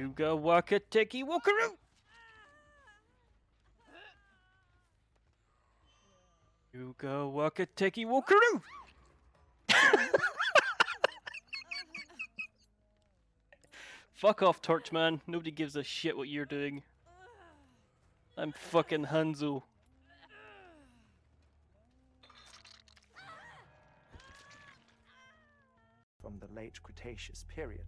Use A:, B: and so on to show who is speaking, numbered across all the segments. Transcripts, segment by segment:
A: Yuga waka teki wakaru! Yuga waka teki wakaru! Fuck off, Torchman. Nobody gives a shit what you're doing. I'm fucking Hanzo.
B: From the late Cretaceous period,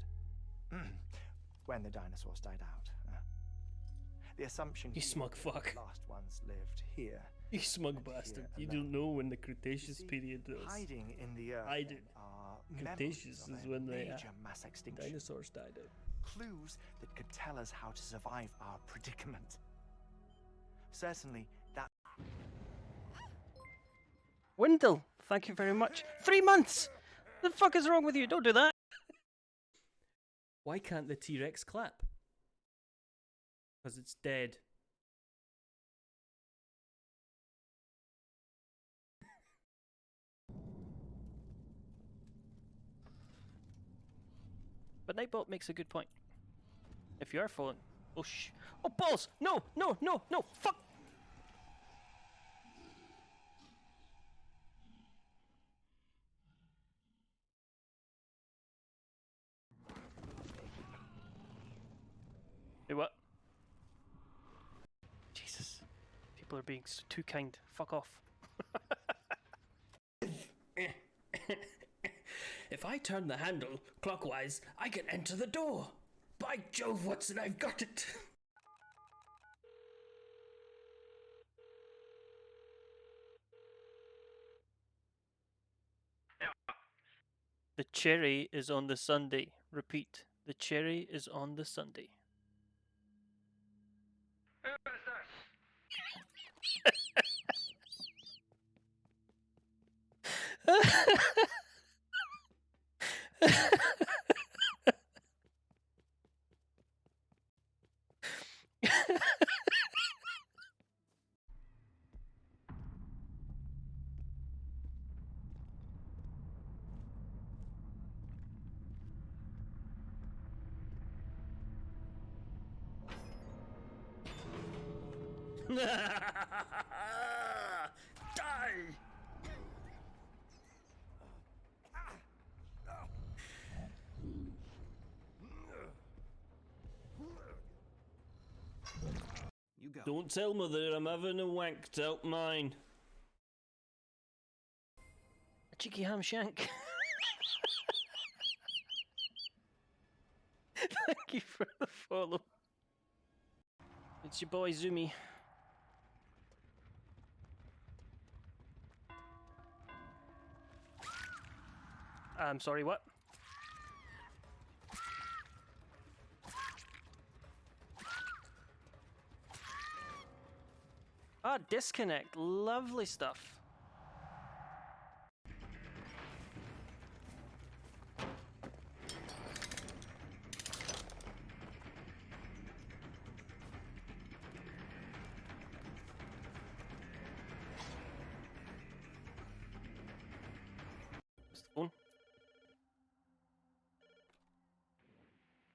B: when the dinosaurs died out. The assumption
A: You smug fuck.
B: the last ones lived here.
A: You smug bastard. You don't know when the Cretaceous period was.
B: Hiding in the earth.
A: I do.
B: Are
A: Cretaceous is when the
B: major mass extinction.
A: dinosaurs died out.
B: Clues that could tell us how to survive our predicament. Certainly, that.
A: Wendell, thank you very much. 3 months! The fuck is wrong with you? Don't do that! Why can't the T-Rex clap? Because it's dead. But Nightbot makes a good point. If you are falling... Oh oh balls! No! No! No! No! Fuck! Hey, what? Jesus. People are being too kind. Fuck off. If I turn the handle clockwise, I can enter the door. By Jove, Watson, I've got it. The cherry is on the sundae. Repeat. The cherry is on the sundae. Die!
B: You go.
A: Don't tell Mother I'm having a wank out mine. A cheeky ham shank. Thank you for the follow. It's your boy Zumi. I'm sorry, what? Ah, disconnect. Lovely stuff.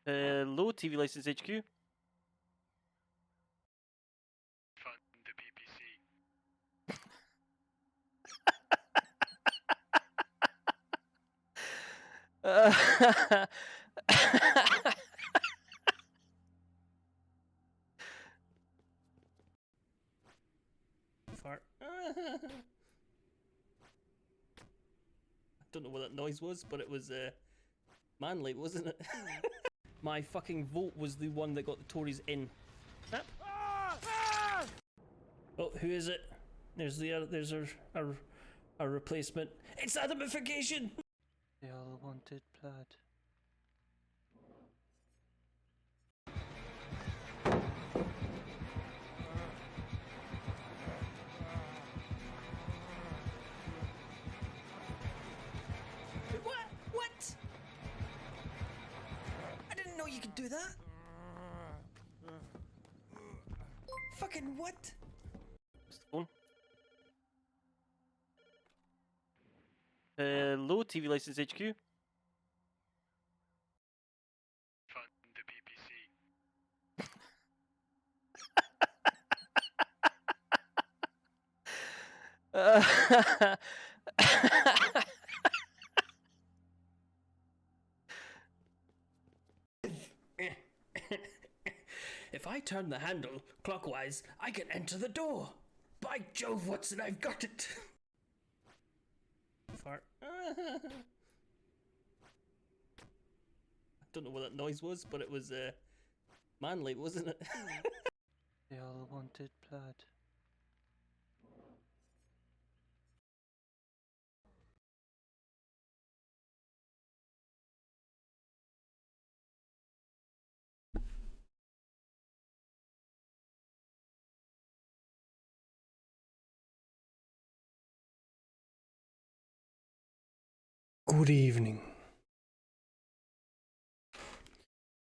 A: Hello, TV License HQ.
C: Fund the BBC.
A: Fart. I don't know what that noise was, but it was manly, wasn't it? My fucking vote was the one that got the Tories in. Snap. Oh, who is it? There's the other. There's our replacement. It's Adamification. They all wanted blood. What? I didn't know you could do that. Fucking what? Hello, TV License HQ.
C: Fund the BBC.
A: If I turn the handle clockwise, I can enter the door. By Jove, Watson, I've got it. Fart. I don't know what that noise was, but it was manly, wasn't it? They all wanted blood. Good evening.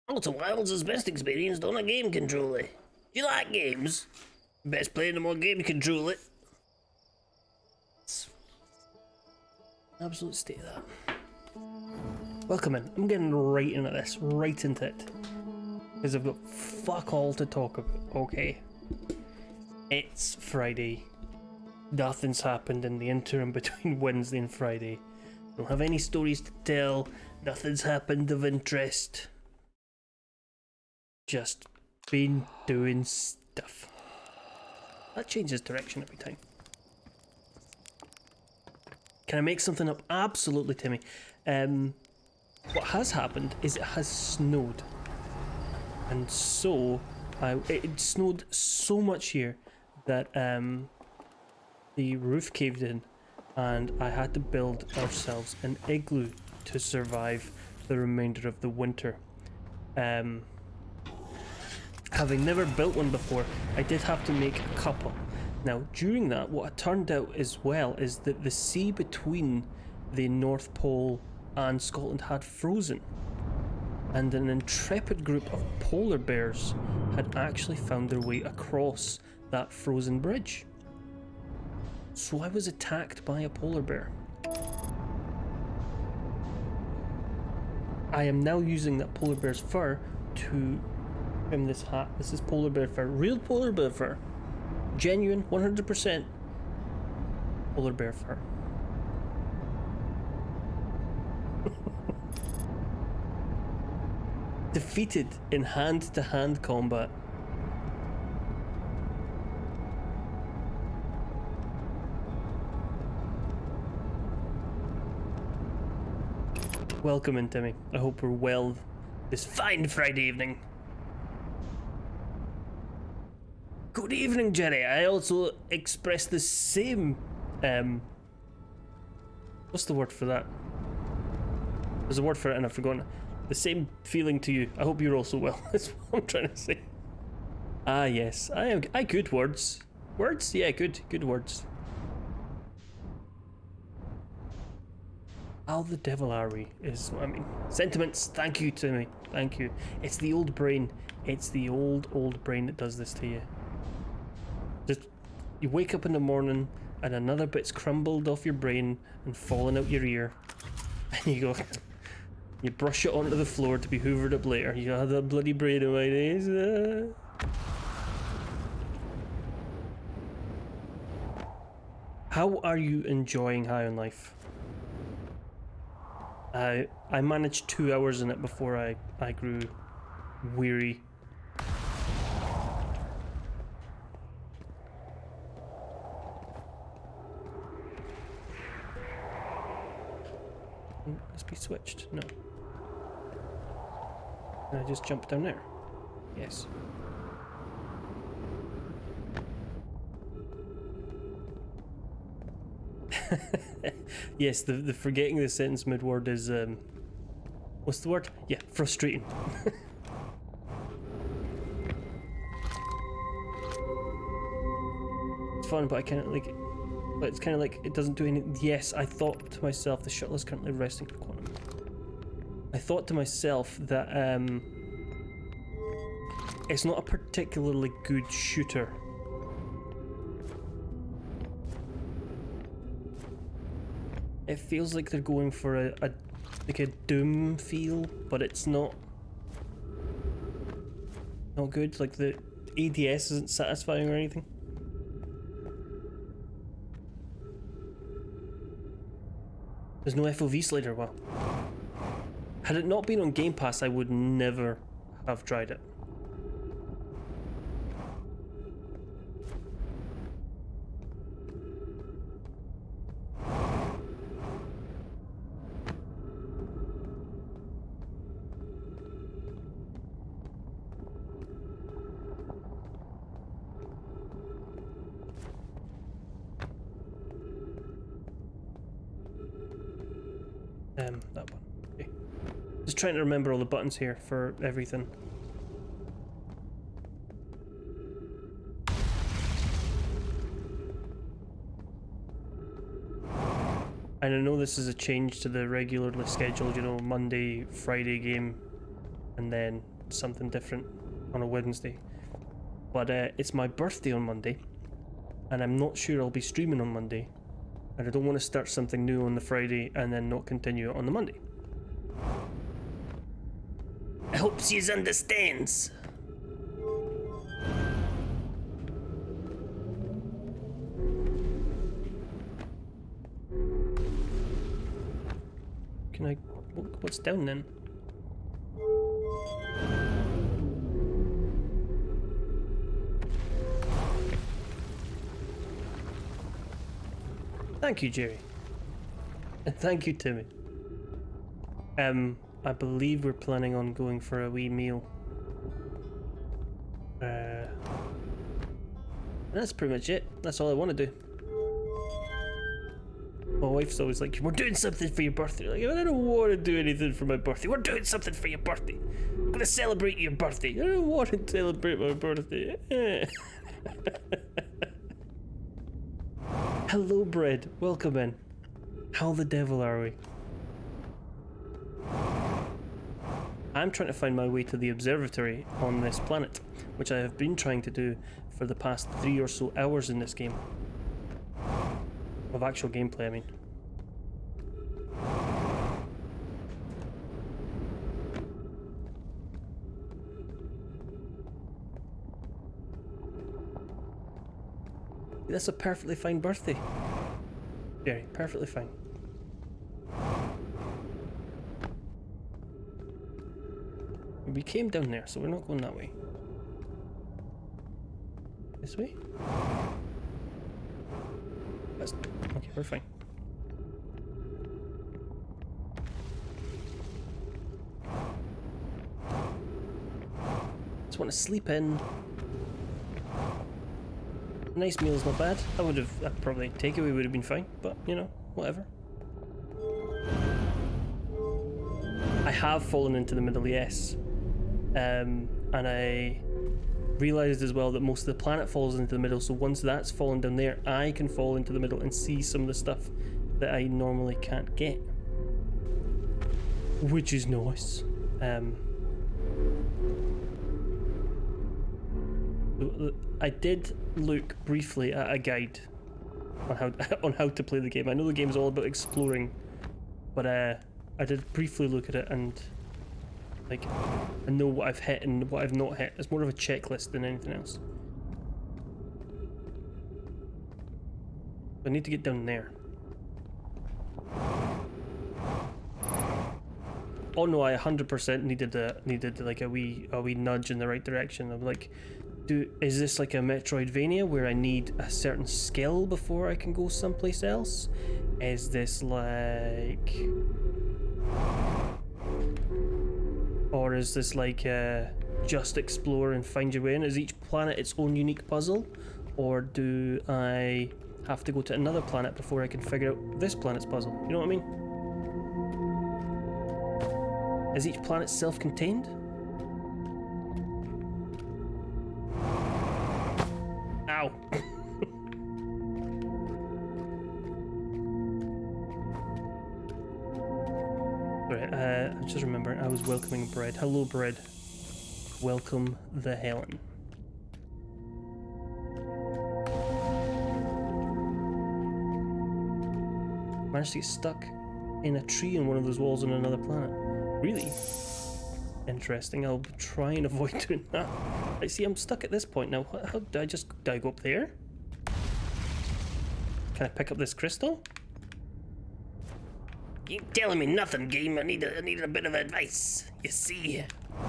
D: Outer Wilds is best experienced on a game controller. Do you like games? Best playing them on game controller.
A: Absolute state of that. Welcome in. I'm getting right into this, right into it. Because I've got fuck all to talk about, okay? It's Friday. Nothing's happened in the interim between Wednesday and Friday. Don't have any stories to tell. Nothing's happened of interest. Just been doing stuff. That changes direction every time. Can I make something up? Absolutely, Timmy. What has happened is it has snowed. And so, it snowed so much here that the roof caved in and I had to build ourselves an igloo to survive the remainder of the winter. Having never built one before, I did have to make a couple. Now, during that, what it turned out as well is that the sea between the North Pole and Scotland had frozen. And an intrepid group of polar bears had actually found their way across that frozen bridge. So I was attacked by a polar bear. I am now using that polar bear's fur to trim this hat. This is polar bear fur, real polar bear fur. Genuine, 100% polar bear fur. Defeated in hand-to-hand combat. Welcome in, Timmy. I hope we're well this fine Friday evening. Good evening, Jerry. I also express the same, what's the word for that? There's a word for it and I've forgotten it. The same feeling to you. I hope you're also well. That's what I'm trying to say. Ah, yes. I good words. Words? Yeah, good words. How the devil are we, is what I mean. Sentiments, thank you, Timmy. Thank you. It's the old brain. It's the old brain that does this to you. Just, you wake up in the morning and another bit's crumbled off your brain and fallen out your ear. And you go, you brush it onto the floor to be hoovered up later. You have that bloody brain in my days. How are you enjoying High on Life? I managed 2 hours in it before I grew weary. Let's be switched. No. Can I just jump down there? Yes. Yes, the forgetting the sentence mid-word is, what's the word? Yeah, frustrating. It's fun, but I kind of like it. But it's kind of like it doesn't do anything. Yes, I thought to myself, the shuttle is currently resting for quantum. I thought to myself that it's not a particularly good shooter. It feels like they're going for a Doom feel, but it's not good. Like the ADS isn't satisfying or anything. There's no FOV slider. Well, had it not been on Game Pass, I would never have tried it. That one. Okay. Just trying to remember all the buttons here for everything. And I know this is a change to the regularly scheduled, you know, Monday, Friday game, and then something different on a Wednesday. But it's my birthday on Monday, and I'm not sure I'll be streaming on Monday. And I don't want to start something new on the Friday and then not continue it on the Monday.
D: I hope she understands.
A: Can I... What's down then? Thank you, Jerry. And thank you, Timmy. I believe we're planning on going for a wee meal. That's pretty much it. That's all I want to do. My wife's always like, we're doing something for your birthday. Like, I don't want to do anything for my birthday. We're doing something for your birthday. We're going to celebrate your birthday. I don't want to celebrate my birthday. Hello, Bread. Welcome in. How the devil are we? I'm trying to find my way to the observatory on this planet, which I have been trying to do for the past 3 or so hours in this game. Of actual gameplay, I mean. That's a perfectly fine birthday. Jerry, perfectly fine. We came down there, so we're not going that way. This way? That's, okay, we're fine. Just want to sleep in. A nice meal is not bad. I would have probably takeaway would have been fine, but you know, whatever. I have fallen into the middle, yes. And I realised as well that most of the planet falls into the middle, so once that's fallen down there, I can fall into the middle and see some of the stuff that I normally can't get. Which is nice. I did look briefly at a guide on how to play the game. I know the game is all about exploring, but I did briefly look at it, and like I know what I've hit and what I've not hit. It's more of a checklist than anything else. I need to get down there. Oh no, I 100% needed like a wee nudge in the right direction. I'm like, is this like a Metroidvania where I need a certain skill before I can go someplace else? Is this like, or is this like just explore and find your way in? Is each planet its own unique puzzle, or do I have to go to another planet before I can figure out this planet's puzzle? You know what I mean? Is each planet self-contained? Ow! Right, I just remembered I was welcoming Bread. Hello, Bread. Welcome the Helen. Managed to get stuck in a tree on one of those walls on another planet. Really? Interesting. I'll try and avoid doing that. I see I'm stuck at this point now. How do I go up there? Can I pick up this crystal?
D: You ain't telling me nothing, game. I need a bit of advice. You see.
A: I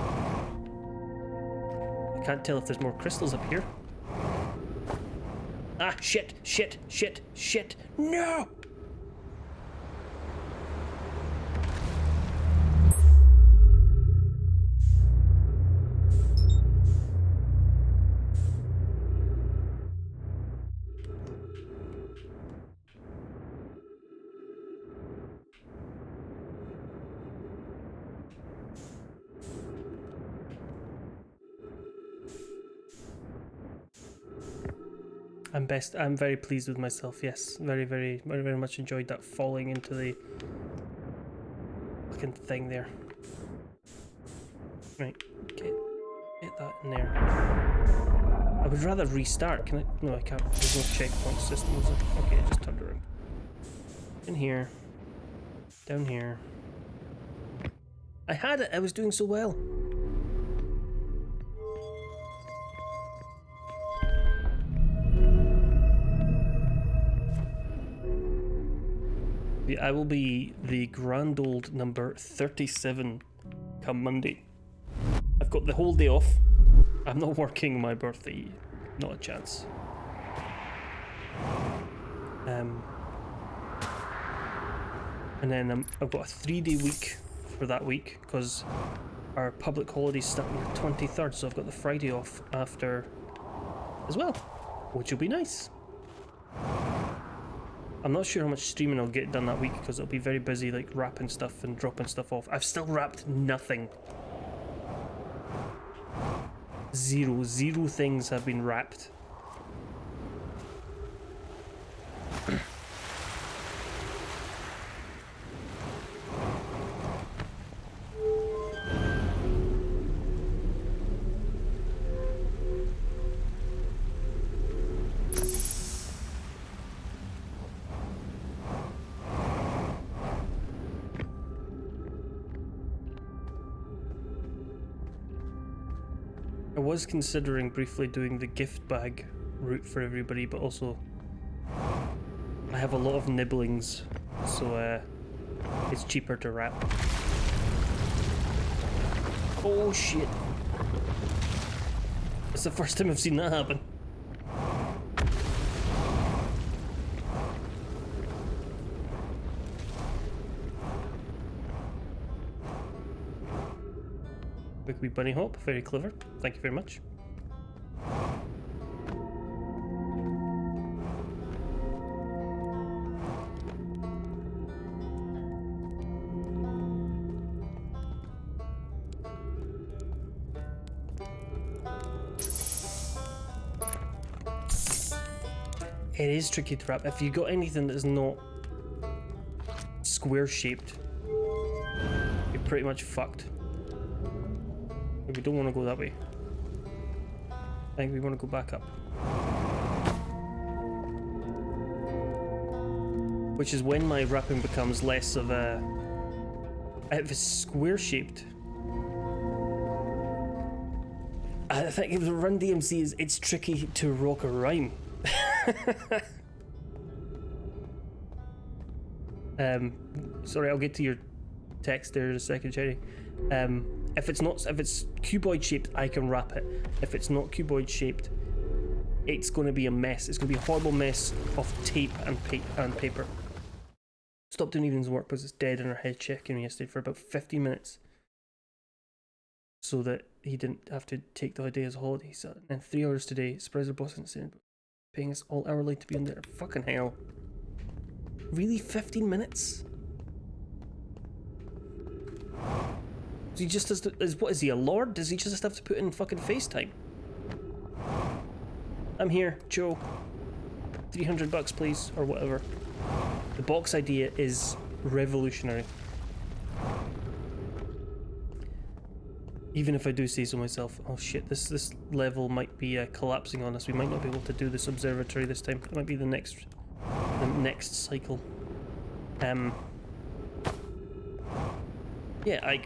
A: can't tell if there's more crystals up here. Ah, shit, shit, shit, shit. No! I'm very pleased with myself, yes. Very, very, very, very much enjoyed that falling into the fucking thing there. Right, get that in there. I would rather restart, can I? No, I can't. There's no checkpoint system, is there? Okay, I just turned around. In here. Down here. I had it, I was doing so well. I will be the grand old number 37 come Monday. I've got the whole day off. I'm not working my birthday. Not a chance. And then I've got a 3-day week for that week because our public holidays start on the 23rd, so I've got the Friday off after as well, which will be nice. I'm not sure how much streaming I'll get done that week because I'll be very busy like wrapping stuff and dropping stuff off. I've still wrapped nothing. Zero things have been wrapped. I was considering briefly doing the gift bag route for everybody, but also I have a lot of nibblings, so it's cheaper to wrap. Oh shit. It's the first time I've seen that happen. Quick wee bunny hop, very clever. Thank you very much. It is tricky to wrap. If you got anything that is not square shaped, you're pretty much fucked. But we don't want to go that way. I think we want to go back up. Which is when my wrapping becomes less of a... If it's square shaped, I think if the Run DMC is, it's tricky to rock a rhyme. Sorry, I'll get to your text there in a second, Jerry. If it's cuboid shaped, I can wrap it. If it's not cuboid shaped, it's going to be a mess. It's going to be a horrible mess of tape and paper. Stopped doing evening's work because it's dead in her head checking me yesterday for about 50 minutes. So that he didn't have to take the day as a holiday. So, and 3 hours today, surprise our boss isn't saying, paying us all hourly to be in there. Fucking hell. Really? 15 minutes? So he just has to, what is he, a lord? Does he just have to put in fucking FaceTime? I'm here, Joe. $300 please, or whatever. The box idea is revolutionary. Even if I do say so myself. Oh shit, this level might be collapsing on us. We might not be able to do this observatory this time. It might be the next cycle. Yeah,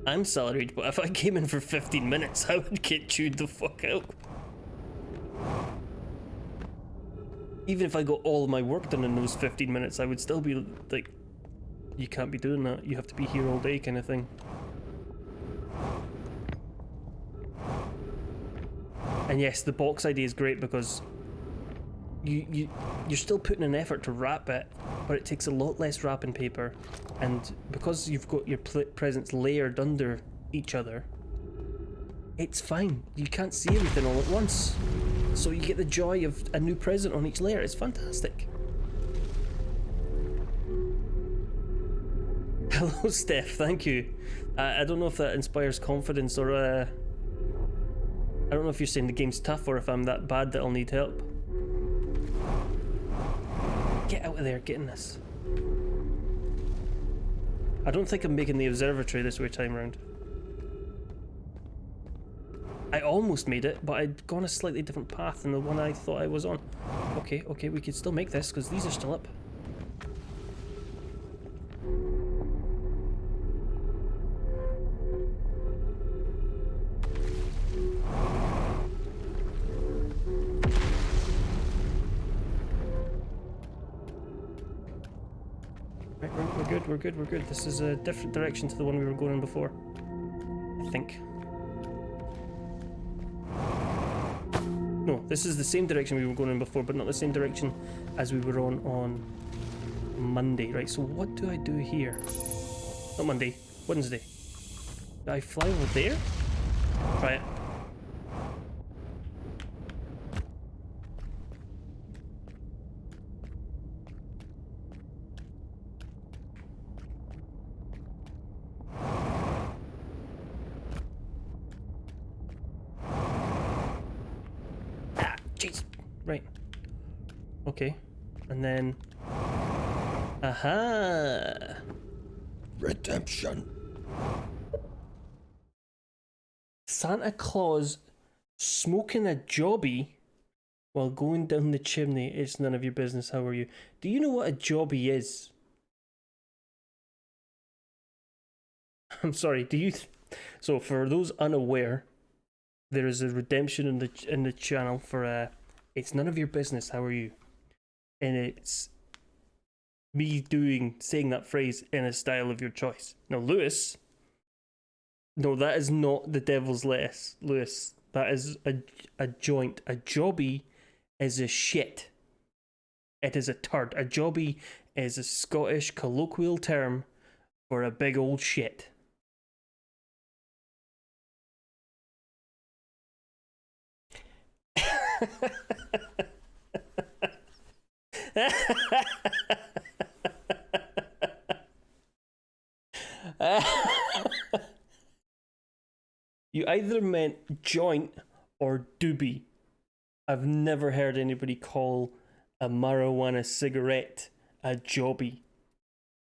A: I'm salaried, but if I came in for 15 minutes, I would get chewed the fuck out. Even if I got all of my work done in those 15 minutes, I would still be like you can't be doing that. You have to be here all day kind of thing. And yes, the box idea is great because you're still putting an effort to wrap it, but it takes a lot less wrapping paper, and because you've got your presents layered under each other, it's fine. You can't see everything all at once, so you get the joy of a new present on each layer. It's fantastic. Hello, Steph. Thank you. I don't know if that inspires confidence or I don't know if you're saying the game's tough or if I'm that bad that I'll need help. Get out of there, get in this. I don't think I'm making the observatory this way time round. I almost made it, but I'd gone a slightly different path than the one I thought I was on. Okay, we could still make this because these are still up. We're good. This is a different direction to the one we were going in before, I think. No, this is the same direction we were going in before, but not the same direction as we were on Monday, right? So what do I do here? Not Monday, Wednesday. Do I fly over there? Try it. Right. Okay. And then... Aha! Redemption. Santa Claus smoking a jobby while going down the chimney. It's none of your business. How are you? Do you know what a jobby is? I'm sorry. Do you? So for those unaware, there is a redemption in the channel for it's none of your business. How are you? And it's me saying that phrase in a style of your choice. Now, Lewis. No, that is not the devil's lettuce, Lewis. That is a joint. A jobby is a shit. It is a turd. A jobby is a Scottish colloquial term for a big old shit. You either meant joint or doobie. I've never heard anybody call a marijuana cigarette a jobby.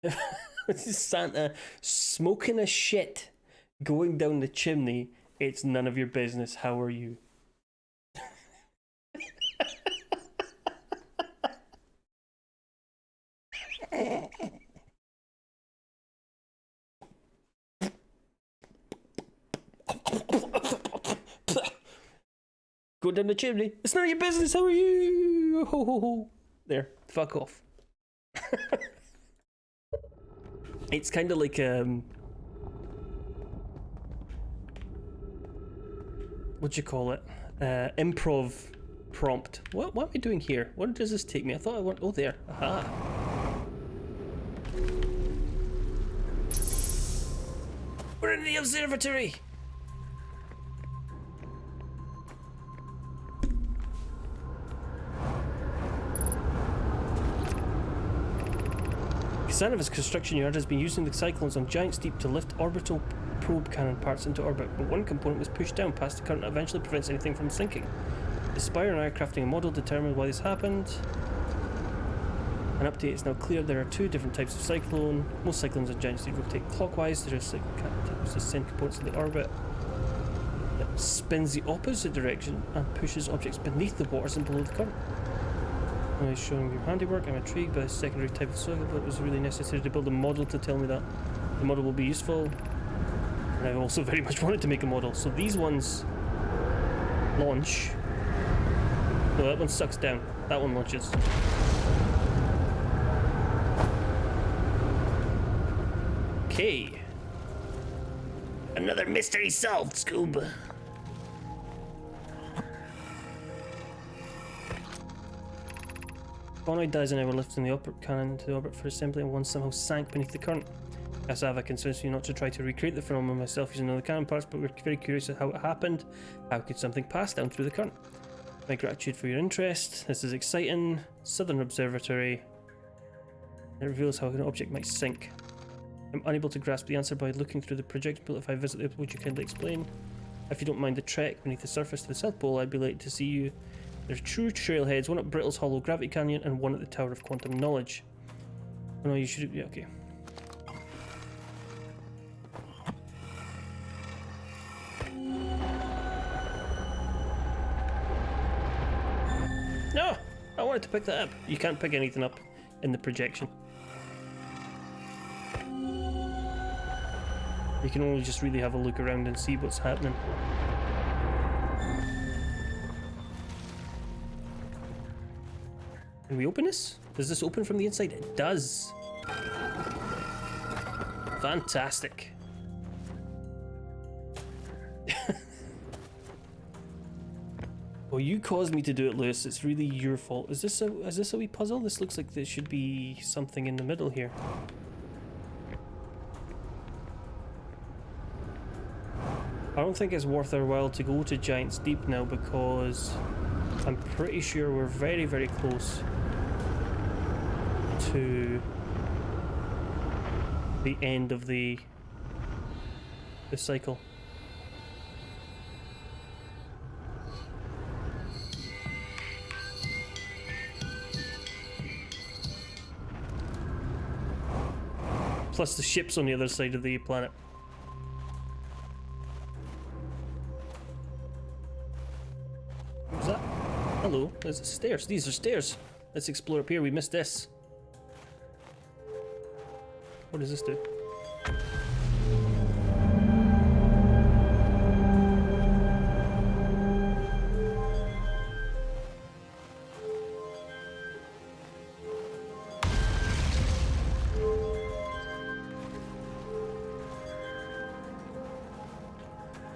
A: This is Santa smoking a shit, going down the chimney. It's none of your business. How are you? Go down the chimney. It's none of your business. How are you? Ho ho ho. There. Fuck off. It's kind of like what you call it? Improv prompt. What am I doing here? Where does this take me? I thought I went. Oh, there. Aha. We're in the observatory. Cassanova's construction yard has been using the cyclones on giant steep to lift orbital probe cannon parts into orbit, but one component was pushed down past the current that eventually prevents anything from sinking. The Spire and I are crafting a model to determine why this happened. An update is now clear. There are two different types of cyclone. Most cyclones on giant steep rotate clockwise. There are types to send components in the orbit that spins the opposite direction and pushes objects beneath the waters and below the current. Nice showing your handiwork. I'm intrigued by the secondary type of soil, but it was really necessary to build a model to tell me that the model will be useful. And I also very much wanted to make a model. So these ones launch. No, that one sucks down. That one launches. Okay.
D: Another mystery solved, Scoob.
A: Bonoid dies and I were lifting the orbit cannon to the orbit for assembly, and one somehow sank beneath the current. Asava convinced me not to try to recreate the phenomenon myself using other cannon parts, but we're very curious at how it happened. How could something pass down through the current? My gratitude for your interest. This is exciting. Southern Observatory. It reveals how an object might sink. I'm unable to grasp the answer by looking through the projection, but if I visit it, would you kindly explain? If you don't mind the trek beneath the surface to the South Pole, I'd be delighted to see you. There's two trailheads, one at Brittle's Hollow Gravity Canyon and one at the Tower of Quantum Knowledge. Oh no, you should... yeah, okay. No! I wanted to pick that up. You can't pick anything up in the projection. You can only just really have a look around and see what's happening. Can we open this? Does this open from the inside? It does. Fantastic. Well, you caused me to do it, Lewis. It's really your fault. Is this a wee puzzle? This looks like there should be something in the middle here. I don't think it's worth our while to go to Giant's Deep now, because I'm pretty sure we're very, very close to the end of the cycle. Plus the ship's on the other side of the planet. What's that? Hello, there's stairs. These are stairs. Let's explore up here. We missed this. What does this do?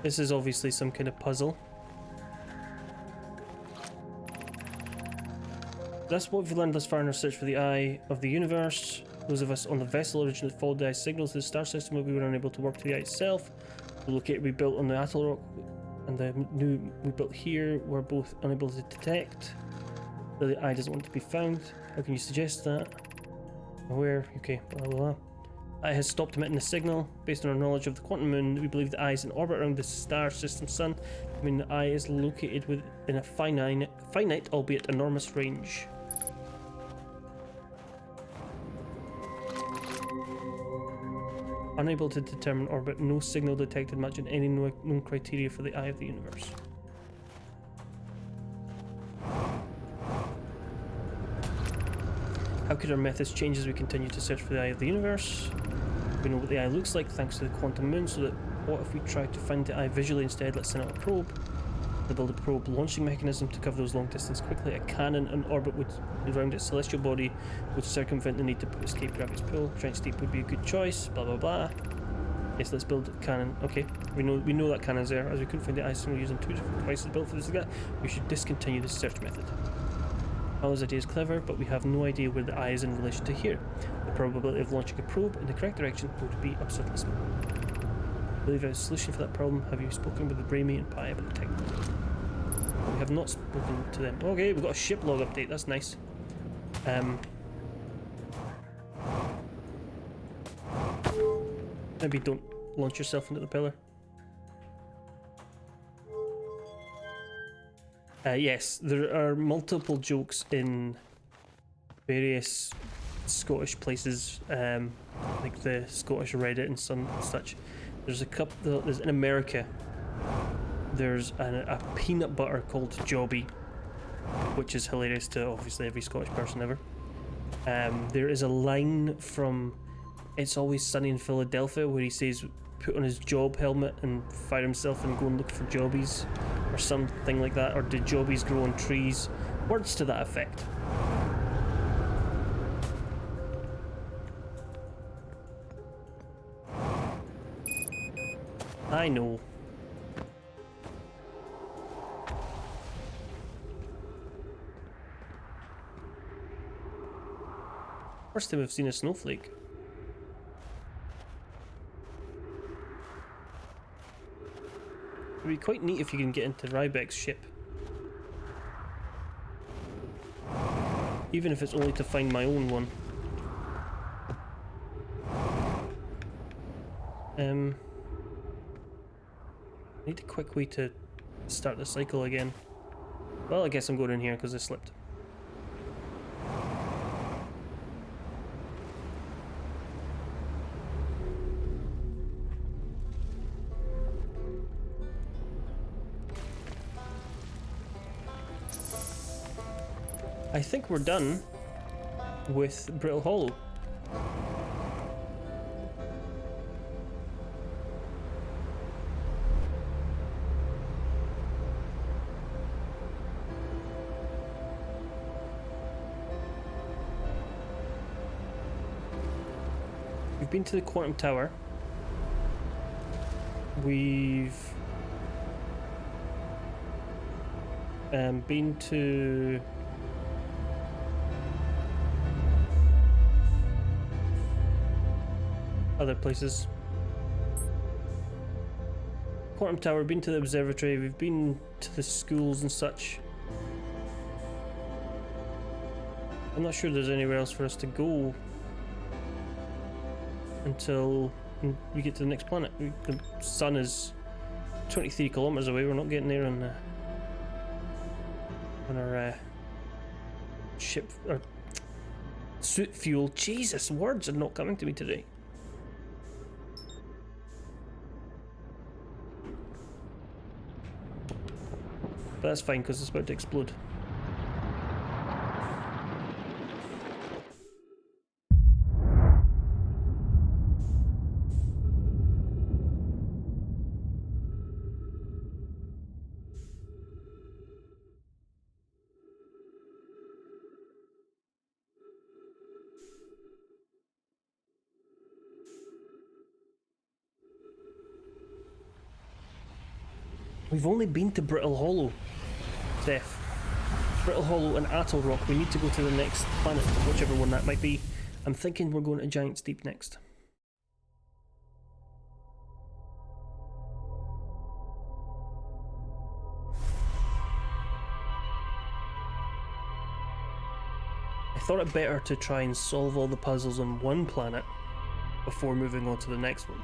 A: This is obviously some kind of puzzle. That's what we've learned thus far in our search for the Eye of the Universe. Those of us on the vessel originally followed the eye signals to the star system, but we were unable to work to the eye itself. The locator we built on the Atoll Rock and the new we built here were both unable to detect. So the eye doesn't want to be found. How can you suggest that? Where? Okay, blah blah blah. Eye has stopped emitting the signal. Based on our knowledge of the quantum moon, we believe the eye is in orbit around the star system sun. I mean, the eye is located within a finite, albeit enormous range. Unable to determine orbit, no signal detected matching any known criteria for the Eye of the Universe. How could our methods change as we continue to search for the Eye of the Universe? We know what the eye looks like thanks to the quantum moon, so that what if we try to find the eye visually instead? Let's send out a probe. We'll build a probe launching mechanism to cover those long distances quickly. A cannon in orbit would around its celestial body would circumvent the need to escape gravity's pull. Giant's Deep would be a good choice. Blah blah blah. Yes, let's build a cannon. Okay, we know that cannon's there. As we couldn't find the eye signal using two different devices built for this again, we should discontinue this search method. Paolo's idea is clever, but we have no idea where the eye is in relation to here. The probability of launching a probe in the correct direction would be absurdly small. I believe I have a solution for that problem. Have you spoken with the Bramy and Pi about the technology? We have not spoken to them. Okay, we've got a ship log update. That's nice. Maybe don't launch yourself into the pillar. Yes, there are multiple jokes in various Scottish places, like the Scottish Reddit and such. There's a couple. There's in America. There's a peanut butter called Jobby, which is hilarious to obviously every Scottish person ever. There is a line from It's Always Sunny in Philadelphia where he says, "Put on his job helmet and fire himself and go and look for jobbies," or something like that. Or did jobbies grow on trees? Words to that effect. I know. First time I've seen a snowflake. It'd be quite neat if you can get into Rybek's ship. Even if it's only to find my own one. I need a quick way to start the cycle again. Well, I guess I'm going in here because I slipped. I think we're done with Brittle Hollow. We've been to the Quantum Tower. We've been to other places. Quantum Tower, been to the observatory, we've been to the schools and such. I'm not sure there's anywhere else for us to go until we get to the next planet. The sun is 23 kilometers away, we're not getting there on our ship, or suit fuel. Jesus, words are not coming to me today. But that's fine because it's about to explode. We've only been to Brittle Hollow, Steph. Brittle Hollow and Atoll Rock. We need to go to the next planet, whichever one that might be. I'm thinking we're going to Giant's Deep next. I thought it better to try and solve all the puzzles on one planet before moving on to the next one.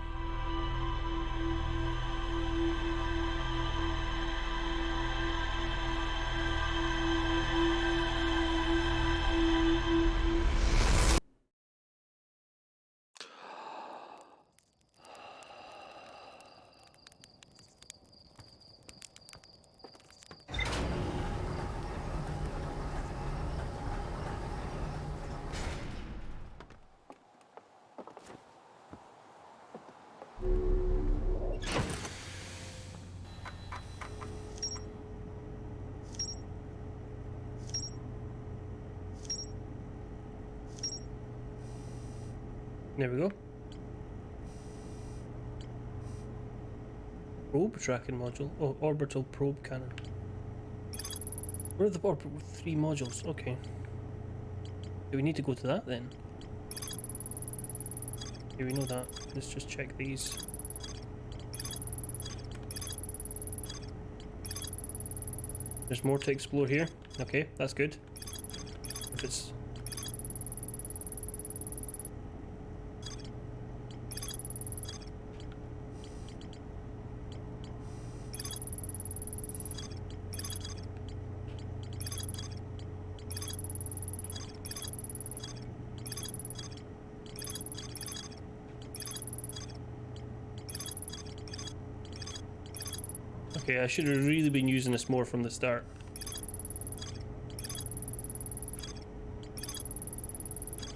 A: There we go. Probe tracking module. Oh, orbital probe cannon. Where are the orbital 3 modules? Okay. Do we need to go to that then? Okay, we know that. Let's just check these. There's more to explore here. Okay, that's good. If it's... Okay, I should have really been using this more from the start.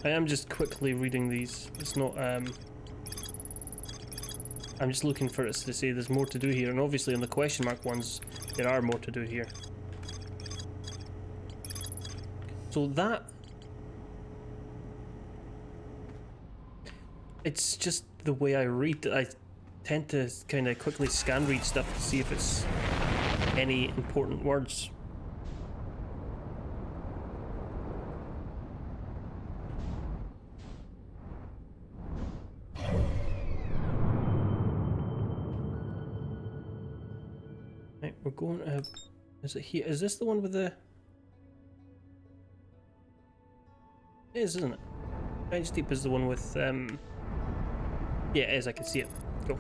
A: I am just quickly reading these. It's not, I'm just looking for it to say there's more to do here, and obviously on the question mark ones, there are more to do here. So that... it's just the way I read it. tend to kind of quickly scan read stuff to see if it's any important words. Right, we're going to... Is it here? Is this the one with the... It is, isn't it? Giant Steep is the one with, Yeah, it is, I can see it. Go.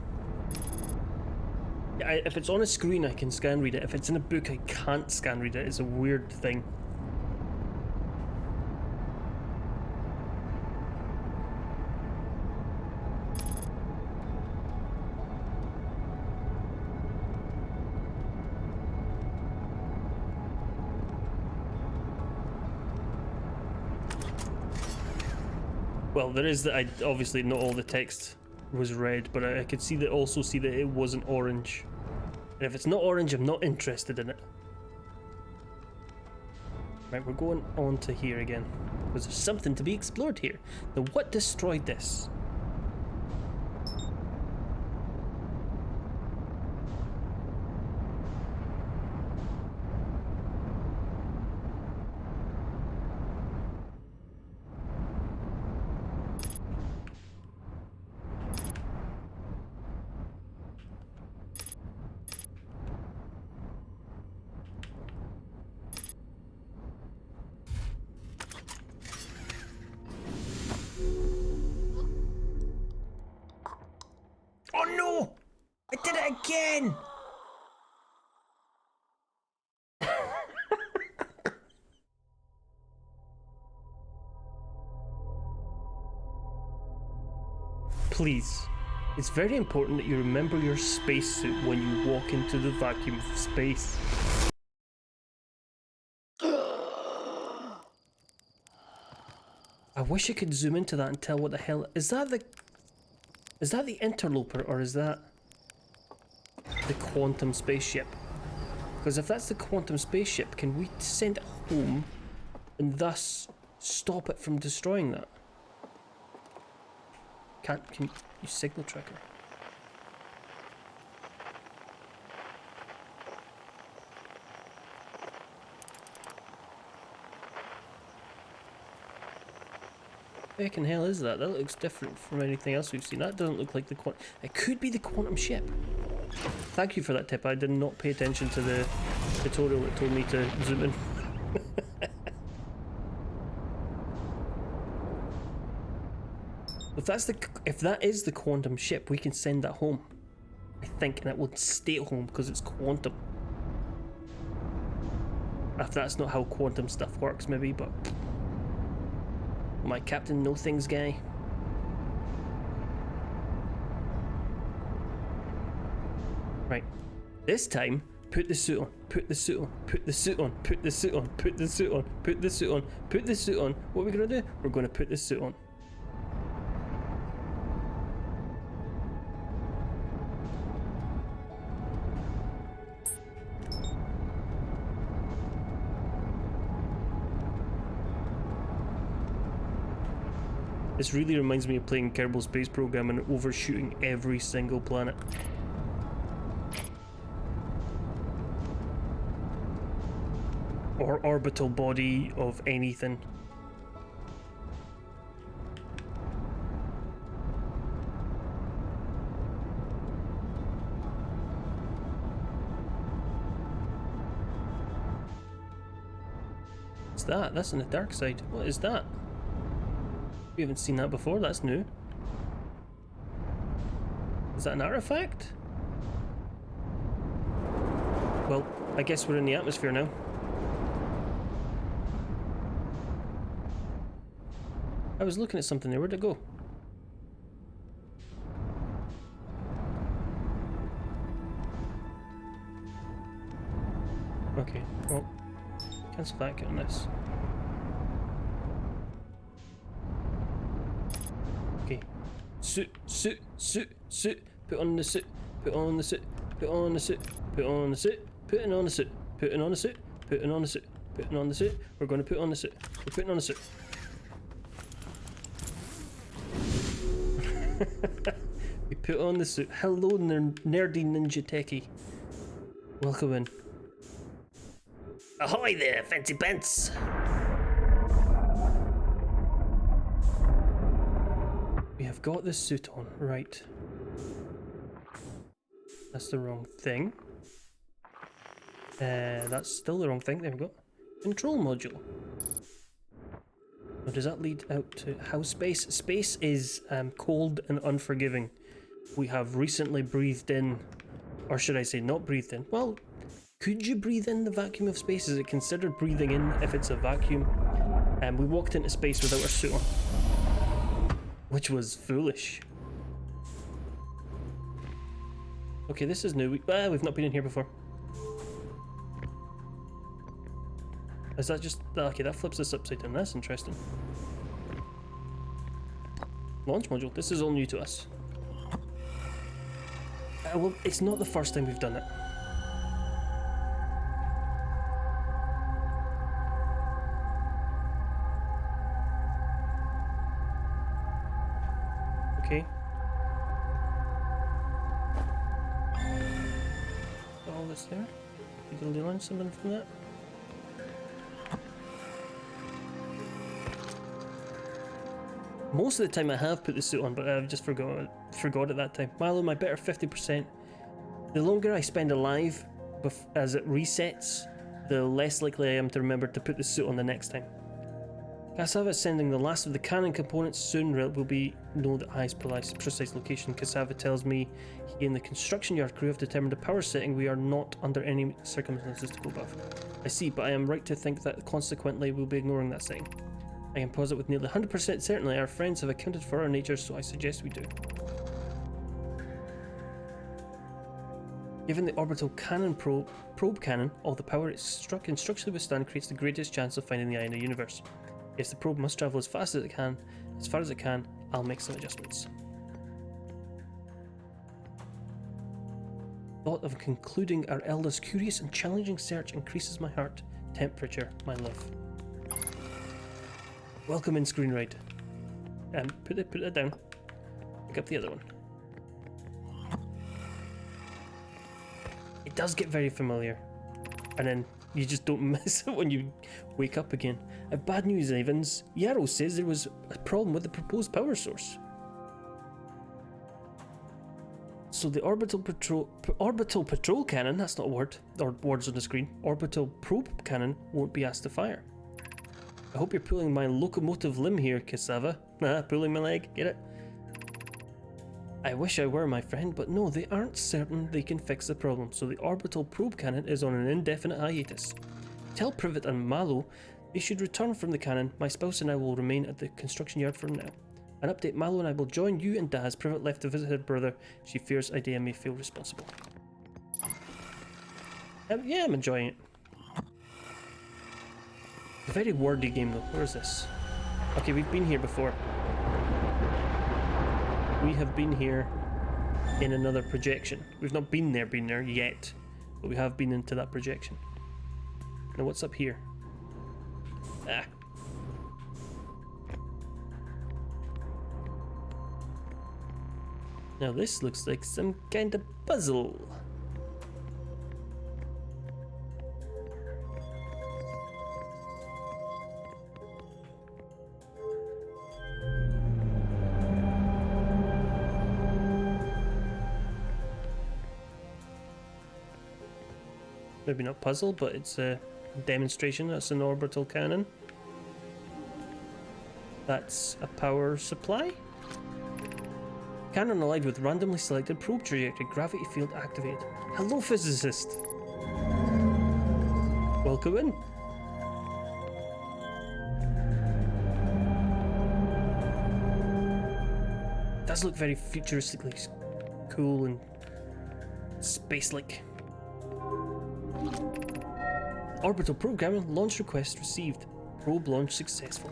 A: Yeah, if it's on a screen, I can scan read it. If it's in a book, I can't scan read it. It's a weird thing. Well, there is that. I obviously not all the text was red, but I could see that. Also see that it wasn't orange. And if it's not orange, I'm not interested in it. Right, we're going on to here again because there's something to be explored here. Now, what destroyed this? Oh no! I did it again! Please, it's very important that you remember your spacesuit when you walk into the vacuum of space. I wish I could zoom into that and tell what the hell... Is that the interloper, or is that the quantum spaceship? Because if that's the quantum spaceship, can we send it home and thus stop it from destroying that? Can you signal tracker? What the heck in hell is that? That looks different from anything else we've seen. That doesn't look like the quantum... It could be the quantum ship. Thank you for that tip. I did not pay attention to the tutorial that told me to zoom in. If that is the quantum ship, we can send that home, I think, and it will stay at home because it's quantum. If that's not how quantum stuff works, maybe, but my Captain Know Things guy. Right, this time, put the suit on, put the suit on, put the suit on, put the suit on, put the suit on, put the suit on, put the suit on. What are we gonna do? We're gonna put the suit on. This really reminds me of playing Kerbal Space Program and overshooting every single planet. Or orbital body of anything. What's that? That's on the dark side. What is that? We haven't seen that before, that's new. Is that an artifact? Well, I guess we're in the atmosphere now. I was looking at something there, where'd it go? Okay, well, cancel that, get on this. Okay. Suit, put on the suit, put on the suit, put on the suit, put on the suit, putting on the suit, putting on the suit, putting on the suit, putting on the suit. We're going to put on the suit. We're putting on the suit. We put on the suit. Hello, nerdy ninja techie. Welcome in.
D: Ahoy there, fancy pants!
A: We have got the suit on, right. That's the wrong thing. That's still the wrong thing, there we go. Control module. Or does that lead out to how space? Space is cold and unforgiving. We have recently breathed in, or should I say not breathed in? Well, could you breathe in the vacuum of space? Is it considered breathing in if it's a vacuum? And we walked into space without our suit on, which was foolish. Okay, this is new. We've not been in here before. Is that just... Okay, that flips this upside down. That's interesting. Launch module. This is all new to us. Well, it's not the first time we've done it. Okay. All this there. Did you learn something from that? Most of the time I have put the suit on, but I've just forgot at that time. Milo, my better 50%. The longer I spend alive as it resets, the less likely I am to remember to put the suit on the next time. Cassava is sending the last of the cannon components. Soon will be know the highest precise location. Cassava tells me he and the construction yard crew have determined a power setting we are not under any circumstances to go above. I see, but I am right to think that consequently we'll be ignoring that setting. I can posit with nearly 100% certainty our friends have accounted for our nature, so I suggest we do. Given the orbital cannon probe cannon, all the power it can structurally withstand creates the greatest chance of finding the eye in the universe. Yes, the probe must travel as far as it can, I'll make some adjustments. Thought of concluding our eldest curious and challenging search increases my heart temperature, my love. Welcome in, screen ride. Put it down. Pick up the other one. It does get very familiar, and then you just don't miss it when you wake up again. Bad news, Evans. Yarrow says there was a problem with the proposed power source. So the orbital patrol cannon, that's not a word, or words on the screen, orbital probe cannon won't be asked to fire. I hope you're pulling my locomotive limb here, Cassava. Pulling my leg, get it? I wish I were, my friend, but no, they aren't certain they can fix the problem, so the orbital probe cannon is on an indefinite hiatus. Tell Privet and Malo they should return from the cannon. My spouse and I will remain at the construction yard for now. An update, Malo and I will join you and Daz. Privet left to visit her brother. She fears Idea may feel responsible. Yeah, I'm enjoying it. A very wordy game though. Where is this? Okay, we've been here before. We have been here in another projection. We've not been there yet, but we have been into that projection. Now what's up here? Ah. Now this looks like some kind of puzzle. Maybe not puzzle, but it's a demonstration. That's an orbital cannon. That's a power supply. Cannon allied with randomly selected probe trajectory. Gravity field activated. Hello, physicist. Welcome in. It does look very futuristically cool and space-like. Orbital probe cannon launch request received. Probe launch successful.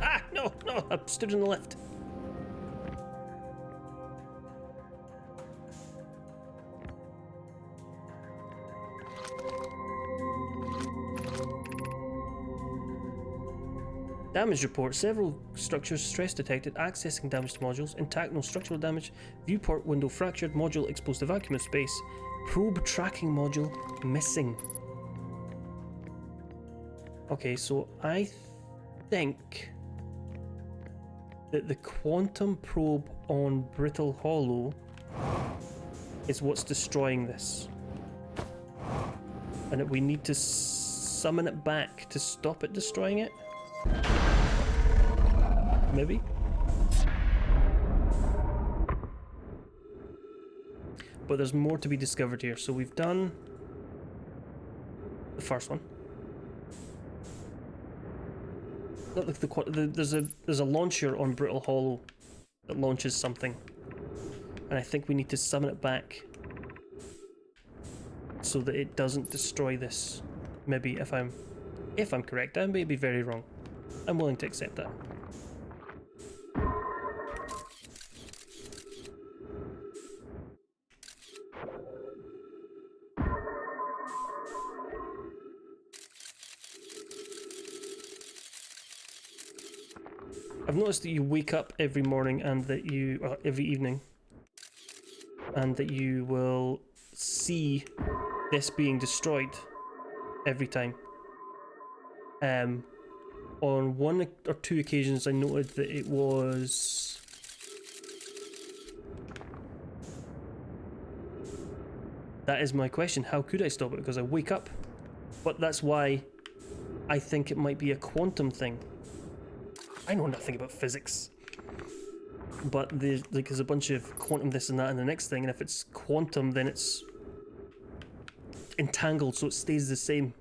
A: Ah, no, I stood in the lift. Damage report. Several structures stress detected. Accessing damaged modules. Intact, no structural damage. Viewport window fractured. Module exposed to vacuum of space. Probe tracking module missing. Okay, so I think that the quantum probe on Brittle Hollow is what's destroying this. And that we need to summon it back to stop it destroying it? Maybe? But there's more to be discovered here. So we've done the first one. Look, there's a launcher on Brittle Hollow that launches something, and I think we need to summon it back so that it doesn't destroy this. Maybe if I'm correct, I may be very wrong. I'm willing to accept that. I've noticed that you wake up every morning and that you, every evening, and that you will see this being destroyed every time. On one or two occasions I noted that it was... That is my question, how could I stop it? Because I wake up. But that's why I think it might be a quantum thing. I know nothing about physics, but there's a bunch of quantum this and that and the next thing, and if it's quantum then it's entangled so it stays the same.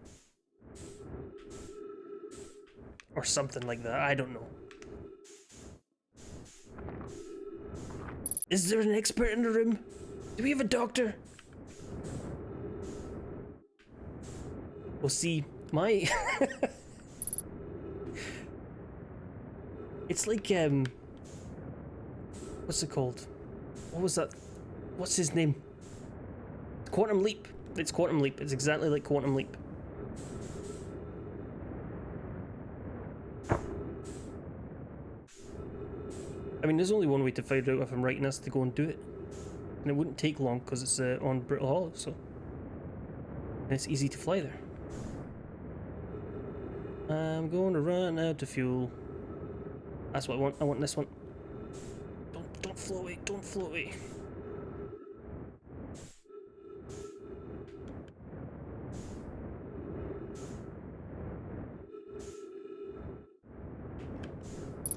A: Or something like that, I don't know. Is there an expert in the room? Do we have a doctor? Well, see, my... It's like, what's it called? What was that? What's his name? Quantum Leap. It's Quantum Leap. It's exactly like Quantum Leap. I mean, there's only one way to find out if I'm right, and that's to go and do it. And it wouldn't take long because it's on Brittle Hollow, so... And it's easy to fly there. I'm going to run out of fuel. That's what I want. I want this one. Don't float away. Don't float away.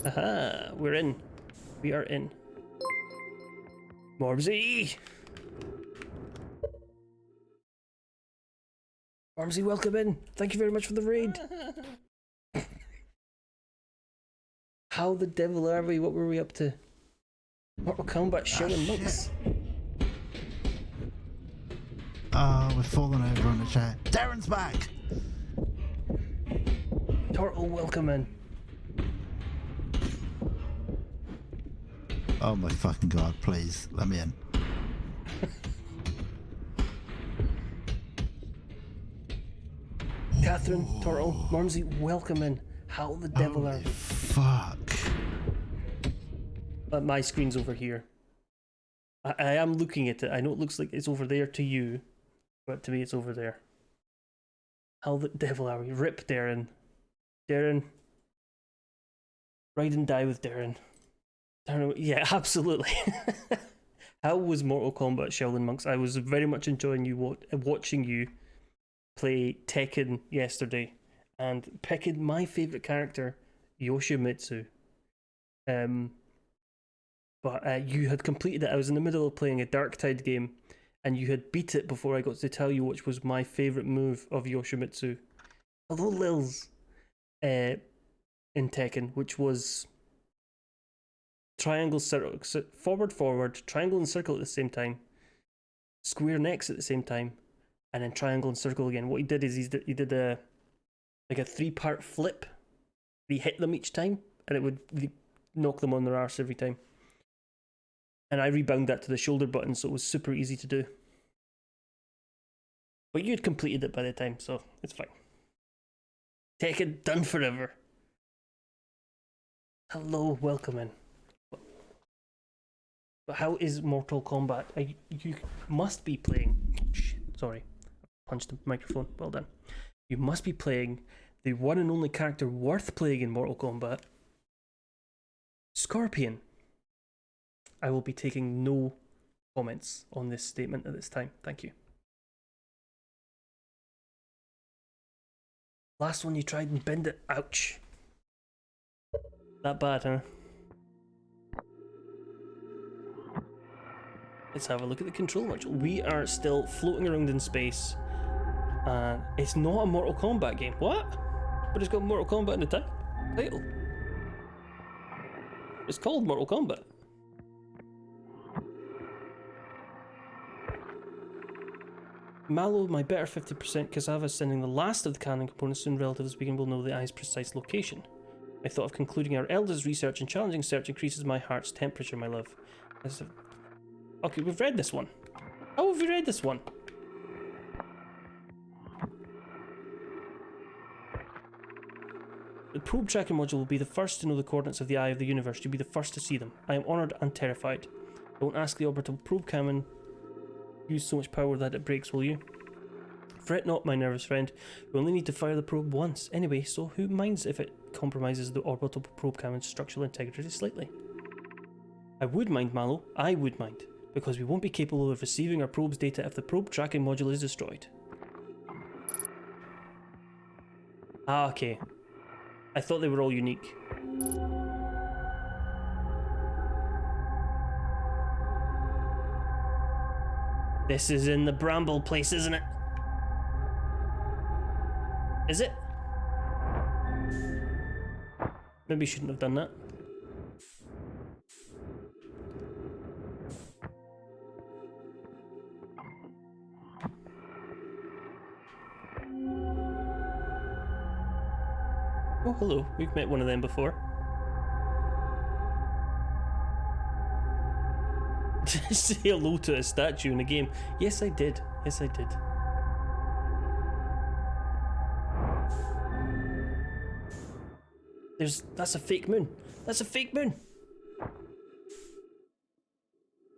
A: Aha! We're in. We are in. Morbsy! Morbsy, welcome in. Thank you very much for the raid. How the devil are we? What were we up to? Mortal Kombat Shaolin Monks.
E: We're falling over on the chair. Darren's back!
A: Turtle, welcome in.
E: Oh my fucking god, please, let me in.
A: Catherine, Turtle, Wormsy, welcome in. How the devil are we?
E: Fuck.
A: My screen's over here. I am looking at it. I know it looks like it's over there to you, but to me it's over there. How the devil are we? Rip Darren. Darren. Ride and die with Darren. Darren, yeah, absolutely. How was Mortal Kombat Shaolin Monks? I was very much enjoying you watching you play Tekken yesterday and picking my favourite character, Yoshimitsu. But you had completed it. I was in the middle of playing a Darktide game, and you had beat it before I got to tell you which was my favourite move of Yoshimitsu. Hello, Lils. In Tekken, which was triangle, circle, forward, triangle and circle at the same time, square necks at the same time, and then triangle and circle again. What he did is he did a like a 3-part flip. He hit them each time, and it would knock them on their arse every time. And I rebound that to the shoulder button, so it was super easy to do. But you had completed it by the time, so it's fine. Tekken done forever. Hello, welcome in. But how is Mortal Kombat? You must be playing. Shit, sorry, punched the microphone. Well done. You must be playing the one and only character worth playing in Mortal Kombat, Scorpion. I will be taking no comments on this statement at this time. Thank you. Last one you tried and bend it. Ouch. That bad, huh? Let's have a look at the control module. We are still floating around in space. And it's not a Mortal Kombat game. What? But it's got Mortal Kombat in the title. It's called Mortal Kombat. Mallow, my better 50% Cassava, sending the last of the canon components soon. Relatively speaking, will know the eye's precise location. I thought of concluding our elders' research and challenging search increases my heart's temperature, my love. Okay, we've read this one. How have we read this one? The probe tracking module will be the first to know the coordinates of the eye of the universe. You'll be the first to see them. I am honoured and terrified. Don't ask the orbital probe cannon use so much power that it breaks, will you? Fret not, my nervous friend. We only need to fire the probe once. Anyway, so who minds if it compromises the orbital probe cannon's structural integrity slightly? I would mind, Mallow. I would mind. Because we won't be capable of receiving our probe's data if the probe tracking module is destroyed. Ah, okay. I thought they were all unique. This is in the bramble place, isn't it? Is it? Maybe shouldn't have done that. Oh, hello. We've met one of them before. Say hello to a statue in a game. Yes, I did. Yes, I did. That's a fake moon. That's a fake moon.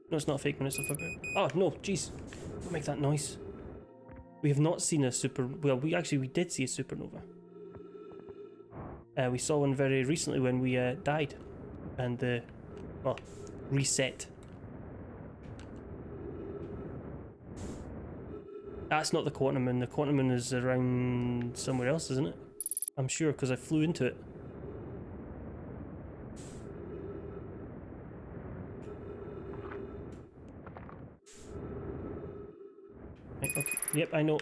A: No, it's not a fake moon. It's a fake moon. Oh no, jeez! Don't make that noise. We have not seen a well, we did see a supernova. We saw one very recently when we died, and reset. That's not the quantum moon. The quantum moon is around somewhere else, isn't it? I'm sure, because I flew into it. Right, okay. Yep, I know.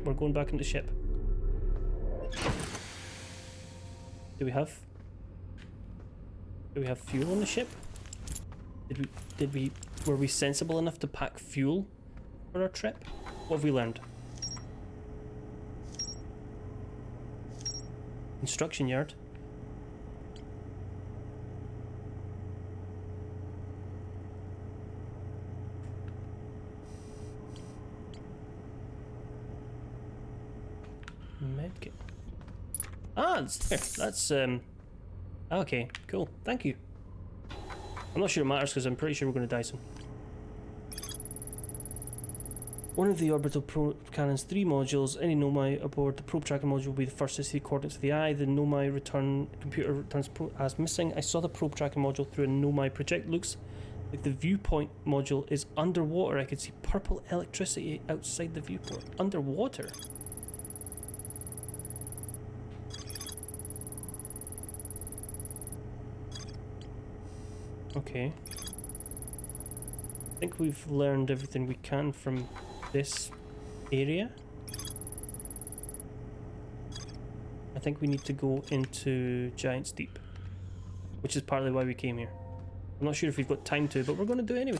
A: We're going back into ship. Do we have fuel on the ship? Were we sensible enough to pack fuel for our trip? What have we learned? Construction yard. Medkit. Ah, it's there. That's okay, cool. Thank you. I'm not sure it matters because I'm pretty sure we're going to die soon. One of the orbital probe cannon's 3 modules. Any Nomai aboard the probe tracking module will be the first to see coordinates of the eye. The Nomai computer returns as missing. I saw the probe tracking module through a Nomai project. Looks like the viewpoint module is underwater. I could see purple electricity outside the viewport. Underwater? Okay. I think we've learned everything we can from this area. I think we need to go into Giant's Deep, which is partly why we came here. I'm not sure if we've got time to, but we're going to do it anyway.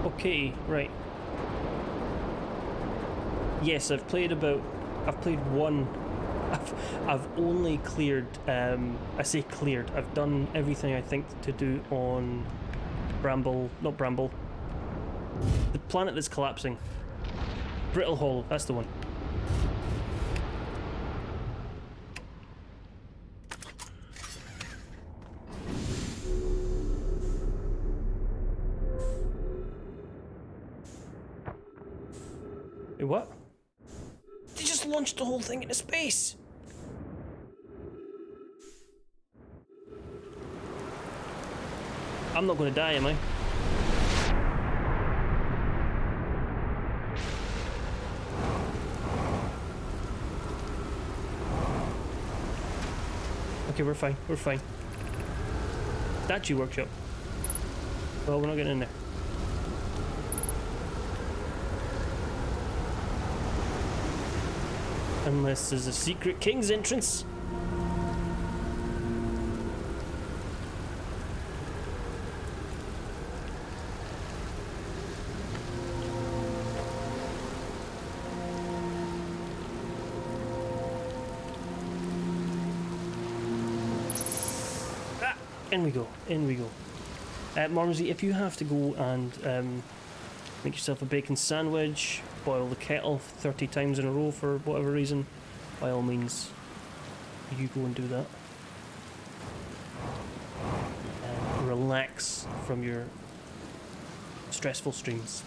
A: Okay, right. Yes, I've played about I've played one. I've only cleared. I say cleared. I've done everything I think to do on Bramble. Not Bramble. The planet that's collapsing. Brittle Hollow. That's the one. Wait, what? They just launched the whole thing into space! I'm not gonna die, am I? Okay, we're fine, we're fine. Statue workshop. Well, we're not getting in there. Unless there's a secret king's entrance. Ah, in we go, in we go. Marmsey, if you have to go and make yourself a bacon sandwich, boil the kettle 30 times in a row for whatever reason, by all means, you go and do that. And relax from your stressful streams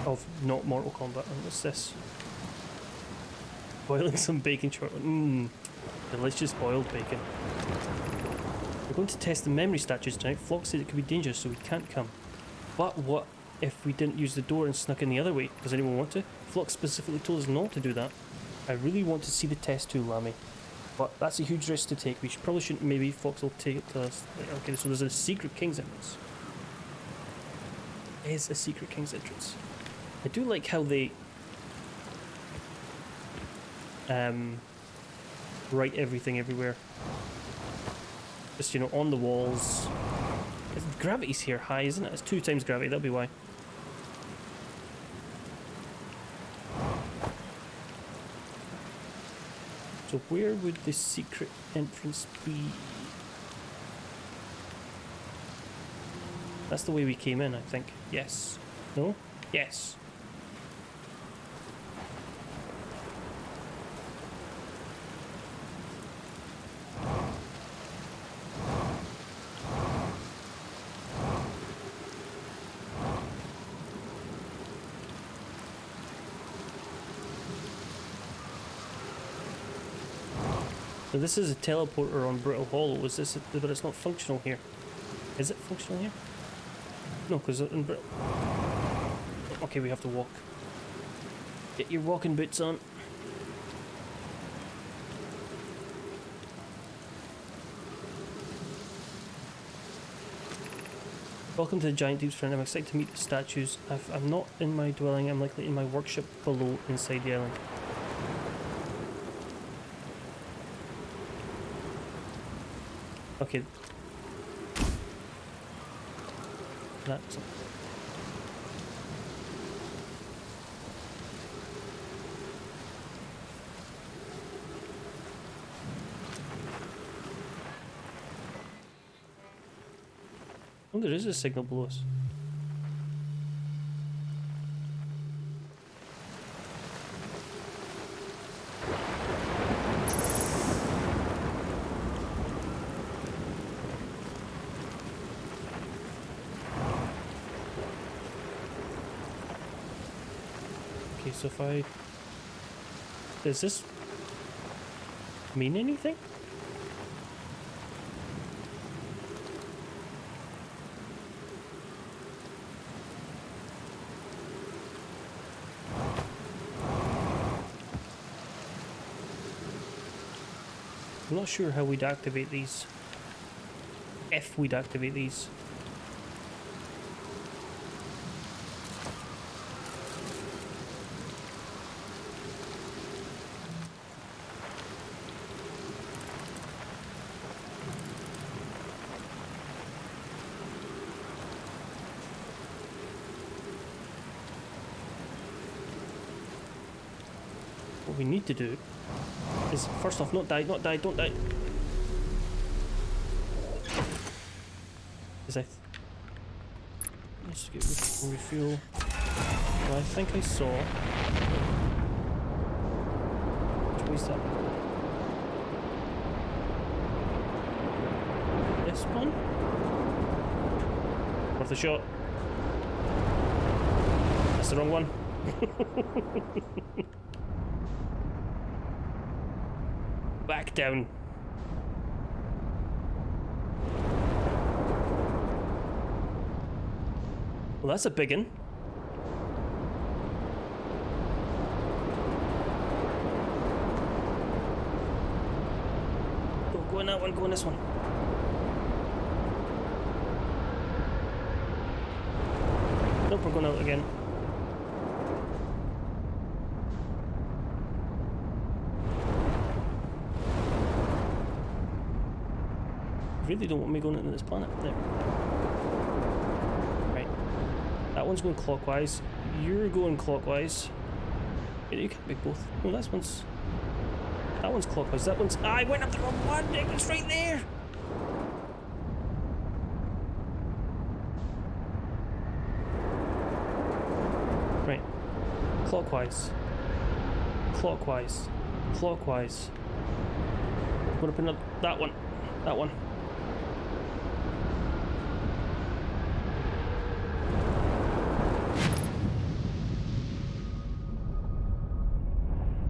A: of not Mortal Kombat. And what's this? Boiling some bacon shortly. Delicious boiled bacon. We're going to test the memory statues tonight. Flock said it could be dangerous, so we can't come. But what if we didn't use the door and snuck in the other way? Does anyone want to? Flock specifically told us not to do that. I really want to see the test too, Lammy. But that's a huge risk to take. We probably shouldn't. Maybe Fox will take it to us. Okay, so there's a secret king's entrance. There is a secret king's entrance. I do like how they write everything everywhere. Just, you know, on the walls. Gravity's here high, isn't it? It's 2 times gravity, that'll be why. So where would the secret entrance be? That's the way we came in, I think. Yes. No? Yes. So this is a teleporter on Brittle Hollow. Is this? But it's not functional here. Is it functional here? No, because in Brittle. Okay, we have to walk. Get your walking boots on. Welcome to the Giant Deep's friend. I'm excited to meet the statues. I'm not in my dwelling. I'm likely in my workshop below inside the island. Okay. That's... Oh, there is a signal below us. Okay, so if I... Does this mean anything? I'm not sure how we'd activate these. If we'd activate these. we need to do is, first off, not die, don't die. Because let's get refuel. Well, I think I saw. Which way's that? This one? Worth a shot. That's the wrong one. Back down. Well, that's a big one. Go in that one, go in this one. Nope, we're going out again. Really don't want me going into this planet. There. Right. That one's going clockwise. You're going clockwise. Yeah, you can't make both. No, that one's clockwise. That one's. I went up the wrong one. It's right there. Right. Clockwise. Clockwise. Clockwise. Going up another. That one. That one.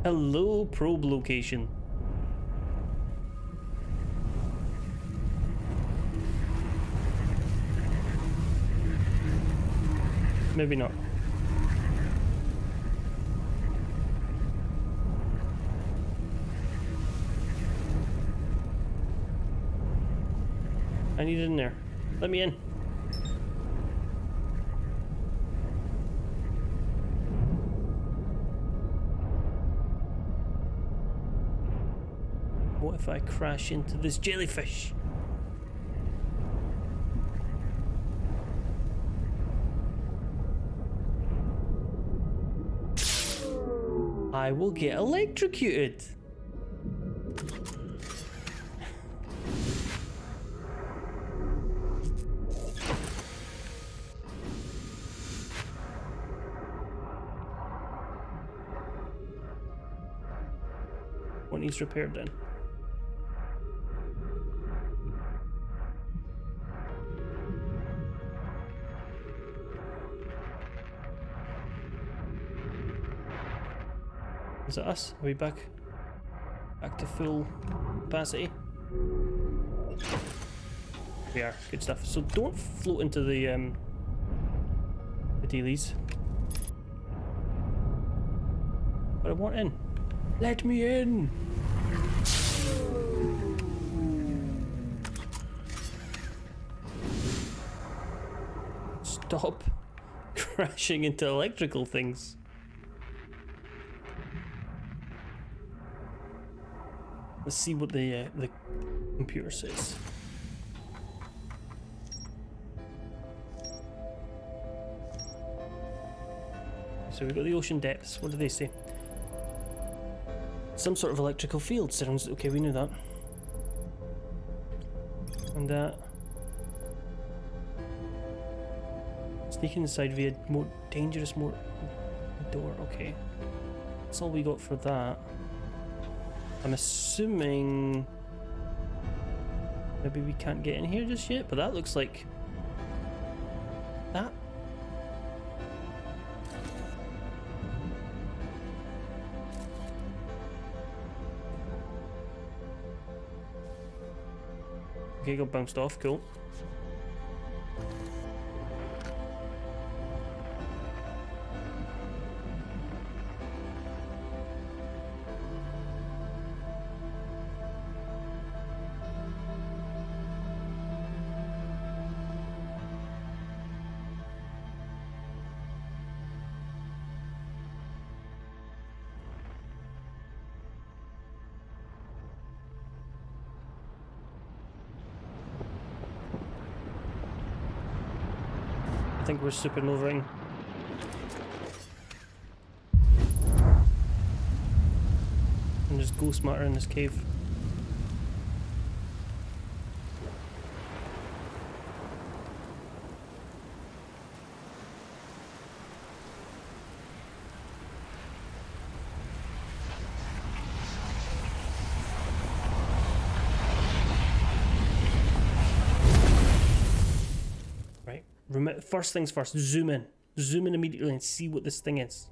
A: Hello, probe location. Maybe not. I need it in there. Let me in. What if I crash into this jellyfish? I will get electrocuted. What needs repaired then? Is it us? Are we back to full capacity? We are. Good stuff. So don't float into the dealies. But I want in. Let me in! Stop crashing into electrical things. Let's see what the computer says. So we've got the ocean depths. What do they say? Some sort of electrical field sounds okay. We knew that. And sneaking inside via more dangerous door. Okay, that's all we got for that. I'm assuming maybe we can't get in here just yet, but that looks like that. Okay, got bounced off, cool. I think we're supernovaing. And just go smarter in this cave. Right. First things first, zoom in. Zoom in immediately and see what this thing is.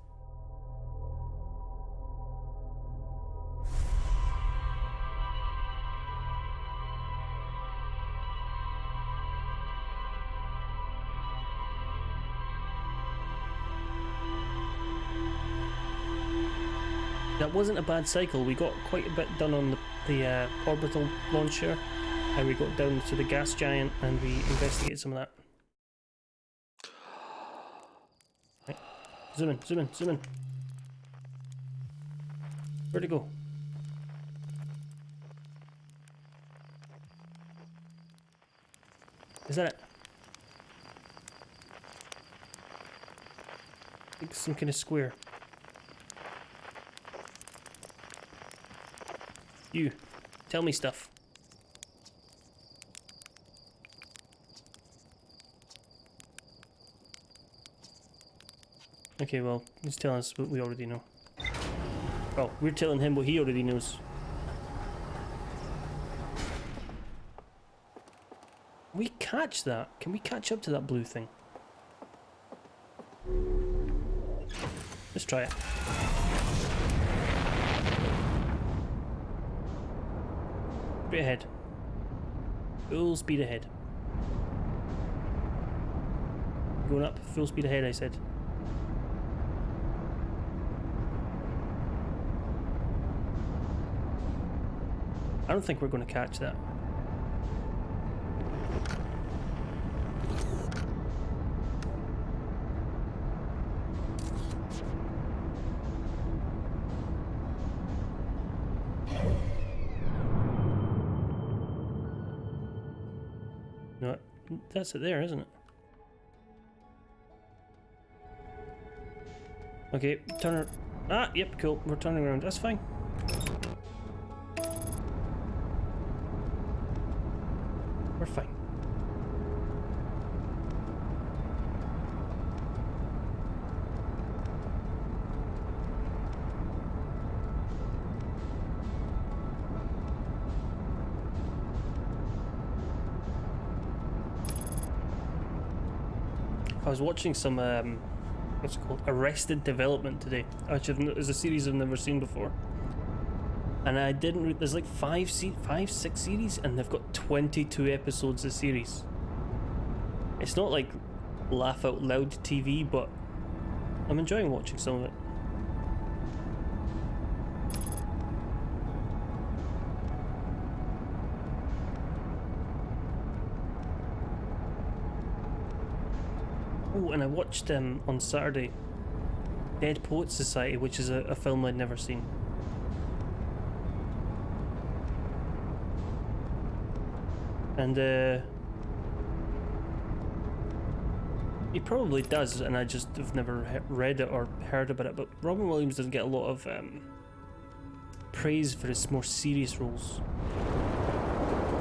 A: That wasn't a bad cycle. We got quite a bit done on the orbital launcher, and we got down to the gas giant and we investigated some of that. Right. Zoom in, zoom in, zoom in. Where'd it go? Is that it? I think some kind of square. You, tell me stuff. Okay, well, he's telling us what we already know. Well, we're telling him what he already knows. Can we catch that? Can we catch up to that blue thing? Let's try it. Straight ahead. Full speed ahead. Going up, full speed ahead, I said. I don't think we're going to catch that. No, that's it there, isn't it? Okay, turn her. Ah, yep, cool. We're turning around. That's fine. We're fine. I was watching some what's it called? Arrested Development today, which is a series I've never seen before. And I didn't. There's like 6 series, and they've got 22 episodes a series. It's not like laugh out loud TV, but I'm enjoying watching some of it. Oh, and I watched on Saturday Dead Poets Society, which is a film I'd never seen. And he probably does, and I just have never read it or heard about it. But Robin Williams doesn't get a lot of praise for his more serious roles.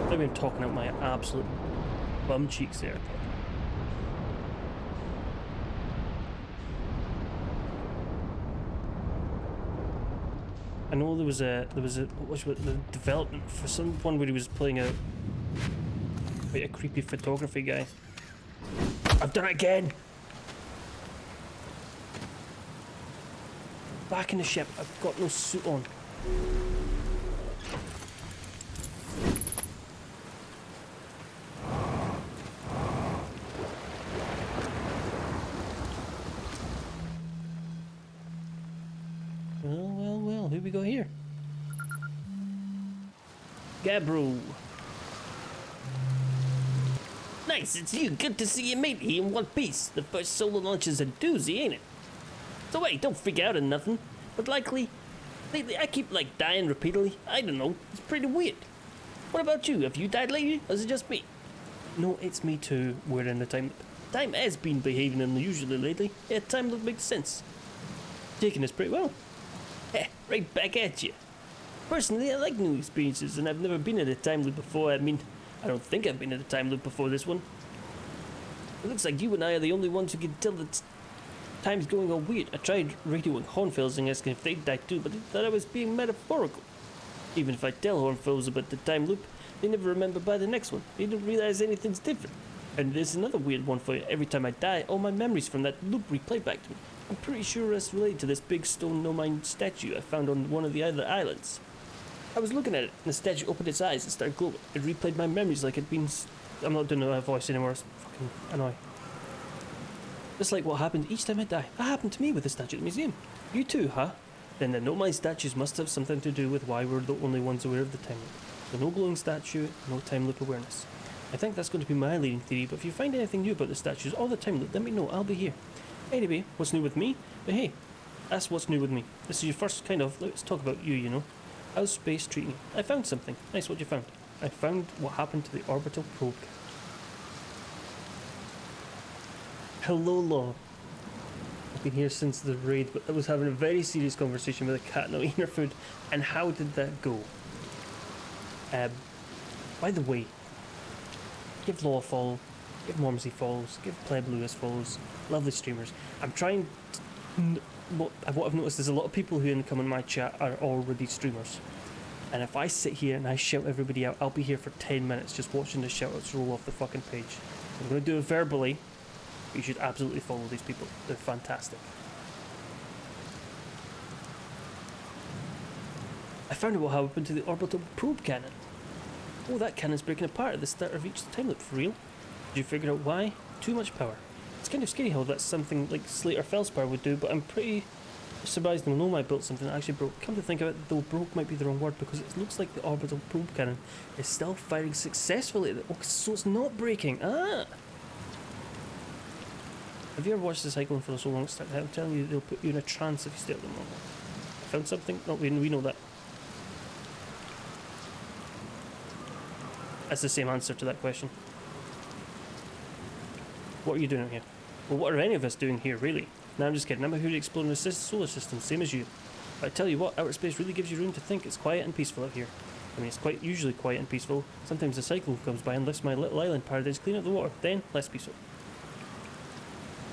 A: Maybe I'm talking out my absolute bum cheeks there. I know there was a what was it, the development for some one where he was playing quite a creepy photography guy. I've done it again. Back in the ship. I've got no suit on. Well, who we got here? Gabro.
D: Nice, it's you. Good to see you, matey, in one piece. The first solo launch is a doozy, ain't it? So wait, don't freak out or nothing. But lately, I keep like dying repeatedly. I don't know. It's pretty weird. What about you? Have you died lately, or is it just me?
A: No, it's me too. We're in the time.
D: Time has been behaving unusually lately. Yeah, time that makes sense.
A: Taking this pretty well.
D: Heh, right back at you. Personally, I like new experiences, and I've never been in a time loop before. I mean, I don't think I've been in a time loop before this one. It looks like you and I are the only ones who can tell that time's going all weird. I tried radioing Hornfells and asking if they'd die too, but they thought I was being metaphorical. Even if I tell Hornfells about the time loop, they never remember by the next one. They don't realize anything's different. And there's another weird one for you. Every time I die, all my memories from that loop replay back to me. I'm pretty sure it's related to this big stone no-mind statue I found on one of the other islands. I was looking at it, and the statue opened its eyes and started glowing. It replayed my memories like it'd been... I'm not doing a voice anymore, it's fucking annoying. Just like what happened each time I die. That happened to me with the statue at the museum. You too, huh? Then the no-mind statues must have something to do with why we're the only ones aware of the time loop. So no glowing statue, no time loop awareness. I think that's going to be my leading theory, but if you find anything new about the statues or the time loop, let me know, I'll be here. Anyway, what's new with me? But hey, that's what's new with me. This is your first kind of, let's talk about you, you know. How's space treating you? I found something. Nice, what you found? I found what happened to the orbital probe. Hello, Law. I've been here since the raid, but I was having a very serious conversation with a cat not eating her food. And how did that go? By the way, give Law a follow, give Mormsey follows, give Pleb Lewis follows. Lovely streamers. I'm trying to... What I've noticed is a lot of people who come in my chat are already streamers. And if I sit here and I shout everybody out, I'll be here for 10 minutes just watching the shoutouts roll off the fucking page. I'm going to do it verbally. You should absolutely follow these people. They're fantastic. I found out what happened to the orbital probe cannon. Oh, that cannon's breaking apart at the start of each time loop, for real. Did you figure out why? Too much power. It's kind of scary how that's something like Slater Felspar would do, but I'm pretty surprised Monoma built something that actually broke. Come to think of it, though broke might be the wrong word, because it looks like the orbital probe cannon is still firing successfully. Oh, so it's not breaking. Ah! Have you ever watched the cyclone for so long? I'm telling you, they'll put you in a trance if you stay at them long. Found something? No, we know that. That's the same answer to that question. What are you doing out here? Well, what are any of us doing here, really? No, I'm just kidding. I'm out here exploring the solar system, same as you. But I tell you what, outer space really gives you room to think. It's quiet and peaceful out here. I mean, it's quite usually quiet and peaceful. Sometimes a cyclone comes by and lifts my little island paradise clean of the water. Then, less peaceful.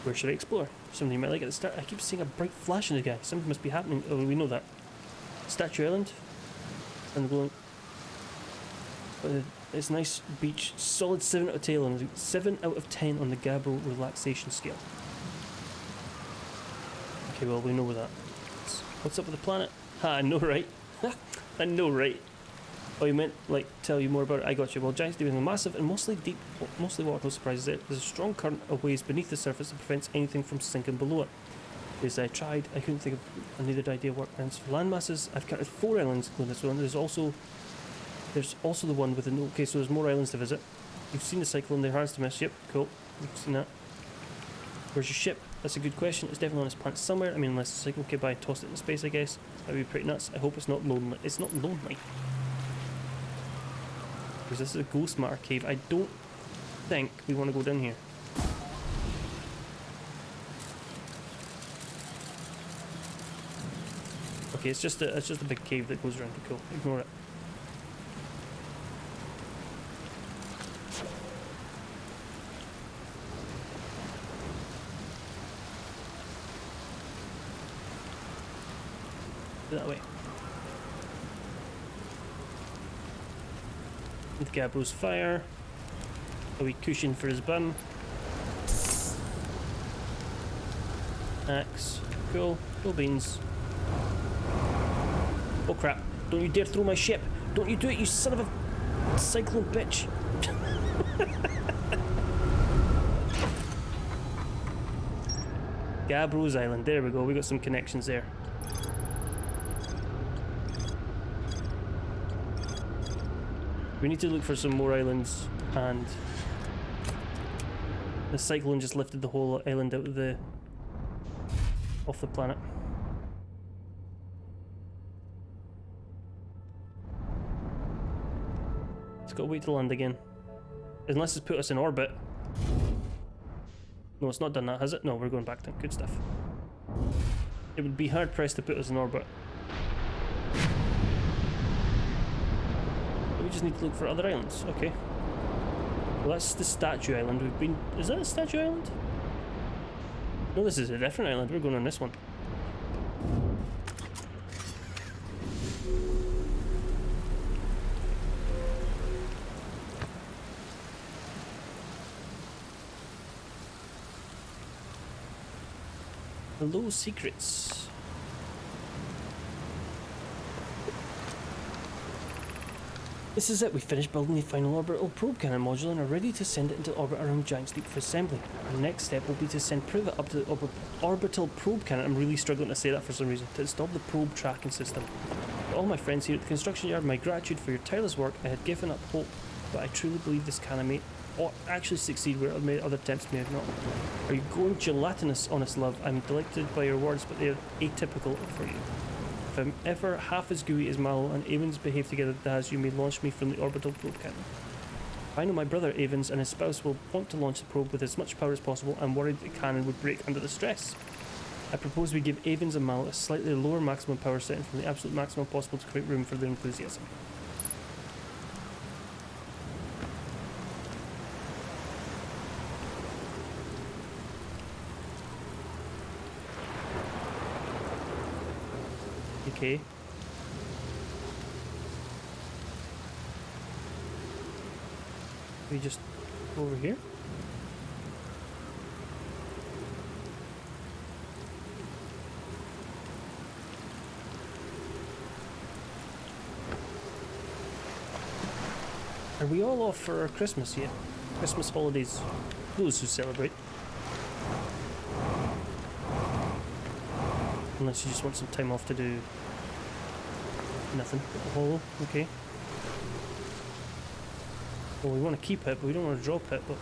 D: Where should I explore? Something you might like at the start. I keep seeing a bright flash in the guy. Something must be happening. Oh, we know that. Statue Island. And the glowing... It's a nice beach. Solid 7 out of 10 on 7 out of 10 on the Gabbro relaxation scale. Okay, well, we know that. What's up with the planet? Ha, I know, right? I know, right? Oh, you meant, like, tell you more about it? I got you. Well, giants dealing with massive and mostly water, no surprises there. There's a strong current of waves beneath the surface that prevents anything from sinking below it. As I tried, I couldn't think of a needed idea what plans for land masses. I've counted 4 islands including this one. There's also the one with the... Okay, so there's more islands to visit. You've seen the cyclone there, hard to miss. Yep, cool. You've seen that. Where's your ship? That's a good question. It's definitely on its planet somewhere. I mean, unless the cyclone came by and tossed it into space, I guess. That'd be pretty nuts. I hope it's not lonely. It's not lonely. Because this is a ghost matter cave. I don't think we want to go down here. Okay, it's just a big cave that goes around. Cool. Ignore it. That way. With Gabbro's fire. A wee cushion for his bum. Axe. Cool. Cool beans. Oh crap. Don't you dare throw my ship. Don't you do it, you son of a cyclone bitch. Gabbro's Island. There we go. We got some connections there. We need to look for some more islands, and the cyclone just lifted the whole island out of off the planet. It's got to wait to land again. Unless it's put us in orbit. No, it's not done that, has it? No, we're going back then. Good stuff. It would be hard pressed to put us in orbit.
A: just need to look for other islands. Okay. Well, that's the Statue Island. We've been... Is that a Statue Island? No, this is a different island. We're going on this one. Hello, secrets. This is it. We finished building the final orbital probe cannon module and are ready to send it into orbit around Giant Sleep for assembly. Our next step will be to send Privet up to the orbital probe cannon. I'm really struggling to say that for some reason. To install the probe tracking system. To all my friends here at the construction yard, my gratitude for your tireless work. I had given up hope, but I truly believe this cannon may actually succeed where other attempts may have not. Are you going gelatinous, honest love? I'm delighted by your words, but they are atypical for you. If I'm ever half as gooey as Mallow and Avens behave together as you may launch me from the orbital probe cannon. I know my brother Avens and his spouse will want to launch the probe with as much power as possible. I'm worried the cannon would break under the stress. I propose we give Avens and Mallow a slightly lower maximum power setting from the absolute maximum possible to create room for their enthusiasm. Okay. We just go over here. Are we all off for Christmas yet? Christmas holidays, those who celebrate. Unless you just want some time off to do nothing. Oh, okay. Well, we want to keep it, but we don't want to drop it, but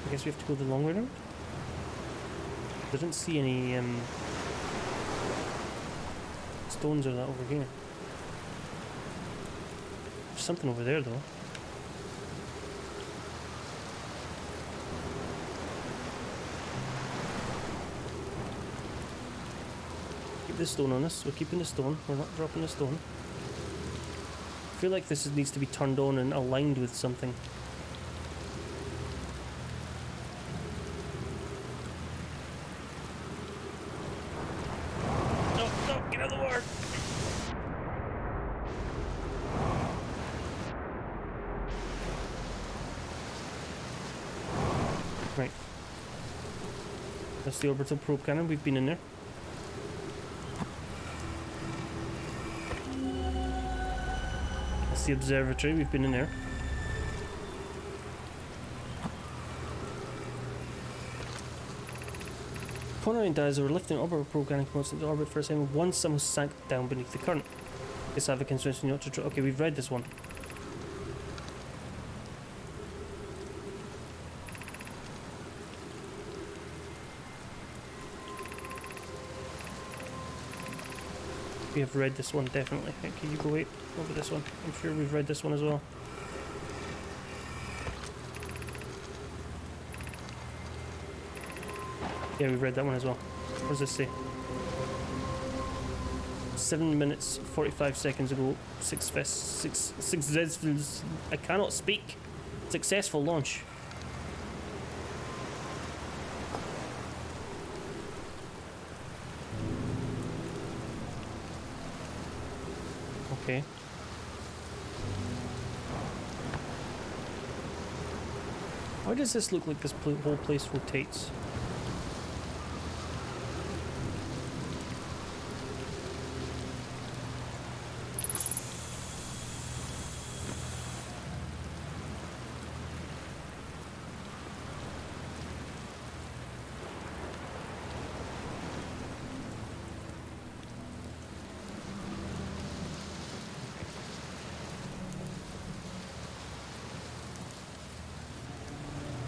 A: I guess we have to go the long way around. I didn't see any stones or that over here. There's something over there though. Keep the stone on us. We're keeping the stone. We're not dropping the stone. I feel like this needs to be turned on and aligned with something. No, no, get out of the water! Right. That's the orbital probe cannon. We've been in there. The observatory, we've been in there. Conroy and Daz were lifting orbital probe cannon components into orbit for a second once someone sank down beneath the current. Guess I have a consensus not to try. Okay, we've read this one. We have read this one, definitely. Okay, you go wait over this one. I'm sure we've read this one as well. Yeah, we've read that one as well. What does this say? 7 minutes 45 seconds ago, I cannot speak. Successful launch. Okay. Why does this look like this whole place rotates?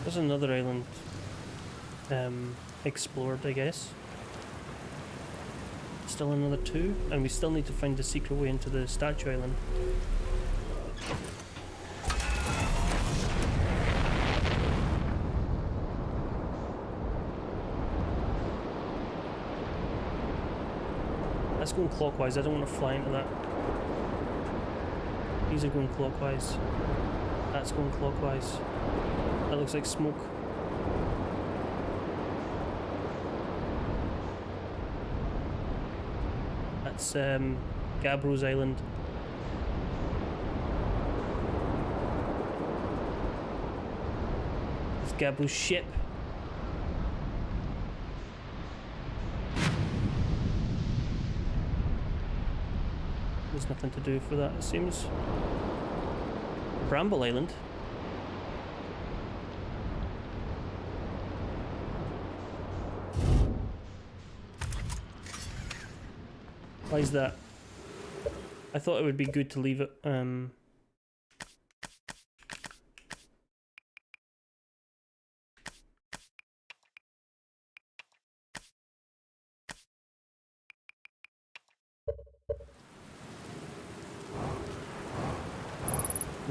A: There's another island explored, I guess. Still another 2, and we still need to find the secret way into the Statue Island. That's going clockwise. I don't want to fly into that. These are going clockwise. That's going clockwise. That looks like smoke. That's Gabbro's Island. That's Gabbro's ship. There's nothing to do for that, it seems. Bramble Island. Why is that? I thought it would be good to leave it. Now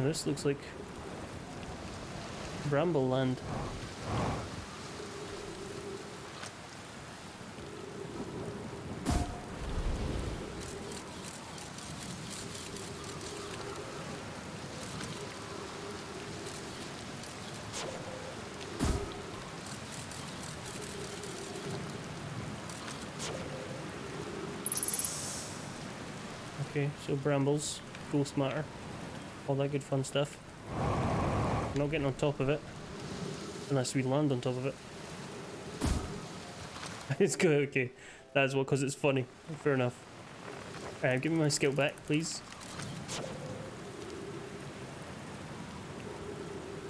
A: this looks like Bramble Land. Okay, so brambles, ghost matter, all that good fun stuff. We're not getting on top of it, unless we land on top of it. It's good, okay. That's what, because it's funny. Fair enough. Alright, give me my skill back, please.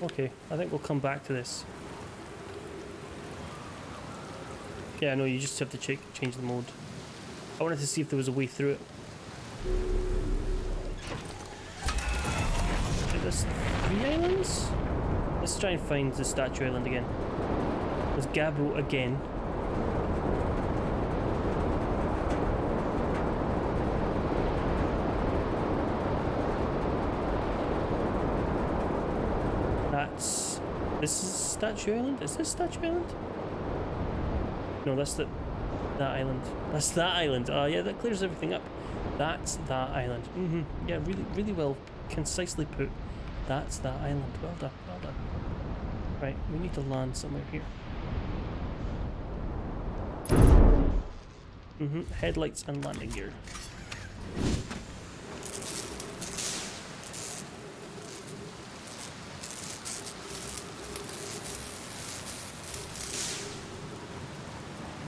A: Okay, I think we'll come back to this. Yeah, no, you just have to change the mode. I wanted to see if there was a way through it. Okay, there's 3 islands? Let's try and find the Statue Island again. There's Gabbro again. That's... This is Statue Island? Is this Statue Island? No, that's that island. That's that island. Oh yeah, that clears everything up. That's that island. Yeah, really well, concisely put. That's that island. Well done, well done. Right, we need to land somewhere here. Headlights and landing gear.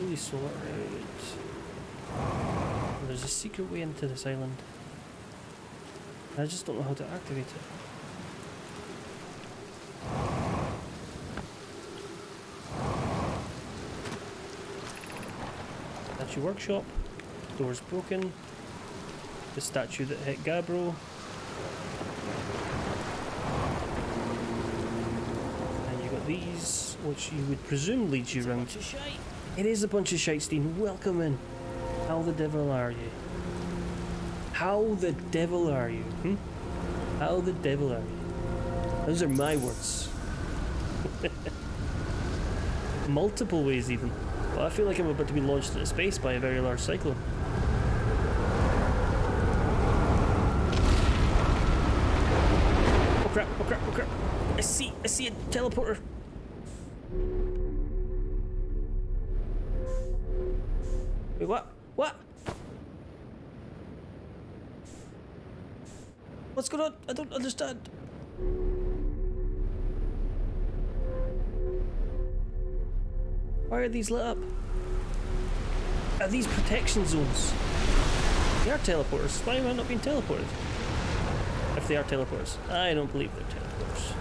A: Really sort out. There's a secret way into this island. I just don't know how to activate it. Statue workshop. Door's broken. The statue that hit Gabbro. And you got these, which you would presume leads you around. It is a bunch of shite, Steen. Welcome in. How the devil are you? How the devil are you? How the devil are you? Those are my words. Multiple ways even. Well, I feel like I'm about to be launched into space by a very large cyclone. Oh crap, oh crap, oh crap. I see a teleporter. Wait, what? What? What's going on? I don't understand. Why are these lit up? Are these protection zones? They are teleporters. Why am I not being teleported? If they are teleporters. I don't believe they're teleporters.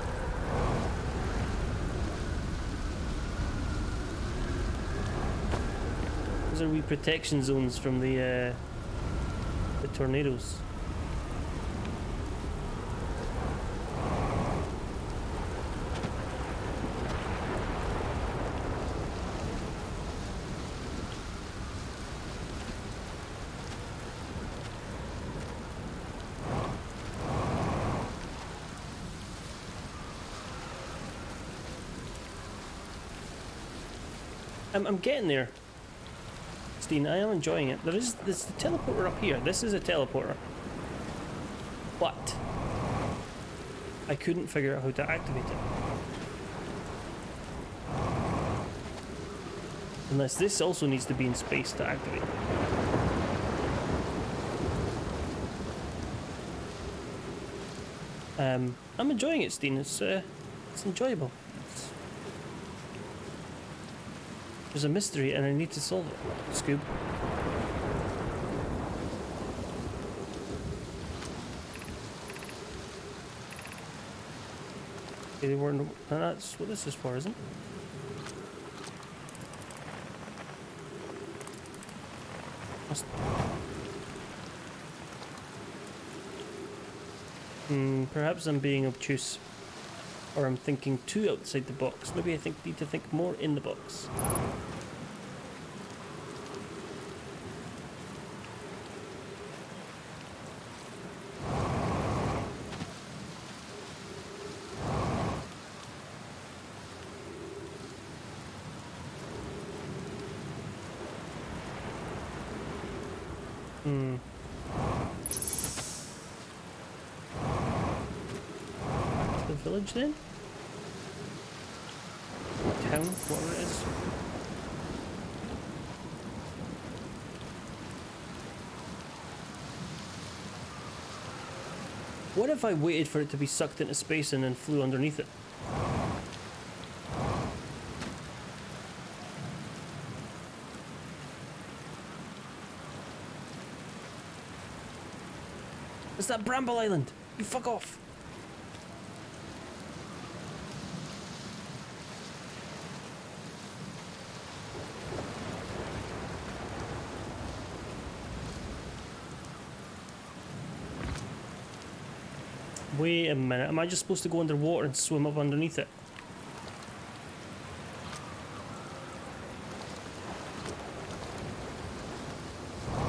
A: Those are wee protection zones from the tornadoes. I'm getting there. Steen, I am enjoying it. There's the teleporter up here. This is a teleporter. but I couldn't figure out how to activate it. Unless this also needs to be in space to activate. I'm enjoying it, Steen. It's enjoyable. There's a mystery and I need to solve it. Scoob. Okay, they weren't. That's what this is for, isn't it? Perhaps I'm being obtuse, or I'm thinking too outside the box. Maybe I need to think more in the box. The village then? Town, whatever it is. What if I waited for it to be sucked into space and then flew underneath it? It's that Bramble Island! You fuck off! Wait a minute, am I just supposed to go underwater and swim up underneath it?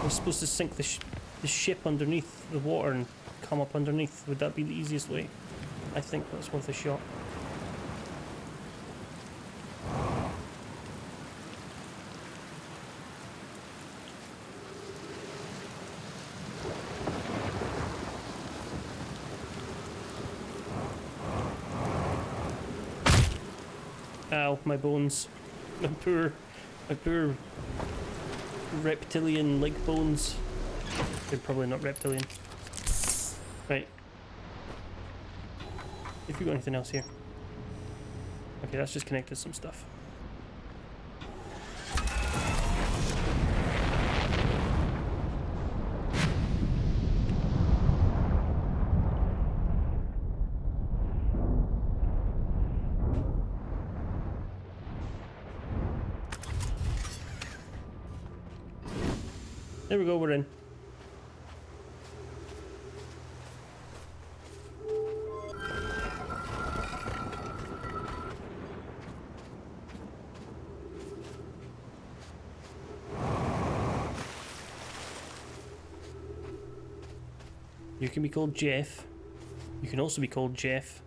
A: I'm supposed to sink the ship underneath the water and come up underneath. Would that be the easiest way? I think that's worth a shot. Ow, my bones. My poor reptilian-like bones. They're probably not reptilian. Right. If you got anything else here. Okay, that's just connected some stuff. There we go, we're in. You can be called Jeff. You can also be called Jeff.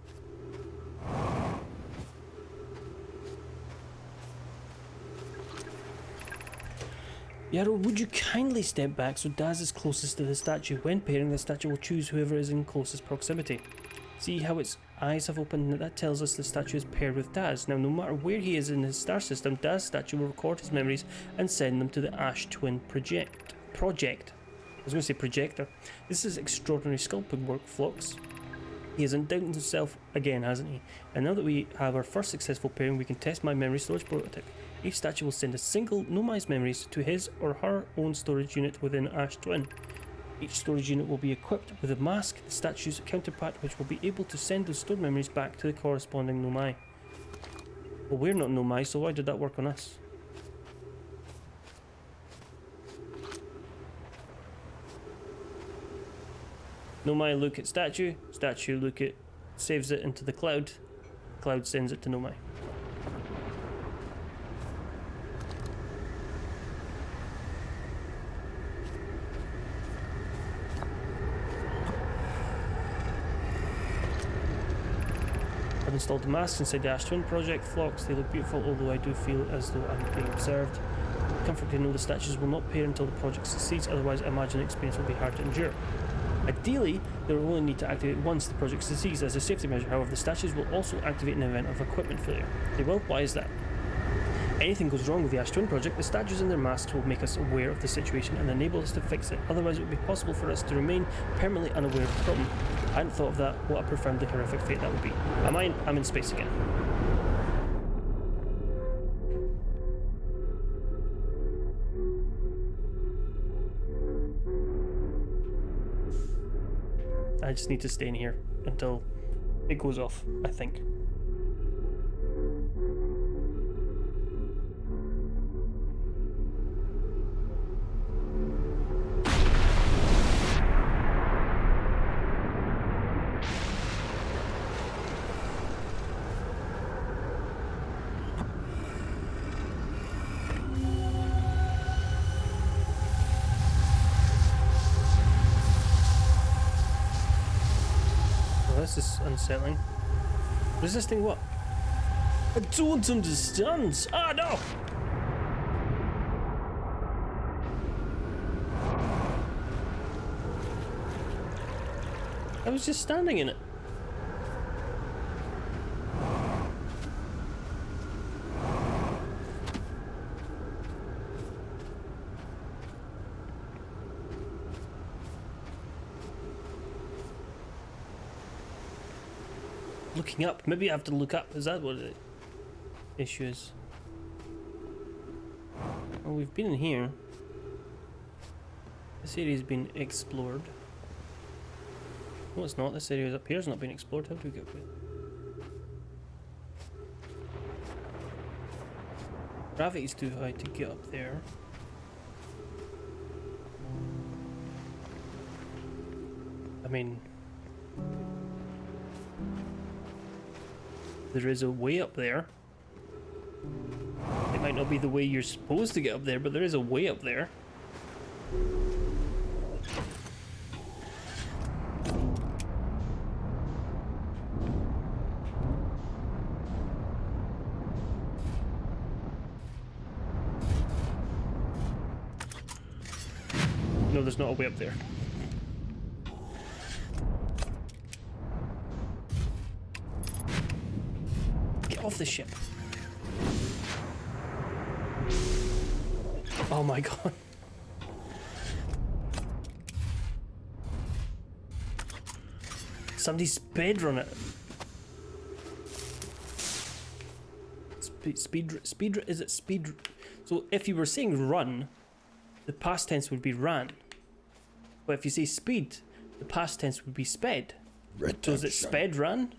A: Yarrow, would you kindly step back so Daz is closest to the statue? When pairing, the statue will choose whoever is in closest proximity. See how its eyes have opened? That tells us the statue is paired with Daz. Now, no matter where he is in his star system, Daz's statue will record his memories and send them to the Ash Twin project. I was going to say projector. This is extraordinary sculpting work, Phlox. He has undoubted himself again, hasn't he? And now that we have our first successful pairing, we can test my memory storage prototype. Each statue will send a single Nomai's memories to his or her own storage unit within Ash Twin. Each storage unit will be equipped with a mask, the statue's counterpart, which will be able to send those stored memories back to the corresponding Nomai. Well, we're not Nomai, so why did that work on us? Nomai look at statue, statue look at, saves it into the cloud, cloud sends it to Nomai. I've installed the masks inside the Ash Twin project, Phlox. They look beautiful, although I do feel as though I'm being observed. Comforting to know the statues will not pair until the project succeeds, otherwise I imagine the experience will be hard to endure. Ideally, they will only need to activate once the project succeeds as a safety measure. However, the statues will also activate in the event of equipment failure. They will? Why is that? Anything goes wrong with the Ash Twin project, the statues and their masks will make us aware of the situation and enable us to fix it. Otherwise, it would be possible for us to remain permanently unaware of the problem. I hadn't thought of that. What a profoundly horrific fate that would be. I'm in space again. I just need to stay in here until it goes off, I think. This is unsettling. What is this thing? What? I don't understand. Ah, no! I was just standing in it. Looking up. Maybe I have to look up. Is that what the issue is? Well, we've been in here. This area's been explored. No, it's not. This area up here has not been explored. How do we get up here? Gravity's too high to get up there. I mean, there is a way up there. It might not be the way you're supposed to get up there, but there is a way up there. No, there's not a way up there. Get off the ship. Oh my god. Somebody speedrun it. Speed, is it speed? So if you were saying run, the past tense would be ran. But if you say speed, the past tense would be sped. So is it sped ran?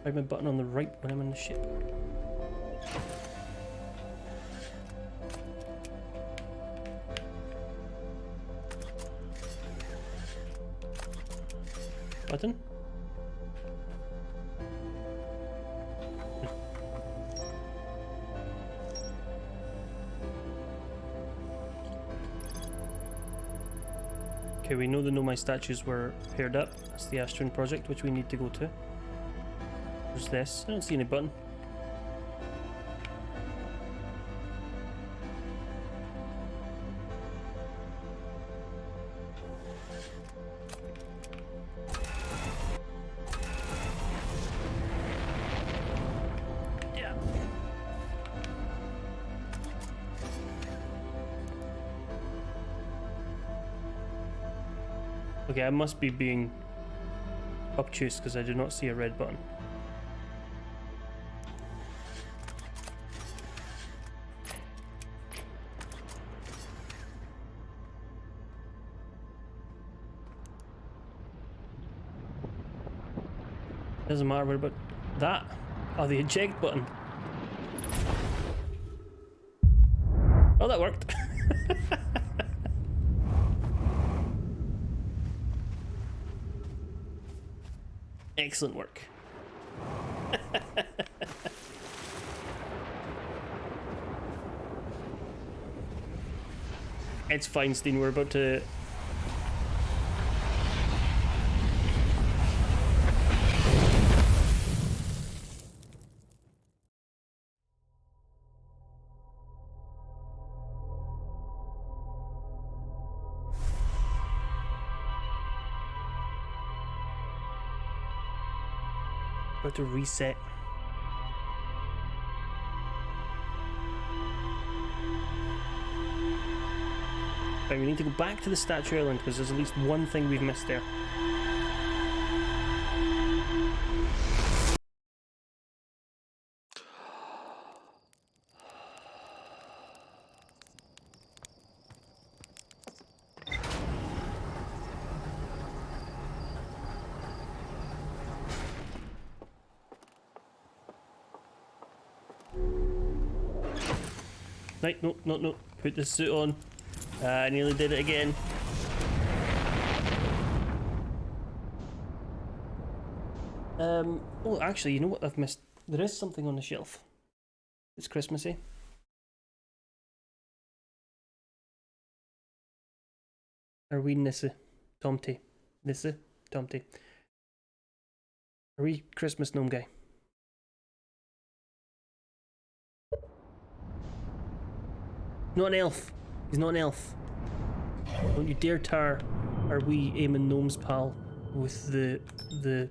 A: I have my button on the right when I'm in the ship. Button? Okay, we know the Nomai statues were paired up. That's the Ash Twin project, which we need to go to. There's this. I don't see any button. Yeah. Okay, I must be being obtuse because I do not see a red button. Doesn't matter what about that. Oh, the eject button. Oh, that worked. Excellent work. It's Feinstein, we're about to... Got to reset. Right, we need to go back to the Statue Island because there's at least one thing we've missed there. Right, no. Put the suit on. I nearly did it again. Oh, actually, you know what I've missed? There is something on the shelf. It's Christmassy. Are we Nisse? Tomty. Nisse? Tomty. Are we Christmas gnome guy? Not an elf. He's not an elf. Don't you dare tar our wee Eamon Gnome's pal with the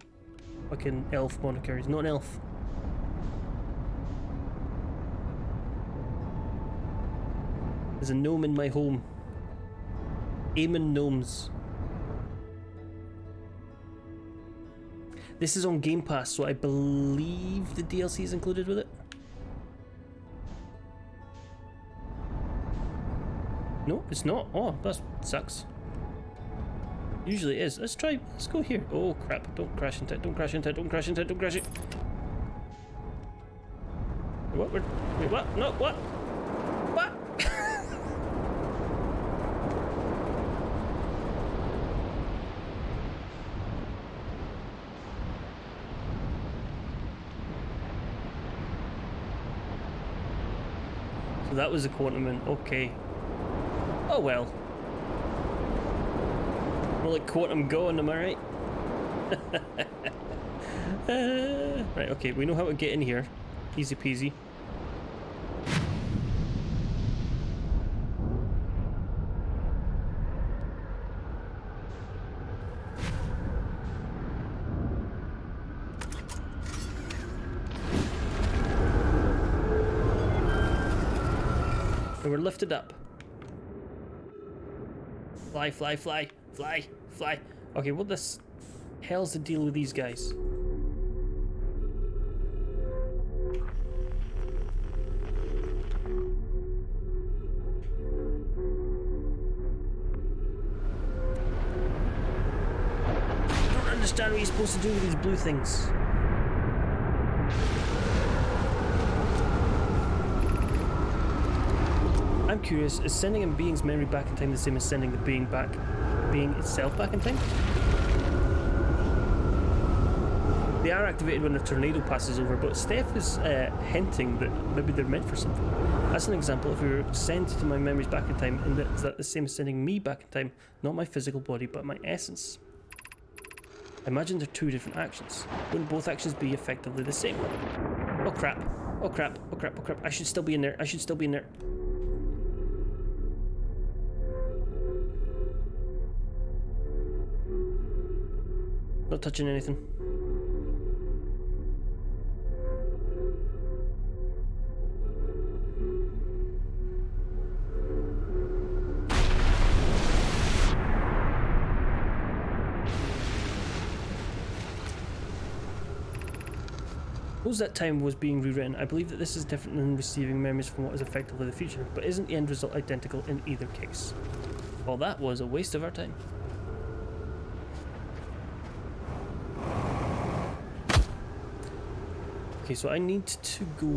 A: fucking elf moniker. He's not an elf. There's a gnome in my home. Eamon Gnomes. This is on Game Pass, so I believe the DLC is included with it. No, it's not. Oh, that sucks. Usually it is. Let's go here. Oh crap, don't crash into it, don't crash into it, don't crash into it, don't crash it. What? Wait, what? No, what? What? So that was a quantum moon, okay. Oh well. More like quantum going, am I right? Right, okay, we know how to get in here. Easy peasy. And we're lifted up. Fly, fly, fly, fly, fly. Okay, what the hell's the deal with these guys? I don't understand what you're supposed to do with these blue things. I'm curious, is sending a being's memory back in time the same as sending the being itself back in time? They are activated when a tornado passes over, but Steph is hinting that maybe they're meant for something. As an example, if we were sent to my memories back in time, and is that the same as sending me back in time, not my physical body, but my essence? Imagine they're two different actions. Wouldn't both actions be effectively the same? Oh crap, oh crap, oh crap, oh crap, I should still be in there, I should still be in there. Not touching anything. Suppose that time was being rewritten. I believe that this is different than receiving memories from what is effectively the future, but isn't the end result identical in either case? Well, that was a waste of our time. Okay, so I need to go...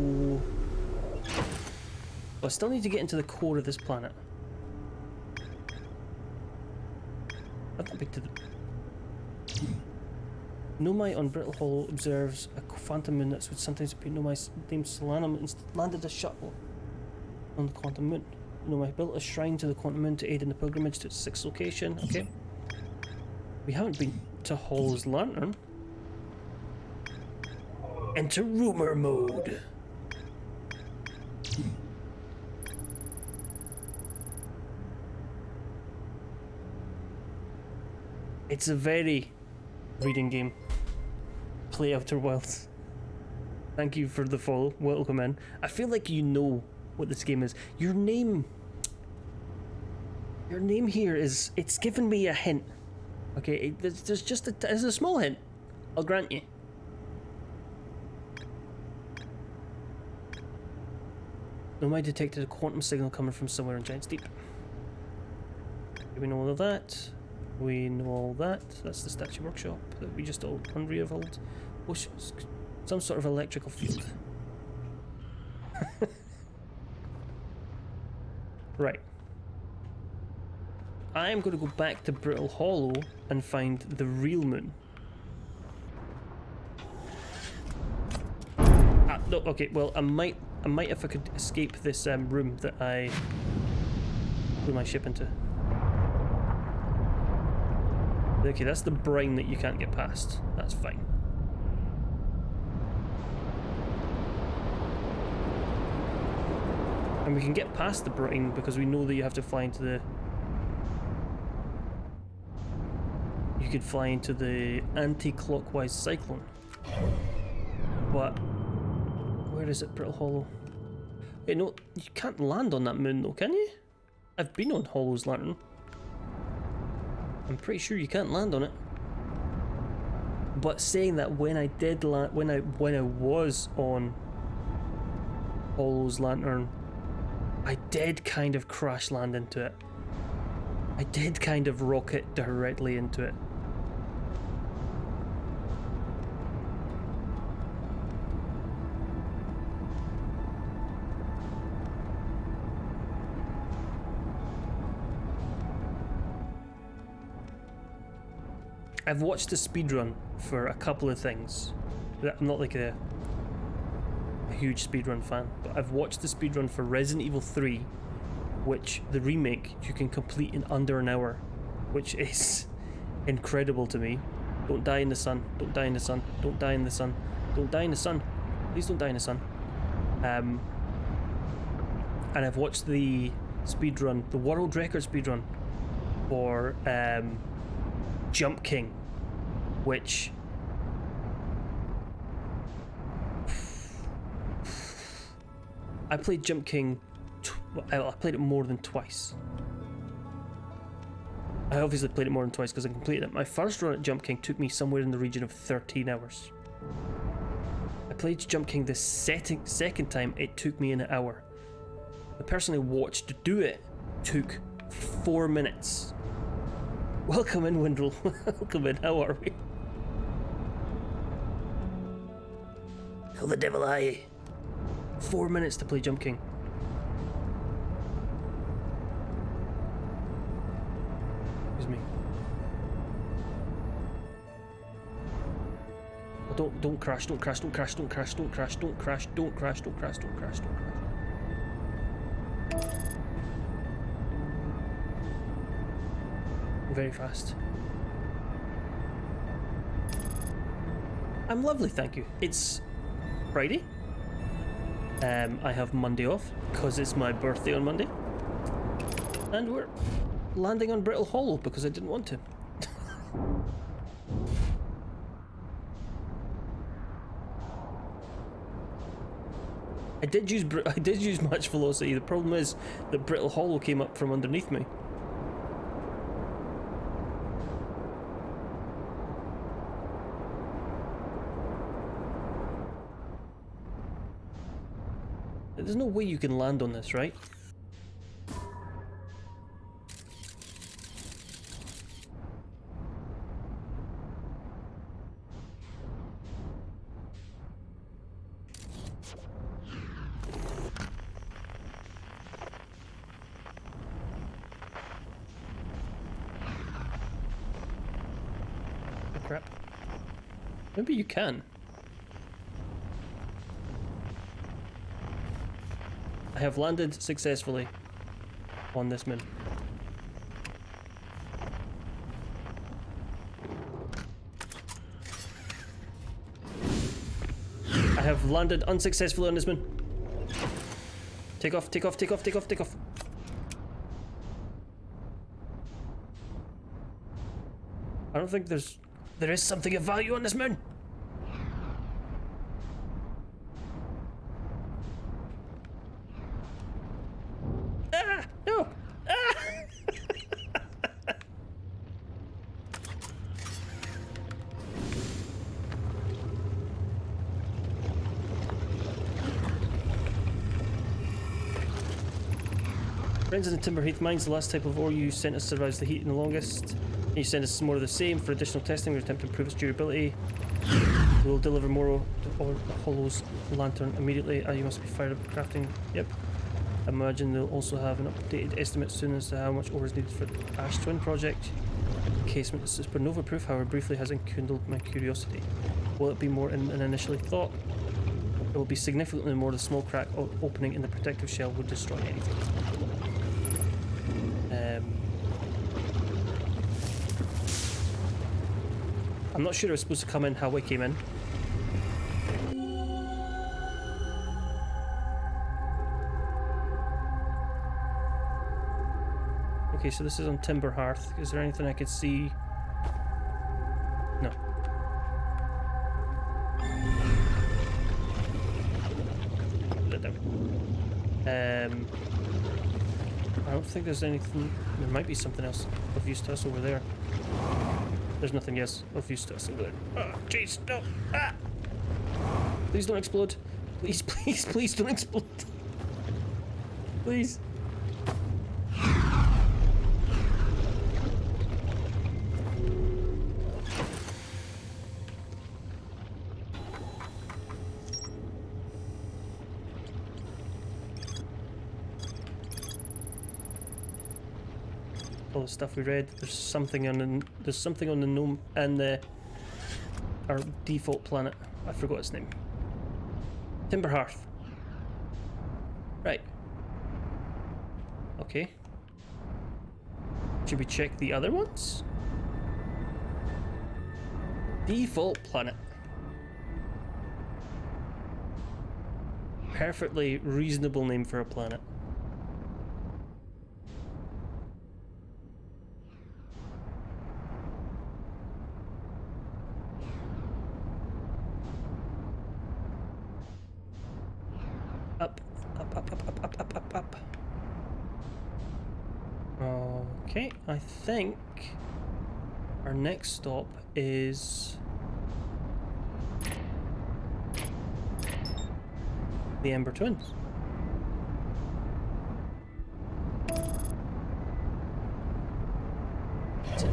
A: Well, I still need to get into the core of this planet. I've not been to the... Nomai on Brittle Hollow observes a phantom moon that would sometimes be Nomai named Solanum and landed a shuttle on the quantum moon. Nomai built a shrine to the quantum moon to aid in the pilgrimage to its sixth location. Okay. We haven't been to Hollow's Lantern. Enter rumor mode. It's a very reading game. play Outer Wilds. Thank you for the follow. Welcome in. I feel like you know what this game is. Your name here is... It's given me a hint. Okay, there's just there's a small hint. I'll grant you. Nomai detected a quantum signal coming from somewhere in Giant's Deep. We know all of that. We know all that. That's the statue workshop that we just all unraveled. Some sort of electrical field. Right. I am going to go back to Brittle Hollow and find the real moon. No, okay, well, I might if I could escape this room that I blew my ship into. Okay, that's the brine that you can't get past. That's fine. And we can get past the brine because we know that you have to fly into the... You could fly into the anti-clockwise cyclone. But... Where is it, Brittle Hollow? Hey, no, you can't land on that moon though, can you? I've been on Hollow's Lantern. I'm pretty sure you can't land on it. But saying that, when I did land, when I was on Hollow's Lantern, I did kind of crash land into it. I did kind of rocket directly into it. I've watched a speedrun for a couple of things. I'm not like a huge speedrun fan, but I've watched the speedrun for Resident Evil 3, which the remake you can complete in under an hour, which is incredible to me. Don't die in the sun, don't die in the sun, don't die in the sun, don't die in the sun, please don't die in the sun. And I've watched the speedrun, the world record speedrun for Jump King, which I played Jump King. I played it more than twice. I obviously played it more than twice because I completed it. My first run at Jump King took me somewhere in the region of 13 hours. I played Jump King the second time, it took me an hour. The person I watched do it took 4 minutes. Welcome in, Windle. Welcome in, how are we? How the devil are you? 4 minutes to play Jump King. Excuse me. Oh, don't crash, don't crash, don't crash, don't crash, don't crash, don't crash, don't crash, don't crash, don't crash, don't crash. Very fast. I'm lovely, thank you. It's Friday. I have Monday off because it's my birthday on Monday, and we're landing on Brittle Hollow because I didn't want to. I did use match velocity. The problem is that Brittle Hollow came up from underneath me. There's no way you can land on this, right? Oh, crap. Maybe you can. I have landed successfully on this moon. I have landed unsuccessfully on this moon. Take off, take off, take off, take off, take off. I don't think there is something of value on this moon. Friends in the Timber Heath mines, the last type of ore you sent us survives the heat the longest. And you send us some more of the same for additional testing. We attempt to improve its durability. We'll deliver more or Hollow's lantern immediately. You must be fired up crafting. Yep. Imagine they'll also have an updated estimate soon as to how much ore is needed for the Ash Twin project. Casement is supernova proof, however, briefly has enkindled my curiosity. Will it be more than initially thought? It will be significantly more. The small crack opening in the protective shell would destroy anything. I'm not sure I was supposed to come in how I came in. Okay, so this is on Timber Hearth. Is there anything I could see? No. Put that down. I don't think there's anything. There might be something else of use to us over there. There's nothing, yes, of use to us over there. Oh, jeez, no! Ah! Please don't explode. Please, please, please don't explode. Please. All the stuff we read. There's something on the gnome and our default planet. I forgot its name. Timber Hearth. Right. Okay. Should we check the other ones? Default planet. Perfectly reasonable name for a planet. Up. Okay, I think our next stop is the Ember Twins. That's it.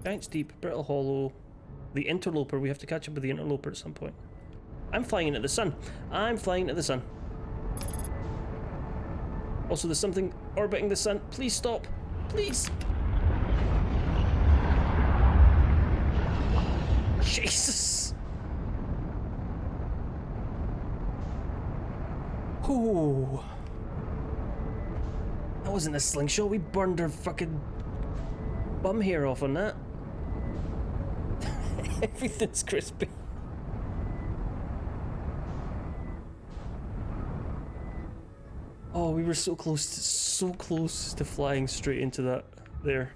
A: Giant's Deep, Brittle Hollow, the Interloper. We have to catch up with the Interloper at some point. I'm flying into the sun. I'm flying into the sun. Also, there's something orbiting the sun. Please stop. Please. Jesus. Ooh. That wasn't a slingshot. We burned our fucking bum hair off on that. Everything's crispy. Oh, we were so close to flying straight into that there.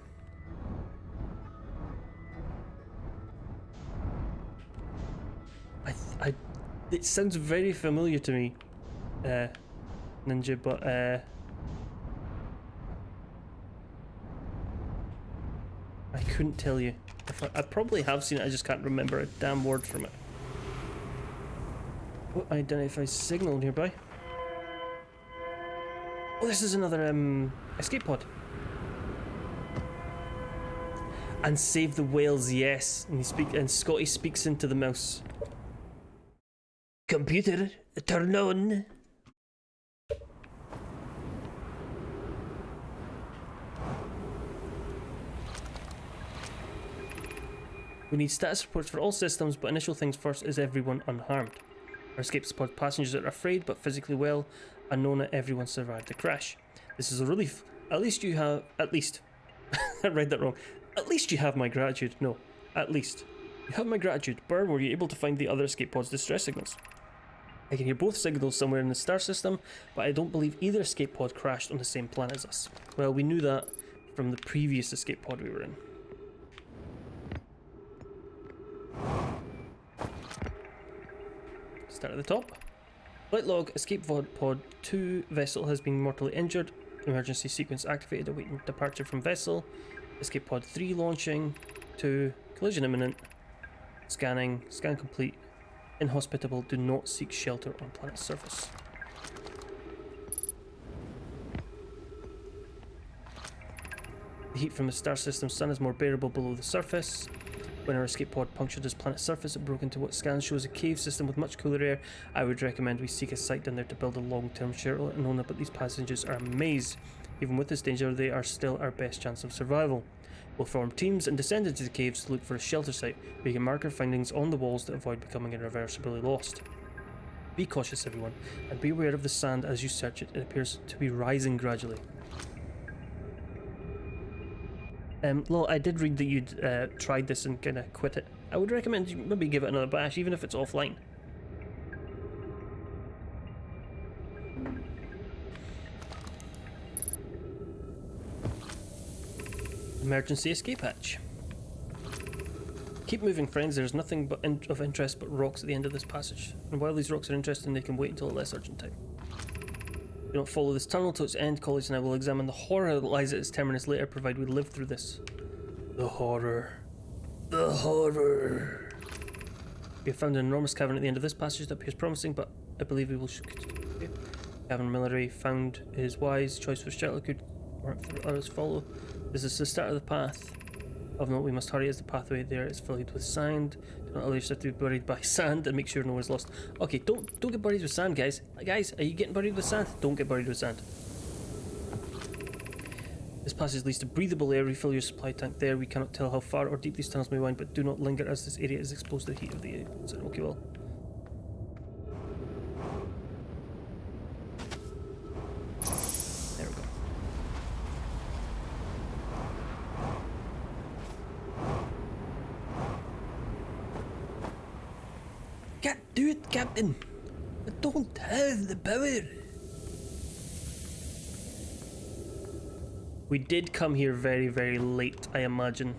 A: It sounds very familiar to me, Ninja, but I couldn't tell you. I probably have seen it, I just can't remember a damn word from it. What identifies signal nearby? Oh, this is another escape pod. And save the whales, yes. And Scotty speaks into the mouse. Computer, turn on. We need status reports for all systems, but initial things first. Is everyone unharmed? Our escape pod passengers are afraid but physically well, and know that everyone survived the crash. This is a relief. At least you have... I read that wrong. At least you have my gratitude. No, at least. You have my gratitude. Burr, were you able to find the other escape pod's distress signals? I can hear both signals somewhere in the star system, but I don't believe either escape pod crashed on the same planet as us. Well, we knew that from the previous escape pod we were in. Start at the top. Flight log, escape pod 2 vessel has been mortally injured. Emergency sequence activated, awaiting departure from vessel. Escape pod 3 launching. 2, collision imminent. Scanning, scan complete. inhospitable. Do not seek shelter on planet's surface. The heat from the star system's sun is more bearable below the surface. When our escape pod punctured this planet's surface, it broke into what scans show as a cave system with much cooler air. I would recommend we seek a site down there to build a long-term shelter and own it, but these passages are a maze. Even with this danger, they are still our best chance of survival. We'll form teams and descend into the caves to look for a shelter site. We can mark our findings on the walls to avoid becoming irreversibly lost. Be cautious, everyone, and be aware of the sand as you search it. It appears to be rising gradually. Lol, I did read that you'd tried this and kind of quit it. I would recommend you maybe give it another bash, even if it's offline. Emergency escape hatch. Keep moving, friends. There's nothing of interest but rocks at the end of this passage. And while these rocks are interesting, they can wait until a less urgent time. Do not follow this tunnel to its end. Colleagues and I will examine the horror that lies at its terminus later, provided we live through this. The horror. The horror. We have found an enormous cavern at the end of this passage that appears promising, but I believe we will continue. Gavin Millery found his wise choice for shelter could work for others follow. This is the start of the path. Of note, we must hurry as the pathway there is filled with sand. Do not allow yourself to be buried by sand and make sure no one is lost. Okay, don't get buried with sand, guys. Guys, are you getting buried with sand? Don't get buried with sand. This passage leads to breathable air. Refill your supply tank there. We cannot tell how far or deep these tunnels may wind, but do not linger as this area is exposed to the heat of the sun. Okay, well. There we go. Can't do it, Captain. I don't have the power. We did come here very, very late, I imagine.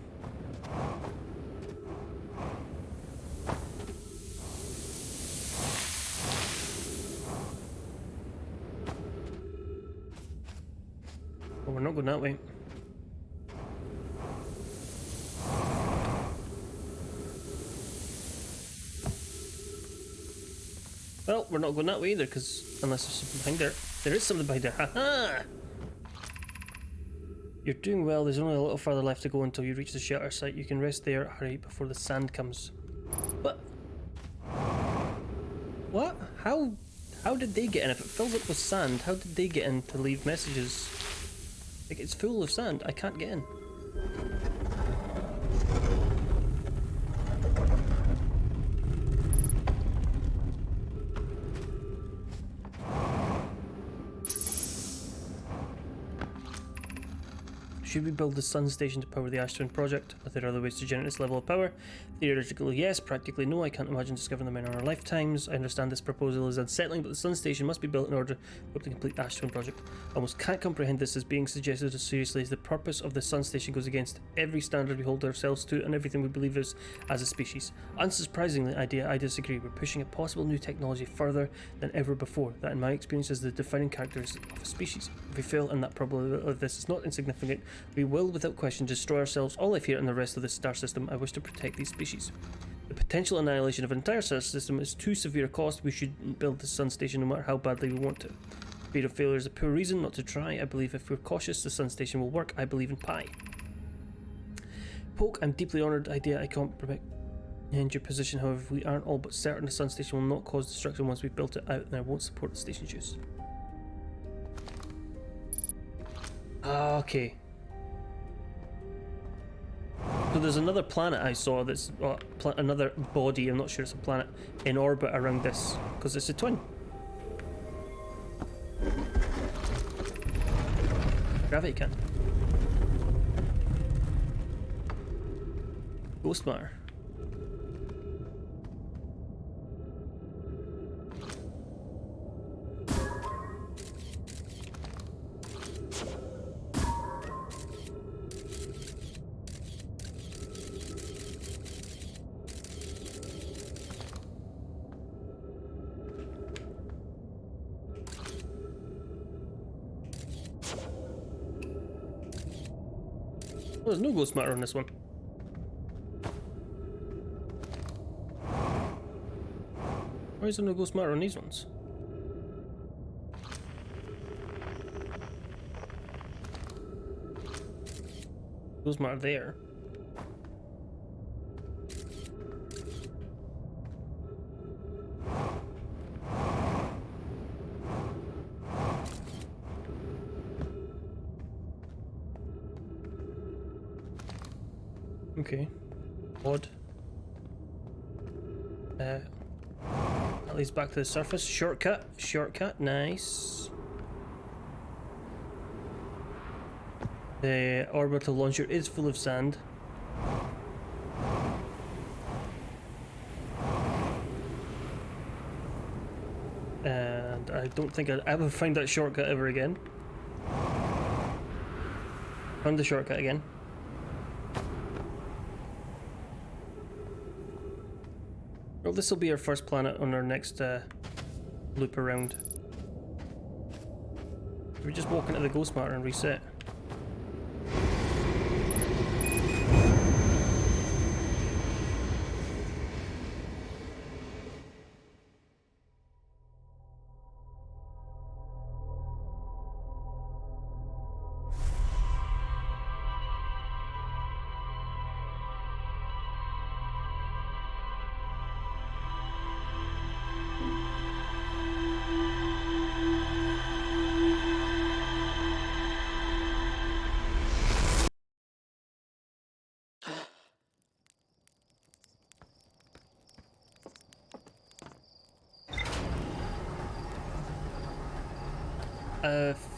A: Oh, we're not going that way. Well, we're not going that way either, because unless there's something behind there. There is something behind there. Haha! You're doing well. There's only a little further left to go until you reach the shelter site. You can rest there. Hurry before the sand comes. What? What? How did they get in? If it fills up with sand, how did they get in to leave messages? Like, it's full of sand. I can't get in. Should we build the sun station to power the Ash Twin project? Are there other ways to generate this level of power? Theoretically yes, practically no. I can't imagine discovering them in our lifetimes. I understand this proposal is unsettling, but the sun station must be built in order to complete the Ash Twin project. I almost can't comprehend this as being suggested as seriously as the purpose of the sun station goes against every standard we hold ourselves to and everything we believe is as a species. Unsurprisingly, I disagree. We're pushing a possible new technology further than ever before. That, in my experience, is the defining characteristic of a species. If we fail in that probability of this is not insignificant, we will, without question, destroy ourselves, all life here, and the rest of the star system. I wish to protect these species. The potential annihilation of an entire star system is too severe a cost. We shouldn't build the sun station no matter how badly we want to. Fear of failure is a poor reason not to try. I believe if we're cautious, the sun station will work. I believe in pie. Poke, I'm deeply honoured. Idea, I comprehend your position. However, we aren't all but certain the sun station will not cause destruction once we've built it out, and I won't support the station's use. Okay. So there's another planet I saw that's another body, I'm not sure it's a planet, in orbit around this, because it's a twin. Gravity can. Ghost matter. Oh, there's no ghost matter on this one. Why is there no ghost matter on these ones? Ghost matter there. Okay. Odd. That leads back to the surface. Shortcut. Shortcut. Nice. The orbital launcher is full of sand. And I don't think I'd ever find that shortcut ever again. Found the shortcut again. Well, this will be our first planet on our next loop around. We just walk into the ghost matter and reset.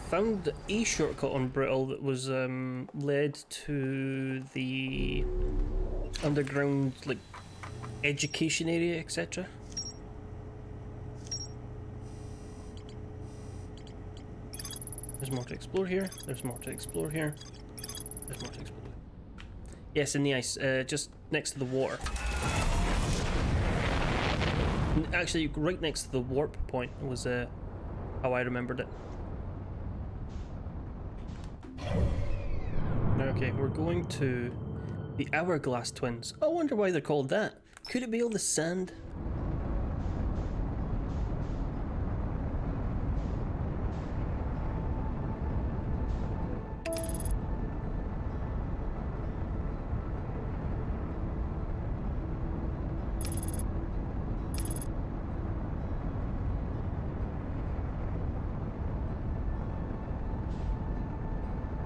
A: Found a shortcut on Brittle that was led to the underground like education area, etc. There's more to explore here. There's more to explore here. There's more to explore. Yes, in the ice, just next to the water. Actually, right next to the warp point was how I remembered it. Okay, we're going to the Hourglass Twins. I wonder why they're called that. Could it be all the sand?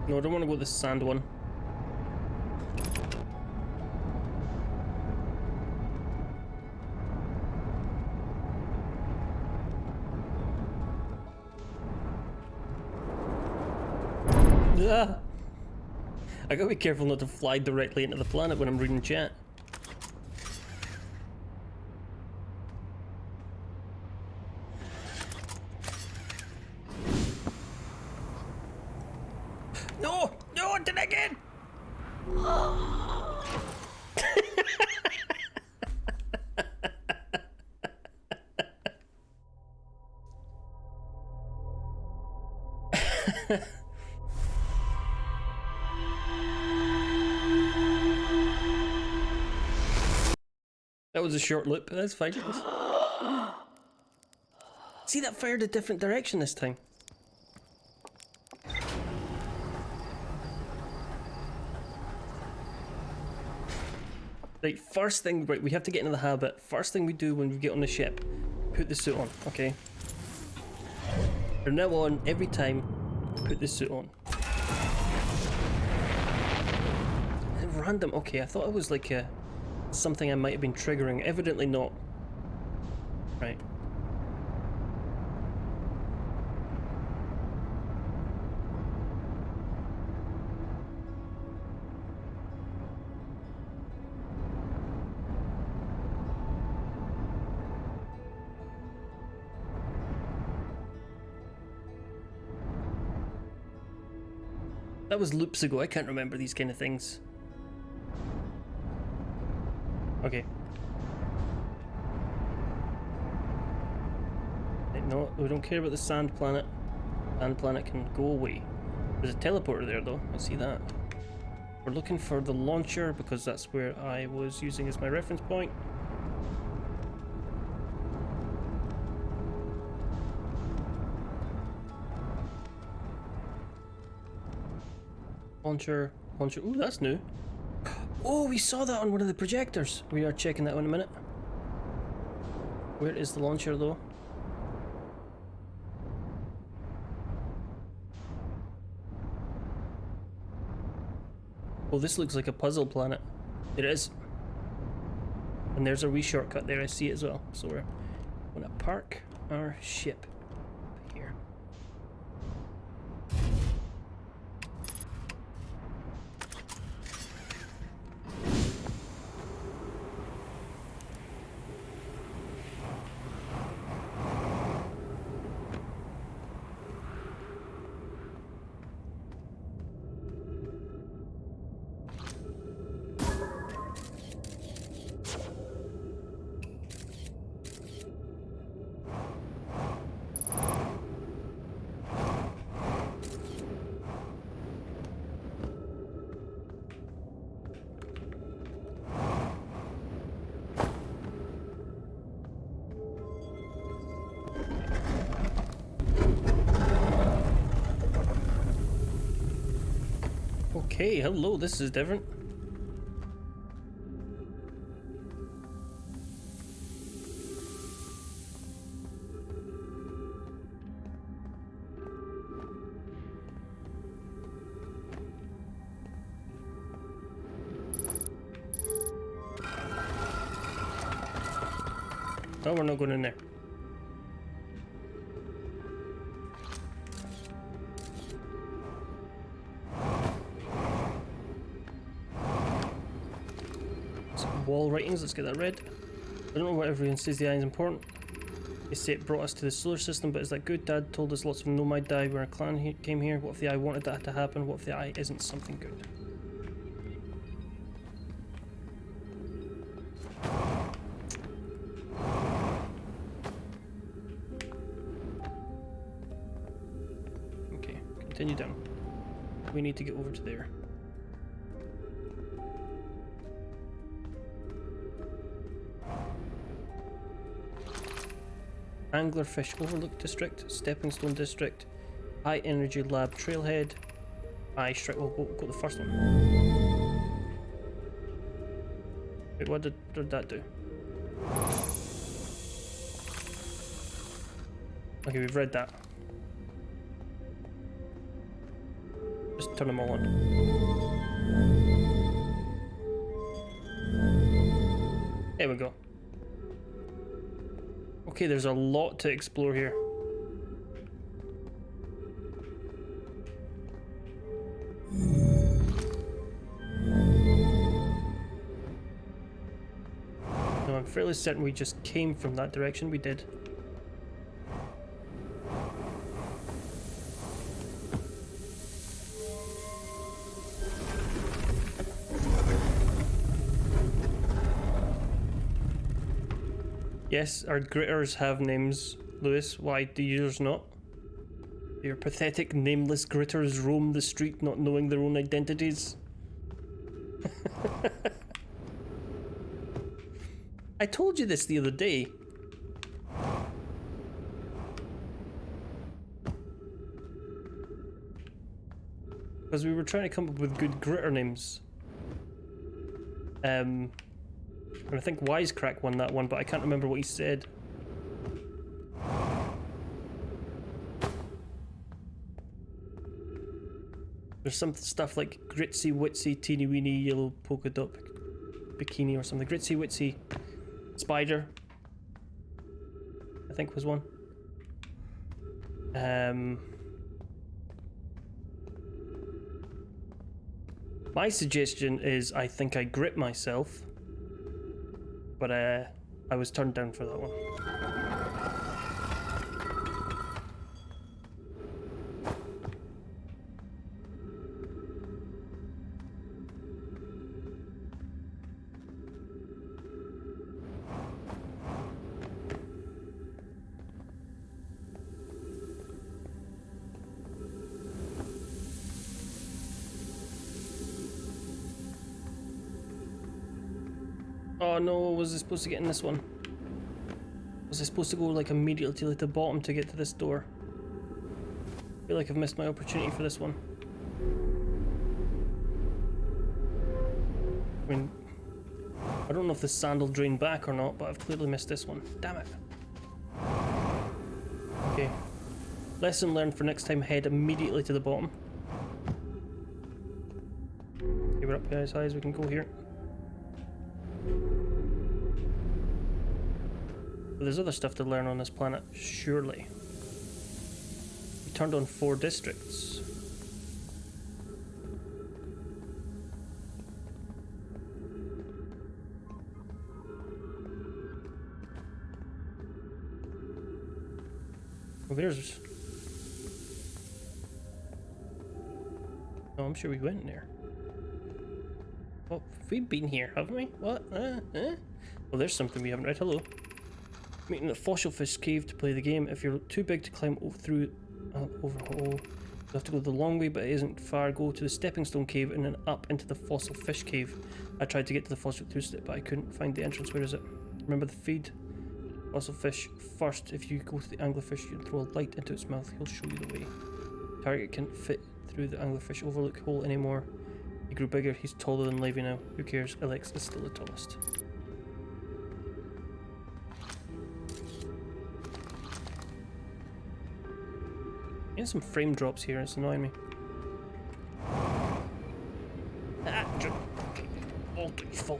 A: No, I don't want to go with the sand one. Ah! I gotta be careful not to fly directly into the planet when I'm reading chat. No! No! Did I again? That was a short loop, but that's fine. See, that fired a different direction this time. Right, first thing, right, we have to get into the habit. First thing we do when we get on the ship, put the suit on, okay? From now on, every time, put the suit on. Random, okay, I thought it was like something I might have been triggering. Evidently not. Right. That was loops ago, I can't remember these kind of things. Okay. No, we don't care about the sand planet. Sand planet can go away. There's a teleporter there though, I see that. We're looking for the launcher because that's where I was using as my reference point. Launcher. Ooh, that's new. Oh, we saw that on one of the projectors. We are checking that in a minute. Where is the launcher though? Oh, this looks like a puzzle planet. It is. And there's a wee shortcut there, I see it as well. So we're gonna park our ship here. Okay, hello, this is different. Oh, we're not going in there. Wall writings, let's get that read. I don't know what everyone says the eye is important. They say it brought us to the solar system, but is that good? Dad told us lots of nomad died when our clan came here. What if the eye wanted that to happen? What if the eye isn't something good? Okay, continue down. We need to get over to there. Anglerfish Overlook District, Stepping Stone District, High Energy Lab Trailhead, Eye Strike. We'll go the first one. Wait, what did that do? Okay, we've read that. Just turn them all on. There we go. Okay, there's a lot to explore here. No, I'm fairly certain we just came from that direction. We did. Yes, our gritters have names, Lewis. Why do yours not? Your pathetic, nameless gritters roam the street not knowing their own identities. I told you this the other day. Because we were trying to come up with good gritter names. And I think Wisecrack won that one, but I can't remember what he said. There's some stuff like Gritsy Witsy Teeny Weeny Yellow Polka Dot Bikini or something. Gritsy Witsy Spider, I think was one. My suggestion is I think I grit myself. But I was turned down for that one. Oh no, was I supposed to get in this one? Was I supposed to go like immediately to the bottom to get to this door? I feel like I've missed my opportunity for this one. mean, I don't know if the sand will drain back or not, but I've clearly missed this one. Damn it. Okay. Lesson learned for next time, head immediately to the bottom. Okay, we're up here as high as we can go here. But there's other stuff to learn on this planet, surely. We turned on 4 districts. Well, there's... Oh, I'm sure we went there. Oh, we've been here, haven't we? What? Well, there's something we haven't read. Hello. Meeting at Fossil Fish Cave to play the game. If you're too big to climb through overhaul, you have to go the long way, but it isn't far. Go to the Stepping Stone Cave and then up into the Fossil Fish Cave. I tried to get to the Fossil Fish, but I couldn't find the entrance. Where is it? Remember the feed? Fossil fish first. If you go to the anglerfish, you throw a light into its mouth. He'll show you the way. Target can't fit through the anglerfish overlook hole anymore. He grew bigger. He's taller than Levy now. Who cares? Alex is still the tallest. Getting some frame drops here. It's annoying me. Full.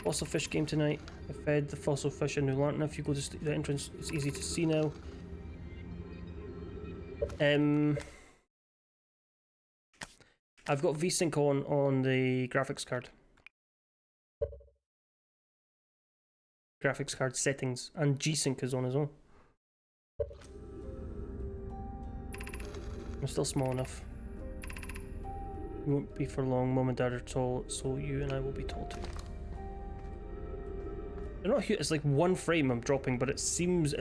A: Fossil fish game tonight. I fed the fossil fish a new lantern. If you go to the entrance, it's easy to see now. I've got VSync on the graphics card. Graphics card settings, and G-Sync is on as well. I'm still small enough. It won't be for long. Mum and Dad are tall, so you and I will be tall too. They're not huge. It's like 1 frame I'm dropping, but it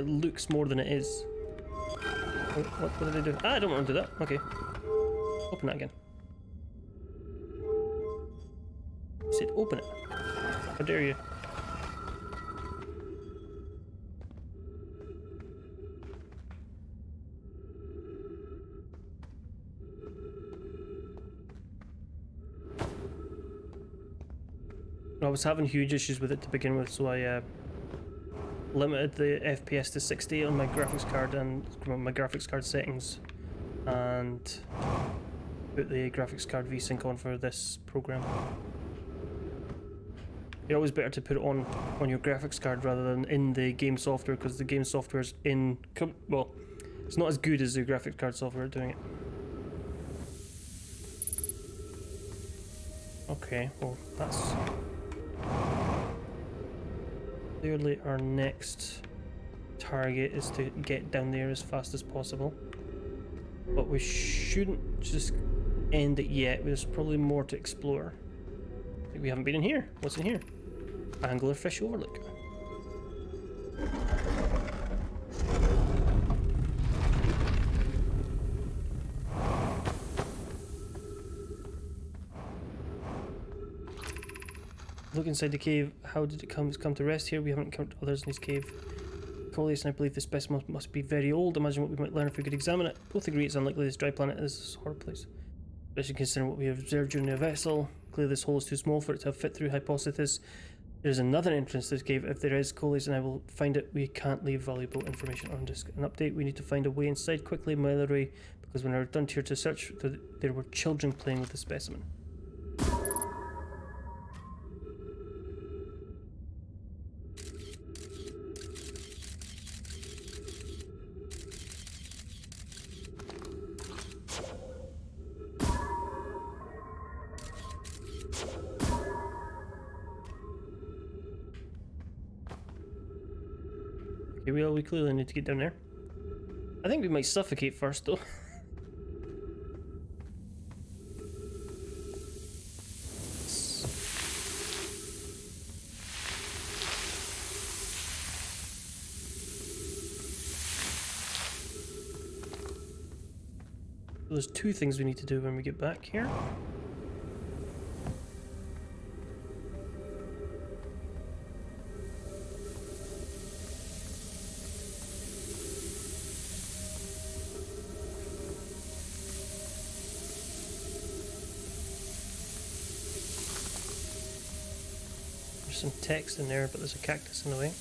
A: looks more than it is. Oh, what did I do? Ah, I don't want to do that. Okay. Open that again. I said open it. How dare you? I was having huge issues with it to begin with, so I limited the FPS to 60 on my graphics card and my graphics card settings, and put the graphics card VSync on for this program. It's always better to put it on your graphics card rather than in the game software, because the game software is well, it's not as good as the graphics card software at doing it. Okay, well that's clearly our next target is to get down there as fast as possible. But we shouldn't just end it yet. There's probably more to explore. I think we haven't been in here. What's in here? Anglerfish overlook. Look inside the cave. How did it come to rest here? We haven't encountered others in this cave. Coleus and I believe this specimen must be very old. Imagine what we might learn if we could examine it. Both agree it's unlikely this dry planet is a horror place. Especially considering what we have observed during the vessel. Clearly this hole is too small for it to have fit through hypothesis. There's another entrance to this cave. If there is, Coleus and I will find it. We can't leave valuable information on disk. An update, we need to find a way inside quickly, mile away, because when I returned here to search, there were children playing with the specimen. Okay, well, we clearly need to get down there. I think we might suffocate first, though. There's 2 things we need to do when we get back here. some text in there, but there's a cactus in the way.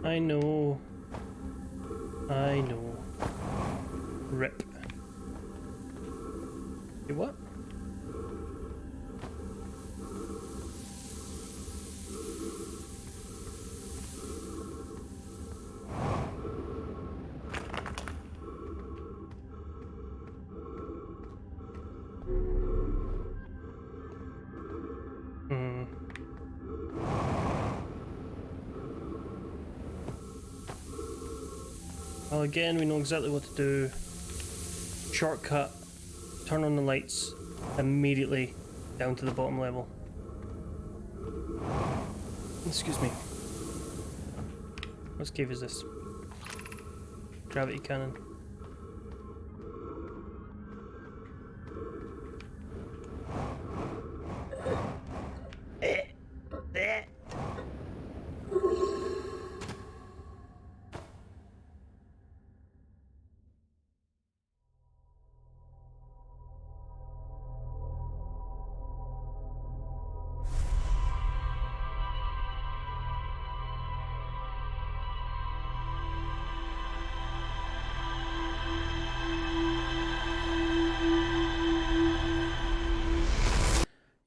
A: I know. I know. Rip. Hey, what? Well, again, we know exactly what to do. Shortcut, turn on the lights, immediately down to the bottom level. Excuse me. What cave is this? Gravity cannon.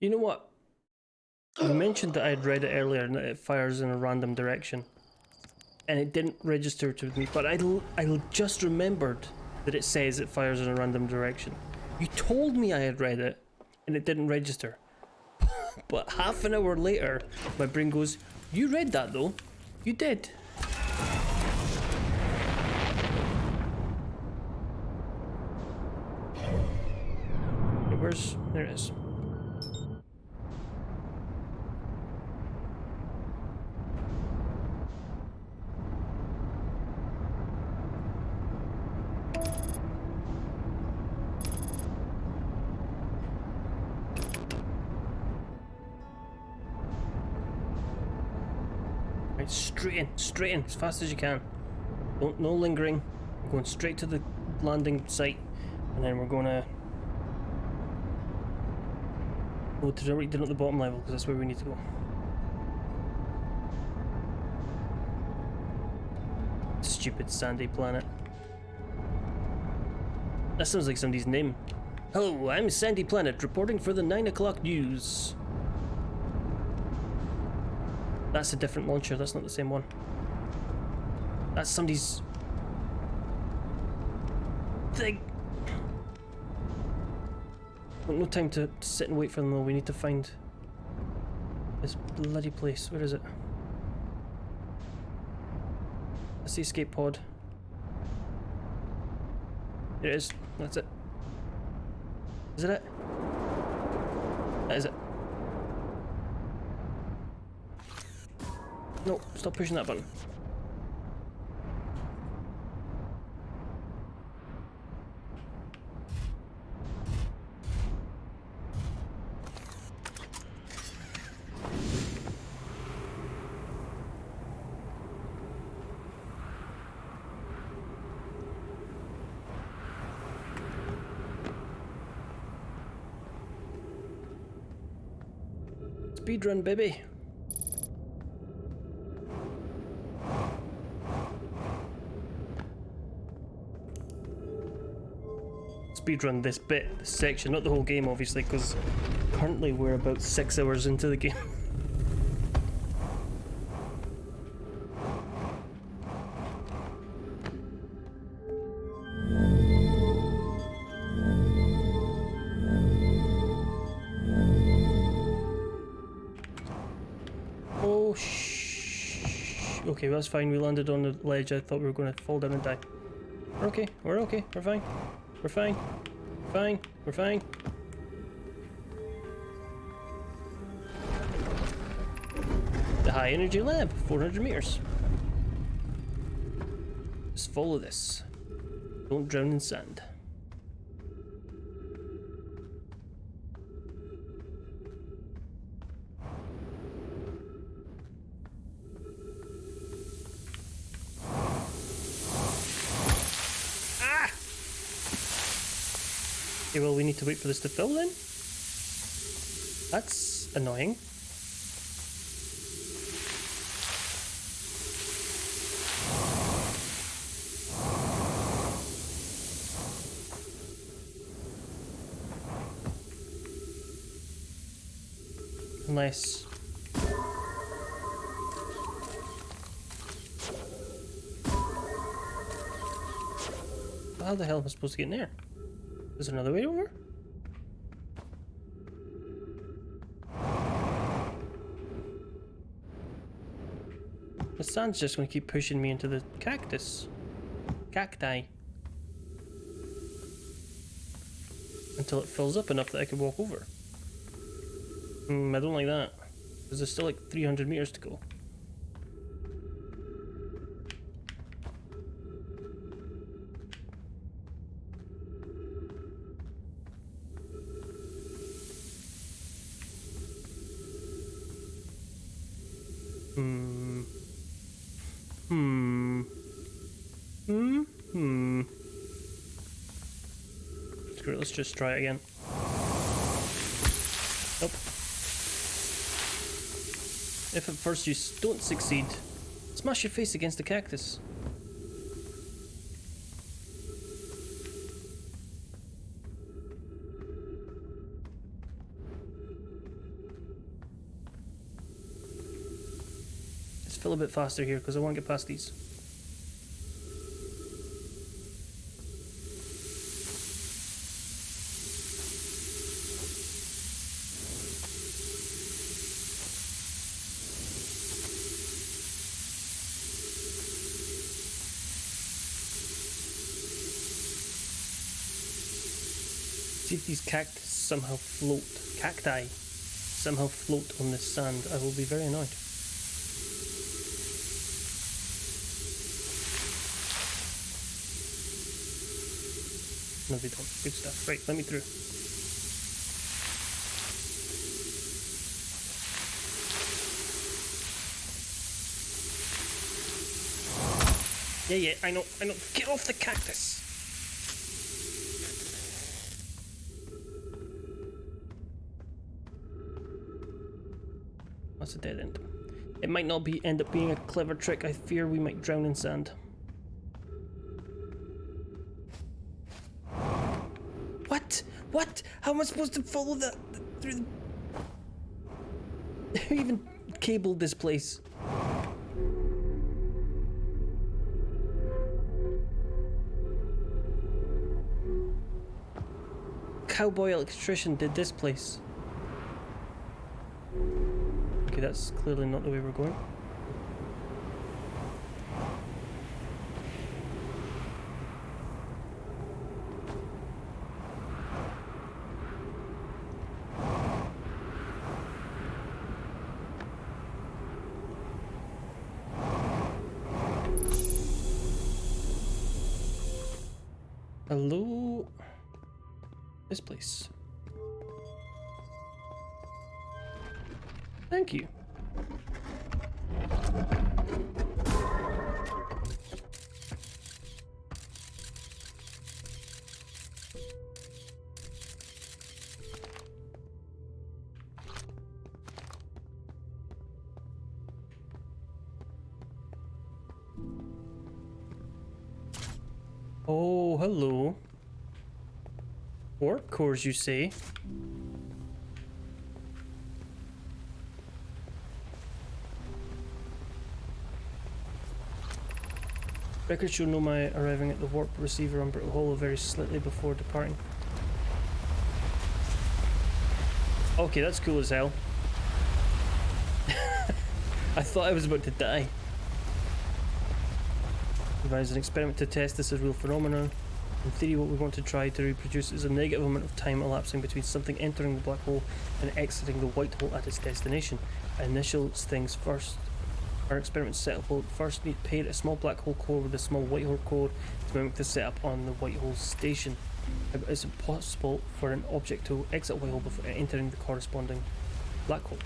A: You know what? You mentioned that I had read it earlier and that it fires in a random direction. And it didn't register to me, but I just remembered that it says it fires in a random direction. You told me I had read it and it didn't register. But half an hour later, my brain goes, you read that though? You did. Where's... there it is. Right, straight in, as fast as you can. No lingering. We're going straight to the landing site, and then we're gonna go to right down at the bottom level, because that's where we need to go. Stupid sandy planet. That sounds like somebody's name. Hello, I'm Sandy Planet, reporting for the 9 o'clock news. That's a different launcher, that's not the same one. That's somebody's thing. No time to sit and wait for them though, we need to find this bloody place. Where is it? That's the escape pod. Here it is, that's it. Is it? That is it. No, stop pushing that button. Speedrun, baby. Speedrun this bit, this section, not the whole game obviously, because currently we're about 6 hours into the game. Oh shh. Okay, well, that's fine, we landed on the ledge. I thought we were going to fall down and die. We're okay, we're fine. We're fine. We're fine. The high energy lab, 400 meters. Just follow this. Don't drown in sand. Okay, well, we need to wait for this to fill then. That's annoying. Unless... How the hell am I supposed to get in there? Is there another way over? The sand's just going to keep pushing me into the cactus. Cacti. Until it fills up enough that I can walk over. I don't like that. Because there's still like 300 meters to go. Screw it, let's just try it again. Nope. If at first you don't succeed, smash your face against the cactus. Let's fill a bit faster here because I want to get past these. See if these cacti somehow float on this sand. I will be very annoyed. No, they don't. Good stuff. Right, let me through. Yeah, I know. Get off the cactus! That's a dead end. It might not end up being a clever trick. I fear we might drown in sand. What? How am I supposed to follow that through the... Who even cabled this place? Cowboy electrician did this place. Okay, that's clearly not the way we're going. Hello? This place. Thank you. Oh, hello. Warp cores, you say? Records show Nomai arriving at the warp receiver on Brittle Hollow very slightly before departing. Okay, that's cool as hell. I thought I was about to die. Devise an experiment to test this as real phenomena. In theory, what we want to try to reproduce is a negative amount of time elapsing between something entering the black hole and exiting the white hole at its destination. Initial things first. Our experiment setup will first need pair a small black hole core with a small white hole core to mimic the setup on the white hole station. Is it possible for an object to exit a white hole before entering the corresponding black hole?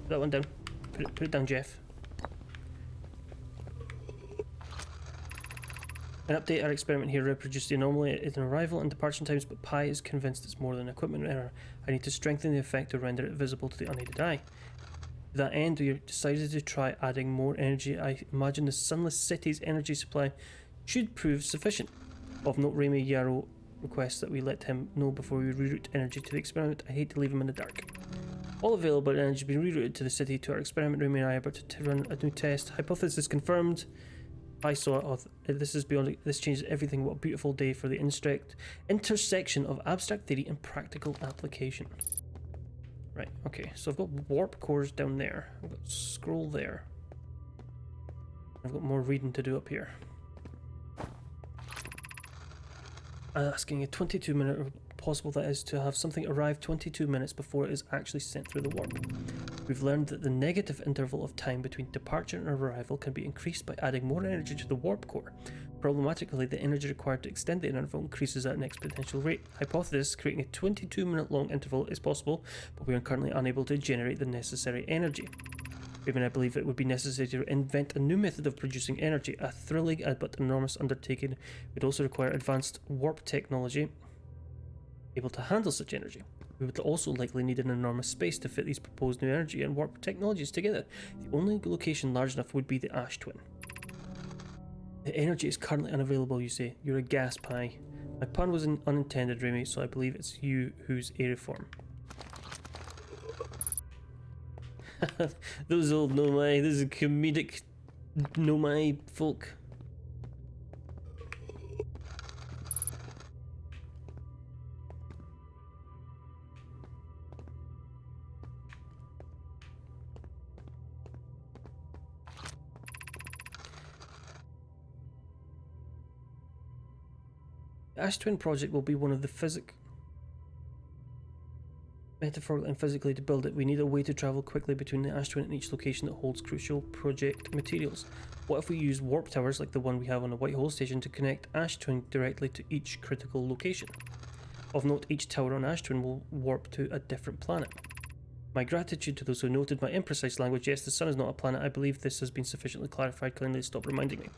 A: Put that one down. Put it down, Jeff. An update, our experiment here reproduced the anomaly in arrival and departure times, but Pi is convinced it's more than equipment error. I need to strengthen the effect to render it visible to the unaided eye. To that end, we decided to try adding more energy. I imagine the Sunless City's energy supply should prove sufficient. Of note, Raimi Yarrow requests that we let him know before we reroute energy to the experiment. I hate to leave him in the dark. All available energy has been rerouted to the city to our experiment. Raimi and I are about to run a new test. Hypothesis confirmed. I saw it. This is beyond. This changes everything. What a beautiful day for the intersection of abstract theory and practical application. Right. Okay. So I've got warp cores down there. I've got scroll there. I've got more reading to do up here. Asking a 22-minute possible that is to have something arrive 22 minutes before it is actually sent through the warp. We've learned that the negative interval of time between departure and arrival can be increased by adding more energy to the warp core. Problematically, the energy required to extend the interval increases at an exponential rate. Hypothesis, creating a 22-minute long interval is possible, but we are currently unable to generate the necessary energy. Even I believe it would be necessary to invent a new method of producing energy, a thrilling but enormous undertaking. We'd also require advanced warp technology able to handle such energy. We would also likely need an enormous space to fit these proposed new energy and warp technologies together. The only location large enough would be the Ash Twin. The energy is currently unavailable, you say. You're a gas pie. My pun was unintended, Raimi, so I believe it's you who's aeriform. Those old Nomai, this is comedic Nomai folk. The Ash Twin project will be one of the metaphorically and physically to build it. We need a way to travel quickly between the Ash Twin and each location that holds crucial project materials. What if we use warp towers like the one we have on the White Hole Station to connect Ash Twin directly to each critical location? Of note, each tower on Ash Twin will warp to a different planet. My gratitude to those who noted my imprecise language. Yes, the sun is not a planet. I believe this has been sufficiently clarified. Kindly stop reminding me.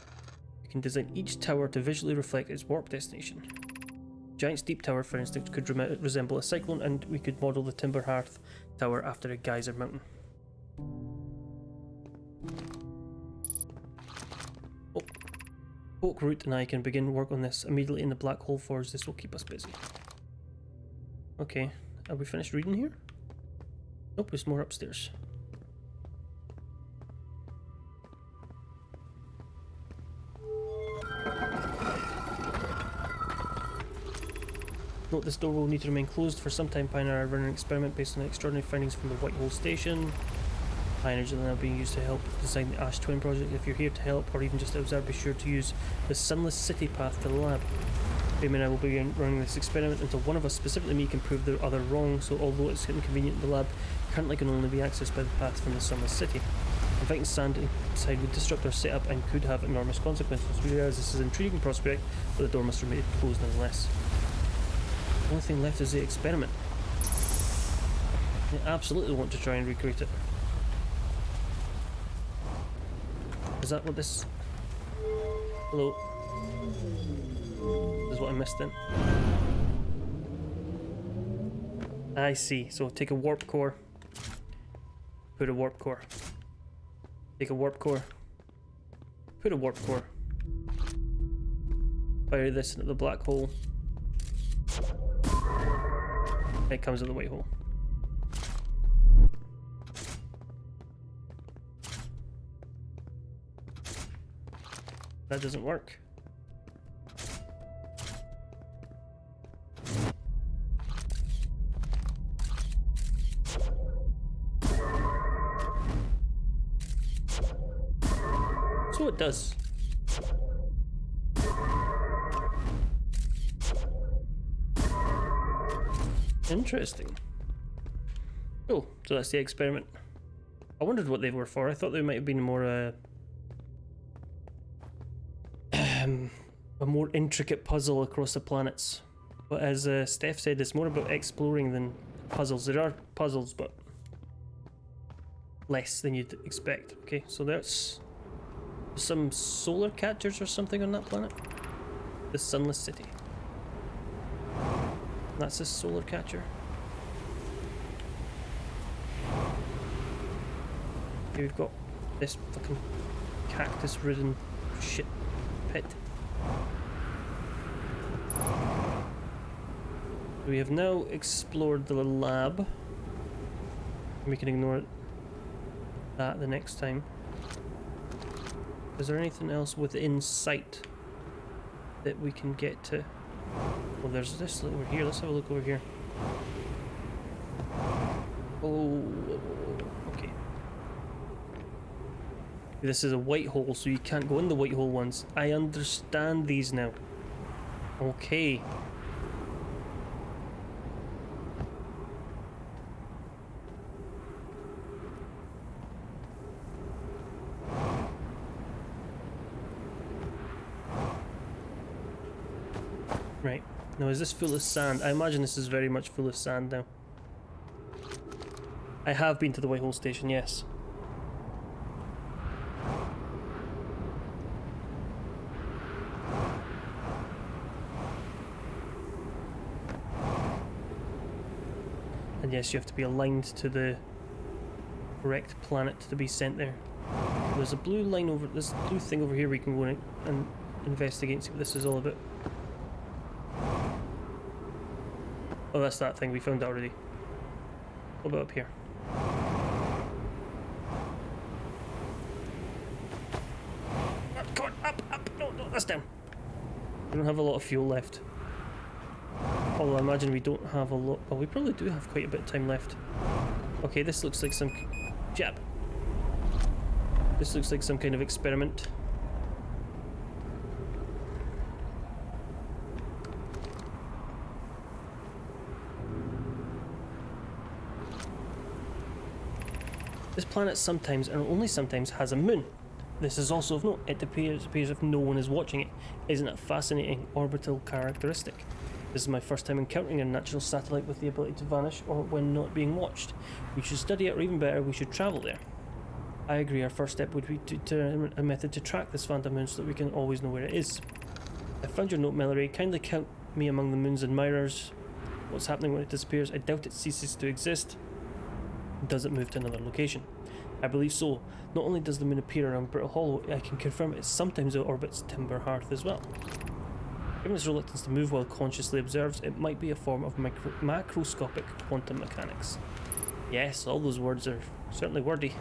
A: We can design each tower to visually reflect its warp destination. Giant Steep Tower, for instance, could resemble a cyclone, and we could model the Timber Hearth Tower after a geyser mountain. Oh. Oak Root and I can begin work on this immediately in the Black Hole Forge. This will keep us busy. Okay, are we finished reading here? Nope, there's more upstairs. Note this door will need to remain closed for some time. Pioneer are running an experiment based on the extraordinary findings from the White Hole Station. Pioneers are now being used to help design the Ash Twin project. If you're here to help or even just to observe, be sure to use the Sunless City path to the lab. Raimi and I will begin running this experiment until one of us, specifically me, can prove the other wrong, so although it's inconvenient, the lab currently can only be accessed by the path from the Sunless City. Inviting sand inside would disrupt our setup and could have enormous consequences. We realize this is an intriguing prospect, but the door must remain closed nonetheless. The only thing left is the experiment. I absolutely want to try and recreate it. Is that what this... Hello? This is what I missed then. I see. So take a warp core. Put a warp core. Take a warp core. Put a warp core. Fire this into the black hole. It comes in the White Hole. That doesn't work. So it does. Interesting. Cool. So that's the experiment. I wondered what they were for. I thought they might have been more a more intricate puzzle across the planets. But as Steph said, it's more about exploring than puzzles. There are puzzles, but less than you'd expect. Okay, so there's some solar catchers or something on that planet. The Sunless City. That's a solar catcher. Here we've got this fucking cactus-ridden shit pit. We have now explored the lab. We can ignore that the next time. Is there anything else within sight that we can get to? Well, there's this over here. Let's have a look over here. Oh, okay. This is a white hole, so you can't go in the white hole ones. I understand these now. Okay. Right. Now, is this full of sand? I imagine this is very much full of sand now. I have been to the Whitehall station, yes. And yes, you have to be aligned to the correct planet to be sent there. There's a blue line over, this blue thing over here we can go in and investigate and see what this is all about. Oh, that's that thing. We found that already. What about up here? Come on, up, up! No, no, that's down. We don't have a lot of fuel left. Although I imagine we don't have a lot. Well, we probably do have quite a bit of time left. Okay, this looks like some jab. This looks like some kind of experiment. This planet sometimes, and only sometimes, has a moon. This is also of note. It appears if no one is watching it. Isn't it a fascinating orbital characteristic? This is my first time encountering a natural satellite with the ability to vanish or when not being watched. We should study it, or even better, we should travel there. I agree, our first step would be to determine a method to track this phantom moon so that we can always know where it is. I found your note, Mallory. Kindly count me among the moon's admirers. What's happening when it disappears? I doubt it ceases to exist. Does it move to another location? I believe so. Not only does the moon appear around Brittle Hollow, I can confirm it sometimes it orbits Timber Hearth as well. Given its reluctance to move while consciously observes, it might be a form of macroscopic quantum mechanics. Yes, all those words are certainly wordy.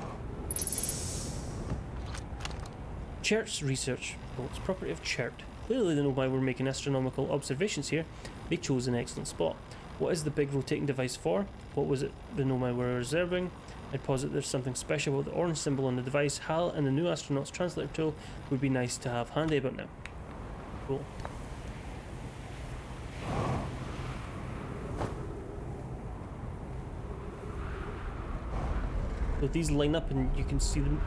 A: Chert's research. It's property of Chert. Clearly they know why we're making astronomical observations here. They chose an excellent spot. What is the big rotating device for? What was it the Nomai were reserving? I'd posit there's something special about the orange symbol on the device. HAL and the new astronaut's translator tool would be nice to have handy about now. Cool. So these line up and you can see them.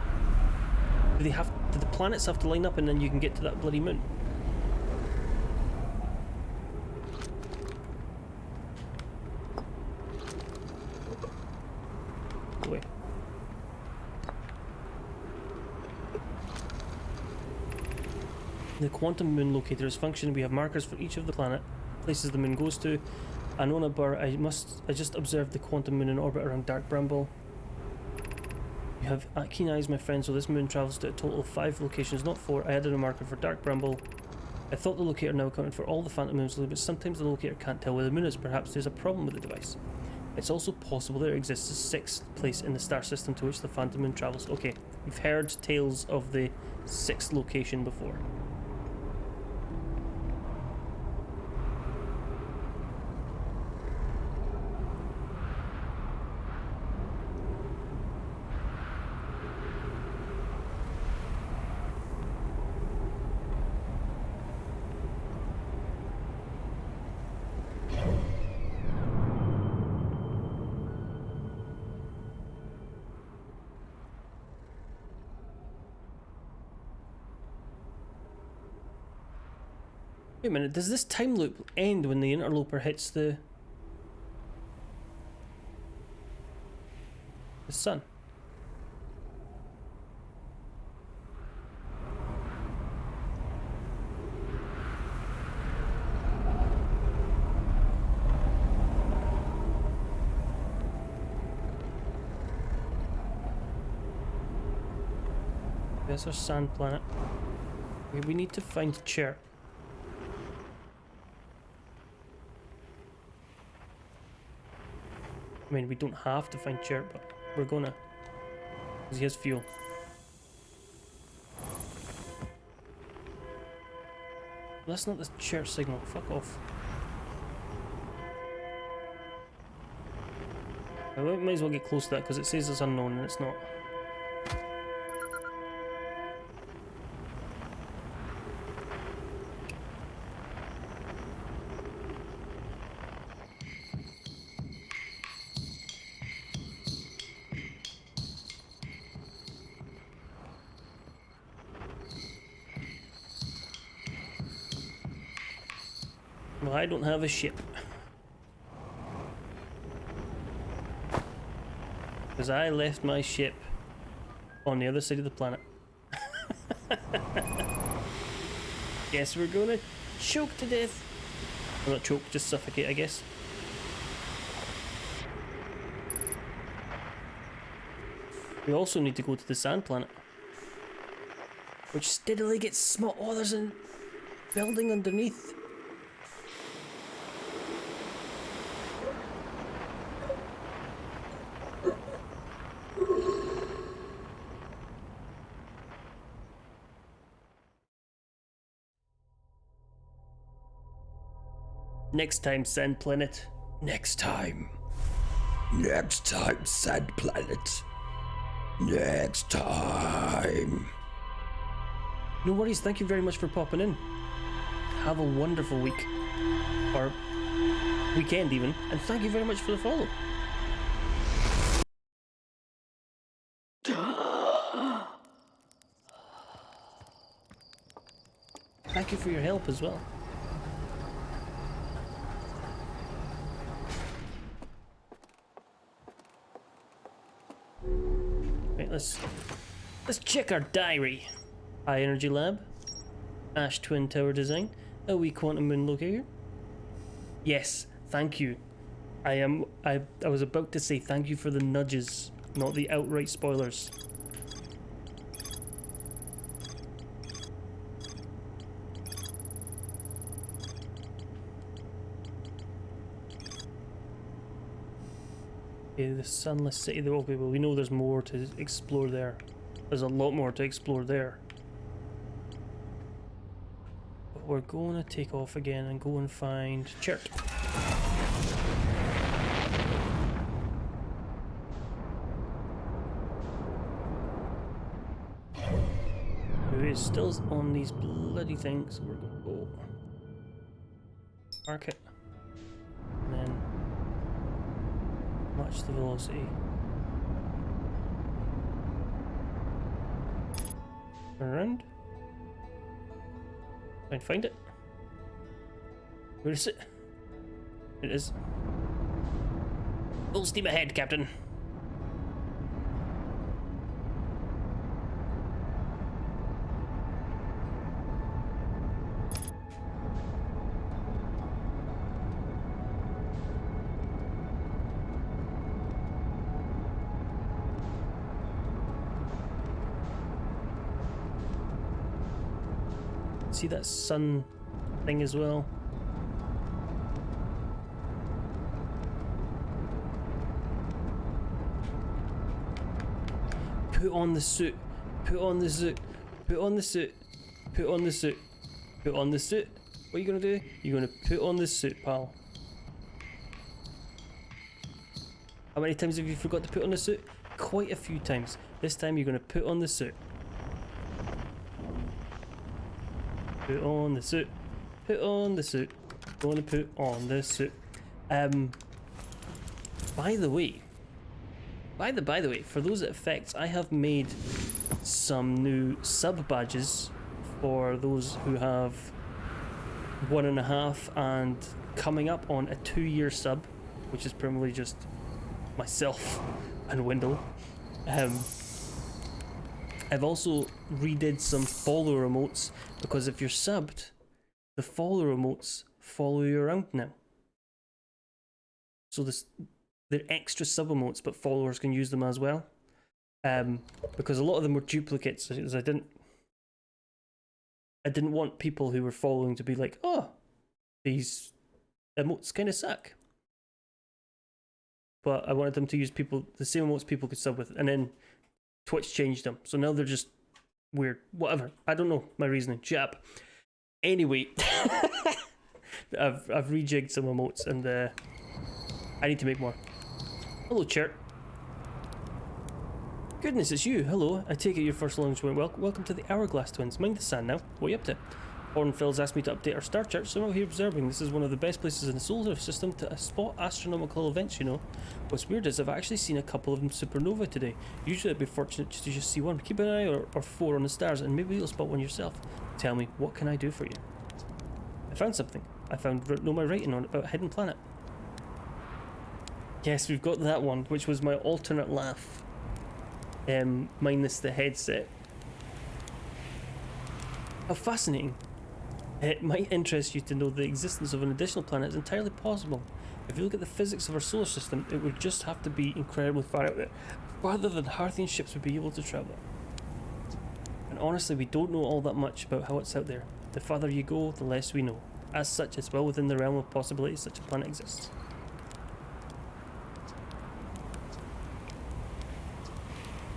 A: Do the planets have to line up and then you can get to that bloody moon? Go away. The quantum moon locator is functioning. We have markers for each of the places the moon goes to. Anona Burr, I just observed the quantum moon in orbit around Dark Bramble. You have keen eyes, my friend, so this moon travels to a total of 5 locations, not 4. I added a marker for Dark Bramble. I thought the locator now accounted for all the phantom moons, but sometimes the locator can't tell where the moon is. Perhaps there's a problem with the device. It's also possible there exists a 6th place in the star system to which the phantom moon travels. Okay, we've heard tales of the 6th location before. Wait a minute, does this time loop end when the interloper hits the sun? There's our sand planet. Okay, we need to find Chert. I mean, we don't have to find Chert, but we're gonna. Because he has fuel. That's not the Chert signal. Fuck off. I might as well get close to that because it says it's unknown and it's not. Well, I don't have a ship. Because I left my ship on the other side of the planet. Guess we're gonna choke to death. Well, not choke, just suffocate, I guess. We also need to go to the sand planet. Which steadily gets small. Oh, there's a building underneath. Next time, Sand Planet. Next time. Next time, Sand Planet. Next time. No worries, thank you very much for popping in. Have a wonderful week. Or weekend even. And thank you very much for the follow. Thank you for your help as well. Right, let's check our diary. High Energy Lab. Ash Twin Tower Design. A wee quantum moon locator. Yes, thank you. I was about to say thank you for the nudges, not the outright spoilers. Okay, the Sunless City. Okay, well, we know there's more to explore there. There's a lot more to explore there. But we're going to take off again and go and find Chert. Who is still on these bloody things, so we're going to go mark it. And then match the velocity. Turn around. Try and find it. Where is it? It is. Full steam ahead, Captain. See that sun thing as well? Put on the suit. Put on the suit. Put on the suit. Put on the suit. Put on the suit. What are you gonna do? You're gonna put on the suit, pal. How many times have you forgot to put on the suit? Quite a few times. This time you're gonna put on the suit. Put on the suit. Put on the suit. Gonna put on the suit. By the way, for those it affects, I have made some new sub badges for those who have 1.5 and coming up on a 2-year sub, which is primarily just myself and Wendell. I've also redid some follow remotes because if you're subbed, the follow remotes follow you around now. So they're extra sub emotes, but followers can use them as well. because a lot of them were duplicates. Because I didn't want people who were following to be like, oh, these emotes kind of suck. But I wanted them to use the same emotes people could sub with, and then Twitch changed them, so now they're just weird. Whatever. I don't know my reasoning. Chap. Anyway, I've rejigged some emotes, and I need to make more. Hello, Chert. Goodness, it's you. Hello. I take it your first lunch went well. Welcome to the Hourglass Twins. Mind the sand now. What are you up to? Hornfield's asked me to update our star chart, so I'm out here observing. This is one of the best places in the solar system to spot astronomical events, you know. What's weird is I've actually seen a couple of them supernova today. Usually I'd be fortunate to just see one. Keep an eye or four on the stars, and maybe you'll spot one yourself. Tell me, what can I do for you? I found something. I found my writing on it about a hidden planet. Yes, we've got that one, which was my alternate laugh. Minus the headset. How fascinating. It might interest you to know the existence of an additional planet is entirely possible. If you look at the physics of our solar system, it would just have to be incredibly far out there, farther than Harthian ships would be able to travel. And honestly, we don't know all that much about how it's out there. The farther you go, the less we know. As such, it's well within the realm of possibility such a planet exists.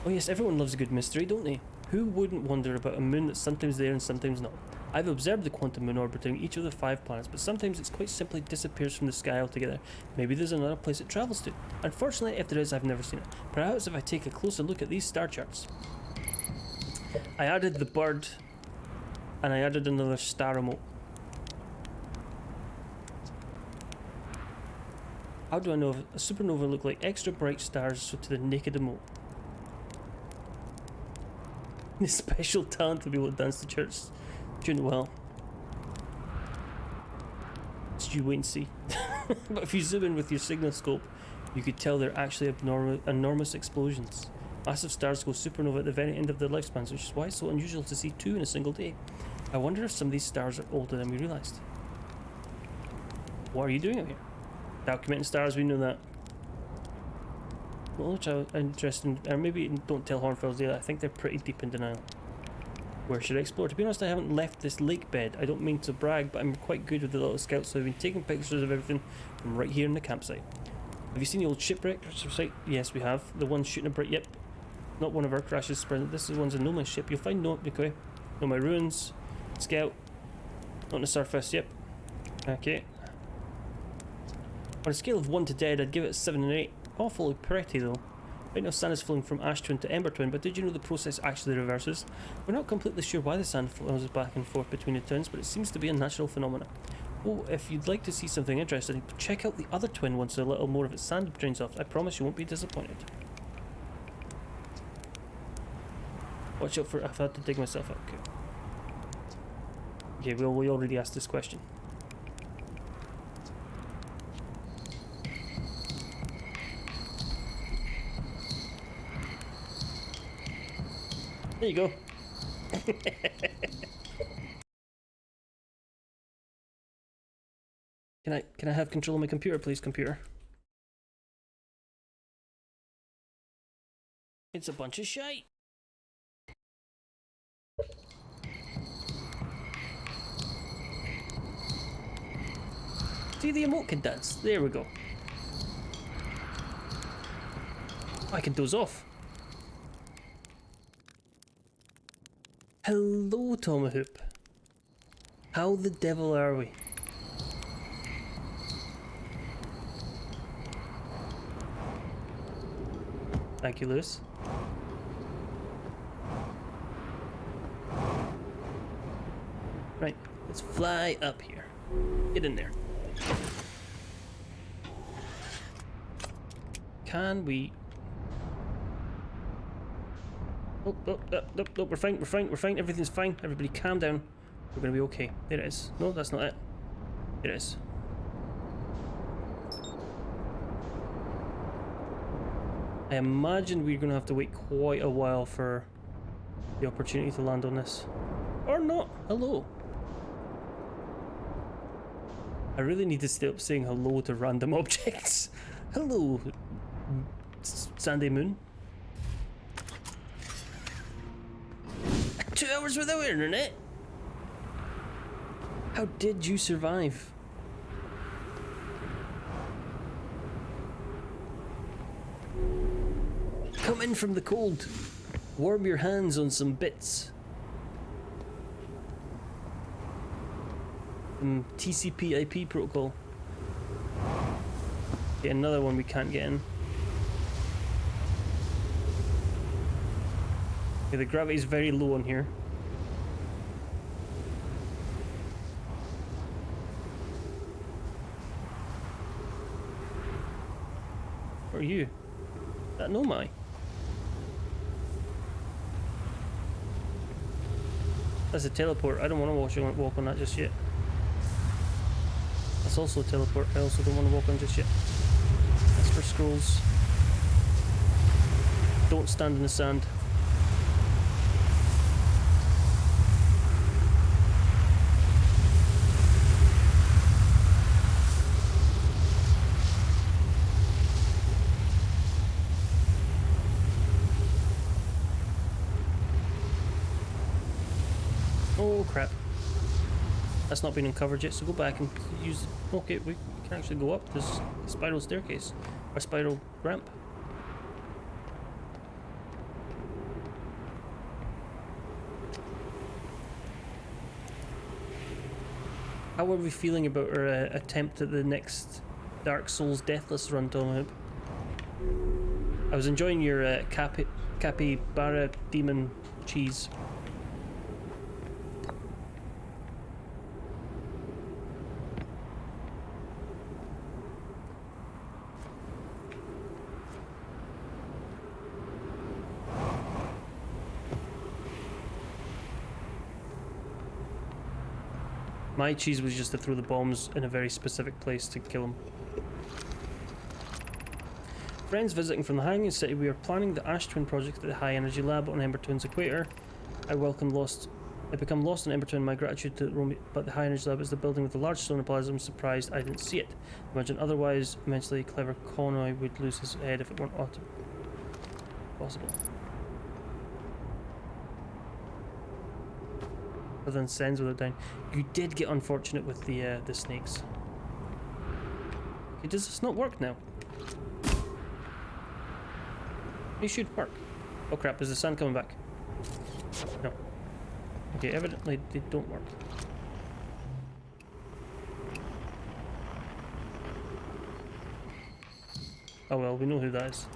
A: Oh yes, everyone loves a good mystery, don't they? Who wouldn't wonder about a moon that's sometimes there and sometimes not? I've observed the quantum moon orbiting each of the 5 planets, but sometimes it quite simply disappears from the sky altogether. Maybe there's another place it travels to. Unfortunately, if there is, I've never seen it. Perhaps if I take a closer look at these star charts. I added the bird, and I added another star emote. How do I know if a supernova look like extra bright stars so to the naked emote? The special talent to be able to dance to church. Doing well. Just you wait and see. But if you zoom in with your signal scope, you could tell they're actually enormous explosions. Massive stars go supernova at the very end of their lifespans, which is why it's so unusual to see 2 in a single day. I wonder if some of these stars are older than we realised. What are you doing out here? Documenting stars, we know that. Well, which I'm interested in, or maybe don't tell Hornfield's there. I think they're pretty deep in denial. Where should I explore? To be honest, I haven't left this lake bed. I don't mean to brag, but I'm quite good with the little scouts, so I've been taking pictures of everything from right here in the campsite. Have you seen the old shipwreck site? Yes, we have. The one shooting a bright, yep. Not one of our crashes. This is one's a Nomad ship. You'll find okay. Nomad ruins. Scout. Not on the surface, yep. Okay. On a scale of 1 to dead, I'd give it a 7 and 8. Awfully pretty though. Right now sand is flowing from ash twin to ember twin, but did you know the process actually reverses? We're not completely sure why the sand flows back and forth between the twins, but it seems to be a natural phenomenon. Oh, if you'd like to see something interesting, check out the other twin once a little more of its sand drains off. I promise you won't be disappointed. Watch out for... I've had to dig myself out. Okay. Okay, we already asked this question. There you go. Can I have control of my computer, please, computer? It's a bunch of shite. See, the emote can dance. There we go. I can doze off. Hello, Tomahawk. How the devil are we? Thank you, Lewis. Right, let's fly up here. Get in there. Can we... Oh, we're fine, everything's fine. Everybody calm down. We're gonna be okay. There it is. No, that's not it. It is. I imagine we're gonna have to wait quite a while for the opportunity to land on this. Or not. Hello. I really need to stop saying hello to random objects. Hello, Sandy Moon.
D: 2 hours without internet? How did you survive? Come in from the cold. Warm your hands on some bits. TCP IP protocol. Okay, another one we can't get in. Okay, the gravity is very low on here. Where are you? Is that Nomai? That's a teleport. I don't want to walk on that just yet. That's also a teleport. I also don't want to walk on just yet. That's for scrolls. Don't stand in the sand. Oh crap. That's not been uncovered yet, so go back and use... Okay, we can actually go up this spiral staircase. Or spiral ramp. How are we feeling about our attempt at the next Dark Souls Deathless run, Tom? I was enjoying your capybara demon cheese. My cheese was just to throw the bombs in a very specific place to kill them. Friends visiting from the Hanging City, we are planning the Ash Twin project at the High Energy Lab on Ember Twin's equator. I become lost on Ember Twin. My gratitude to Rome, but the High Energy Lab is the building with the large solar plaza. I'm surprised I didn't see it. Imagine otherwise immensely clever Conroy would lose his head if it weren't possible. Other than sends without down. You did get unfortunate with the snakes. Okay, does this not work now? It should work. Oh crap, is the sun coming back? No. Okay, evidently they don't work. Oh well, we know who that is.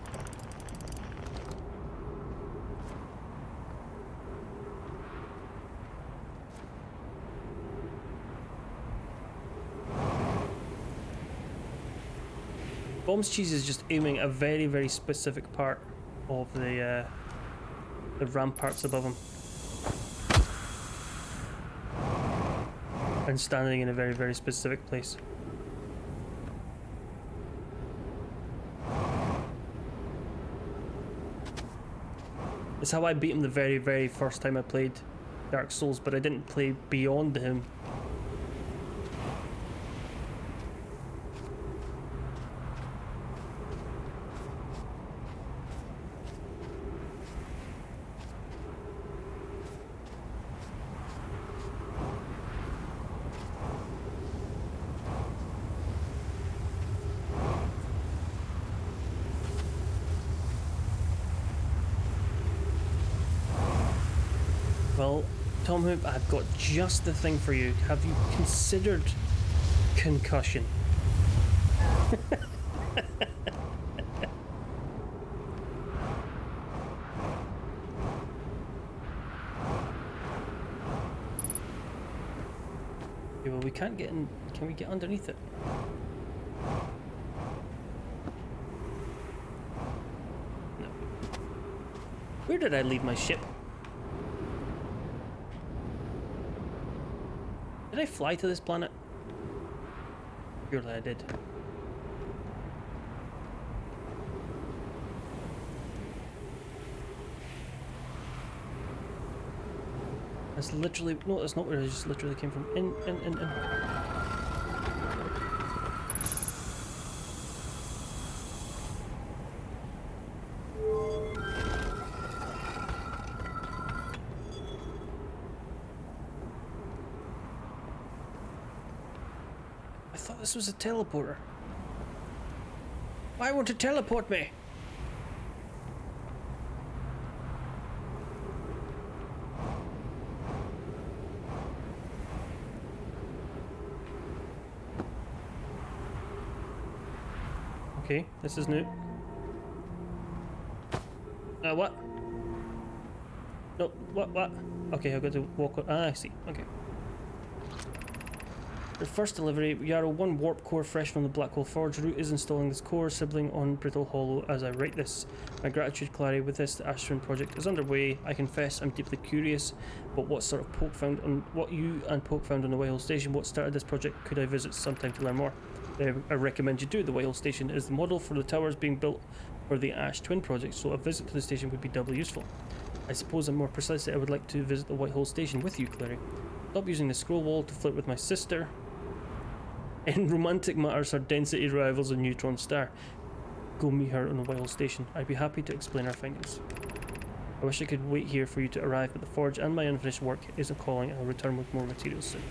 D: Bomb's cheese is just aiming a very, very specific part of the ramparts above him. And standing in a very, very specific place. It's how I beat him the very, very first time I played Dark Souls, but I didn't play beyond him. Well, Tom Hoop, I've got just the thing for you. Have you considered concussion? Okay, well, we can't get in. Can we get underneath it? No. Where did I leave my ship? Did I fly to this planet? Surely I did. That's literally... No, that's not where I just literally came from. In.
A: I thought this was a teleporter. Why won't it teleport me? Okay, this is new. What? No, what? Okay, I've got to walk on. Ah, I see. Okay. The first delivery, Yarrow 1 warp core fresh from the Black Hole Forge route is installing this core sibling on Brittle Hollow as I write this. My gratitude, Clary, with this, the Ashton project is underway. I confess I'm deeply curious about what sort of Poke found on what you and Poke found on the Whitehall Station. What started this project? Could I visit sometime to learn more? I recommend you do. The Whitehall Station is the model for the towers being built for the Ash Twin project, so a visit to the station would be doubly useful. I suppose I'm more precisely I would like to visit the Whitehall Station with you, Clary. Stop using the scroll wall to flirt with my sister. In romantic matters, her density rivals a neutron star. Go meet her on the Whitehall Station. I'd be happy to explain our findings. I wish I could wait here for you to arrive, but the forge and my unfinished work isn't calling. I'll return with more materials soon.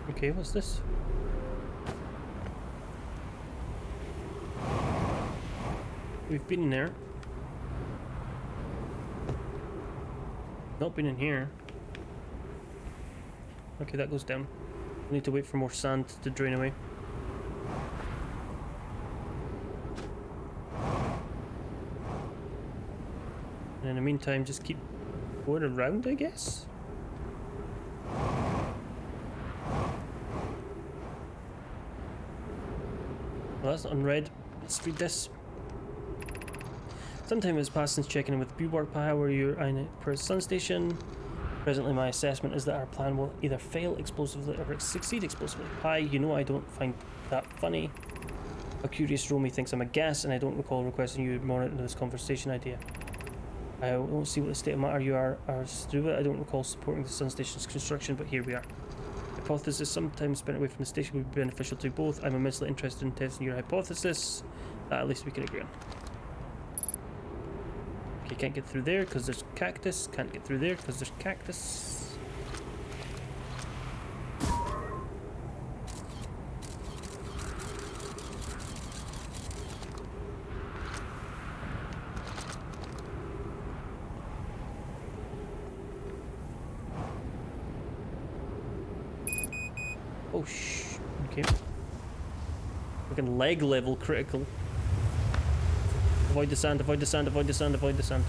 A: Okay, what's this? We've been in there. Not been in here. Okay, that goes down. We need to wait for more sand to drain away. And in the meantime, just keep going around, I guess? Well, that's not unread. Let's read this. Some time has passed since checking in with Bubark Pi, where you're in per Sun Station. Presently, my assessment is that our plan will either fail explosively or succeed explosively. Pi, you know I don't find that funny. A curious Romy thinks I'm a gas, and I don't recall requesting you monitor this conversation idea. I don't see what the state of matter you are through it. I don't recall supporting the Sun Station's construction, but here we are. Hypothesis, some time spent away from the station would be beneficial to both. I'm immensely interested in testing your hypothesis. At least we can agree on. Okay, can't get through there because there's cactus. Can't get through there because there's cactus. Oh, okay. Fucking leg level critical. Avoid the sand, avoid the sand, avoid the sand, avoid the sand.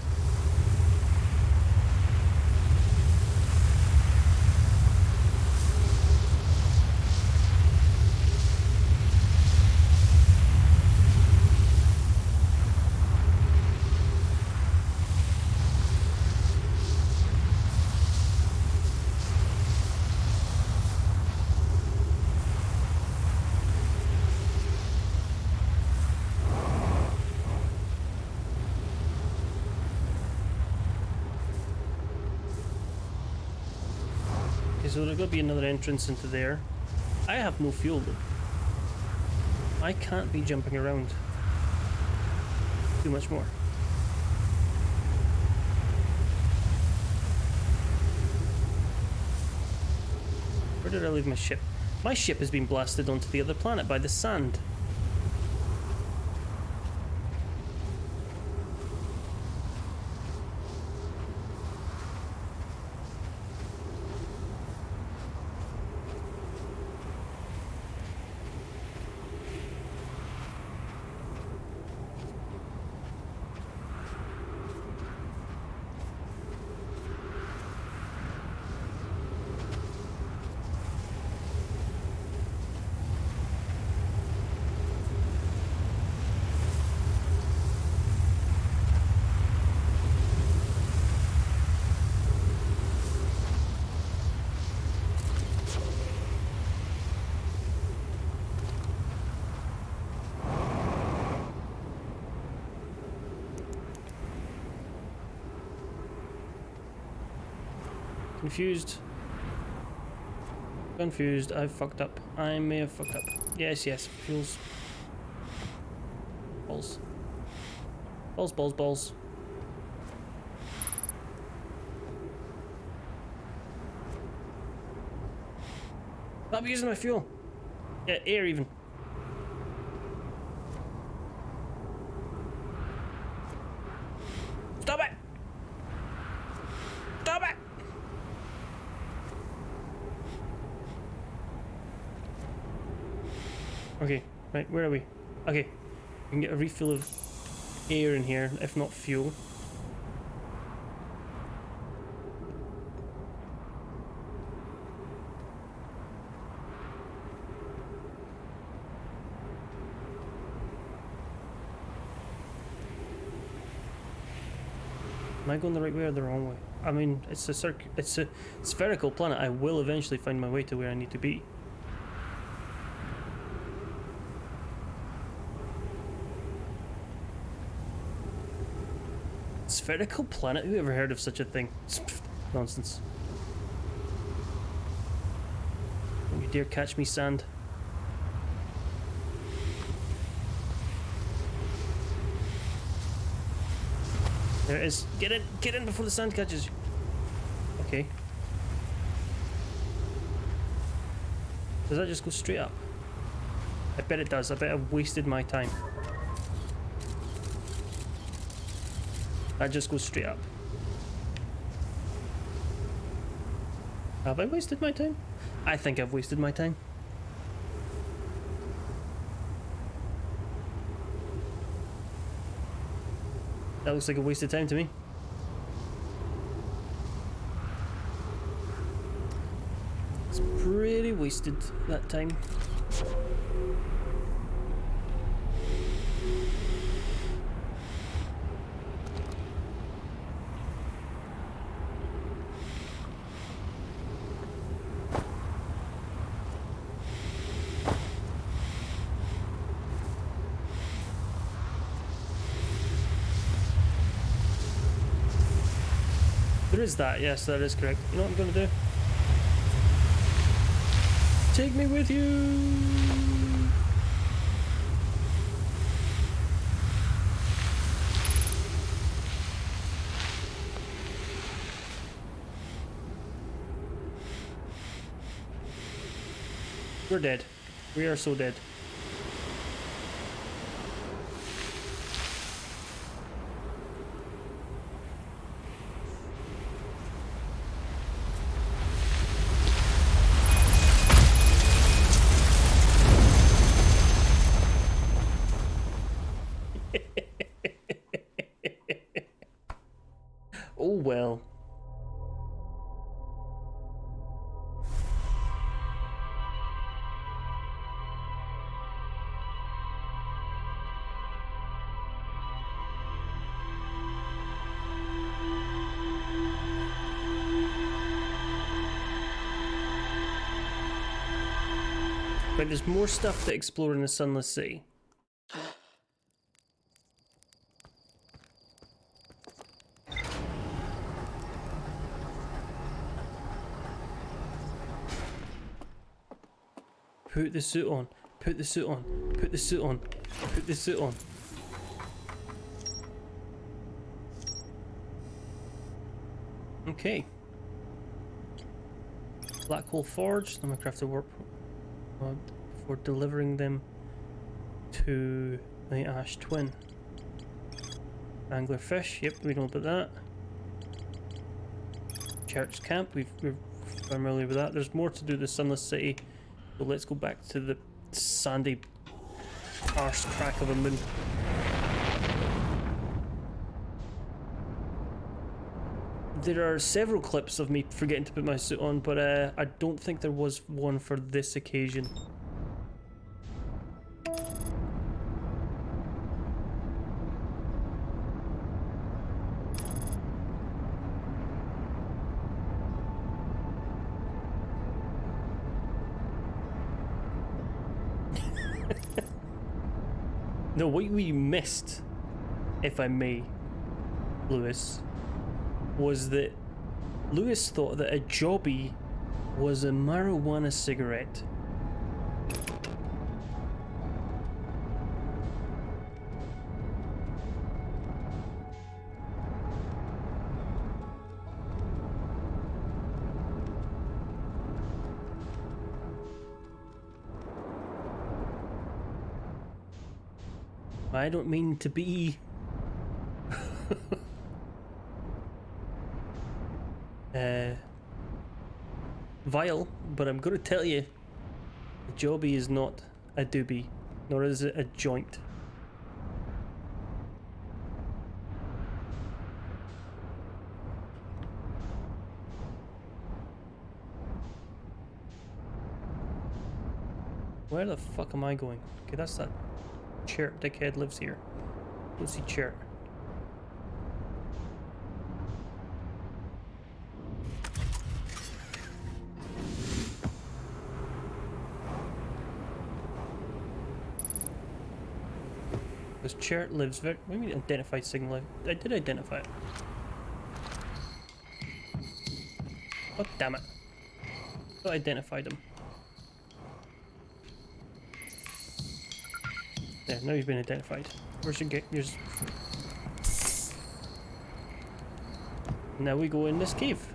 A: So there's got to be another entrance into there. I have no fuel though. I can't be jumping around too much more. Where did I leave my ship? My ship has been blasted onto the other planet by the sand. Confused. Confused. I've fucked up. I may have fucked up. Yes, yes. Fuels. Balls. Balls, balls, balls. Stop using my fuel. Yeah, air even. Stop it! Stop it! Okay, right, where are we? Okay, we can get a refill of air in here, if not fuel. Am I going the right way or the wrong way? I mean, it's a spherical planet. I will eventually find my way to where I need to be. Spherical planet? Who ever heard of such a thing? Nonsense. Don't you dare catch me, sand. There it is. Get in before the sand catches you. Okay. Does that just go straight up? I bet it does. I bet I've wasted my time. That just goes straight up. Have I wasted my time? I think I've wasted my time. That looks like a waste of time to me. It's pretty wasted, that time. There is that, yes, that is correct. You know what I'm gonna do? Take me with you! We're dead. We are so dead. Oh well. But there's more stuff to explore in the Sunless City. Put the suit on. Put the suit on. Put the suit on. Put the suit on. Okay. Black hole forge. Let me craft the warp before delivering them to the Ash Twin. Angler fish. Yep, we know about that. Church camp. We're familiar with that. There's more to do the Sunless City. So let's go back to the sandy arse crack of a moon. There are several clips of me forgetting to put my suit on, but I don't think there was one for this occasion. No, what we missed, if I may, Lewis, was that Lewis thought that a jobby was a marijuana cigarette. I don't mean to be vile, but I'm going to tell you, a jobby is not a doobie, nor is it a joint. Where the fuck am I going? Okay, that's that Chert dickhead lives here. Don't see Chert. Because Chert lives very... What do you mean identified signal? I did identify it. Oh, damn it. I identified him. There, now he's been identified. Where's your gate? Here's... Now we go in this cave.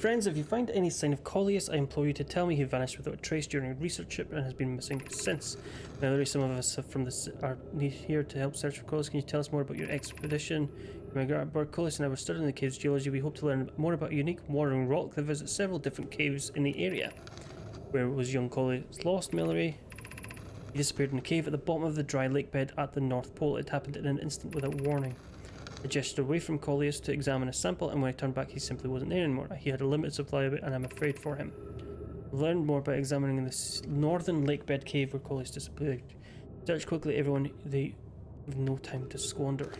A: Friends, if you find any sign of Collius, I implore you to tell me he vanished without a trace during a research trip and has been missing since. Now, some of us from this are here to help search for Collius. Can you tell us more about your expedition? My grandpa Collius and I were studying the cave's geology. We hope to learn more about a unique watering rock that visits several different caves in the area. Where was young Collius lost, Mallory? He disappeared in a cave at the bottom of the dry lake bed at the North Pole. It happened in an instant without warning. I gestured away from Collius to examine a sample, and when I turned back he simply wasn't there anymore. He had a limited supply of it, and I'm afraid for him. I learned more by examining the northern lake bed cave where Collius disappeared. Search quickly, everyone. They have no time to squander.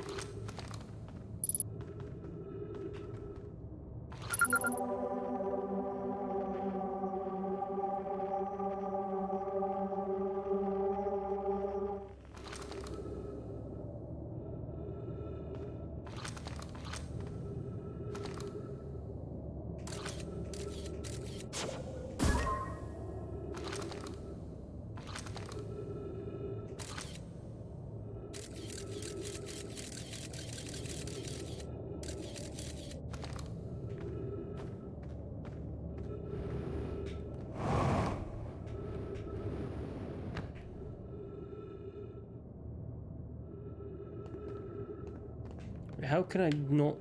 A: How can I not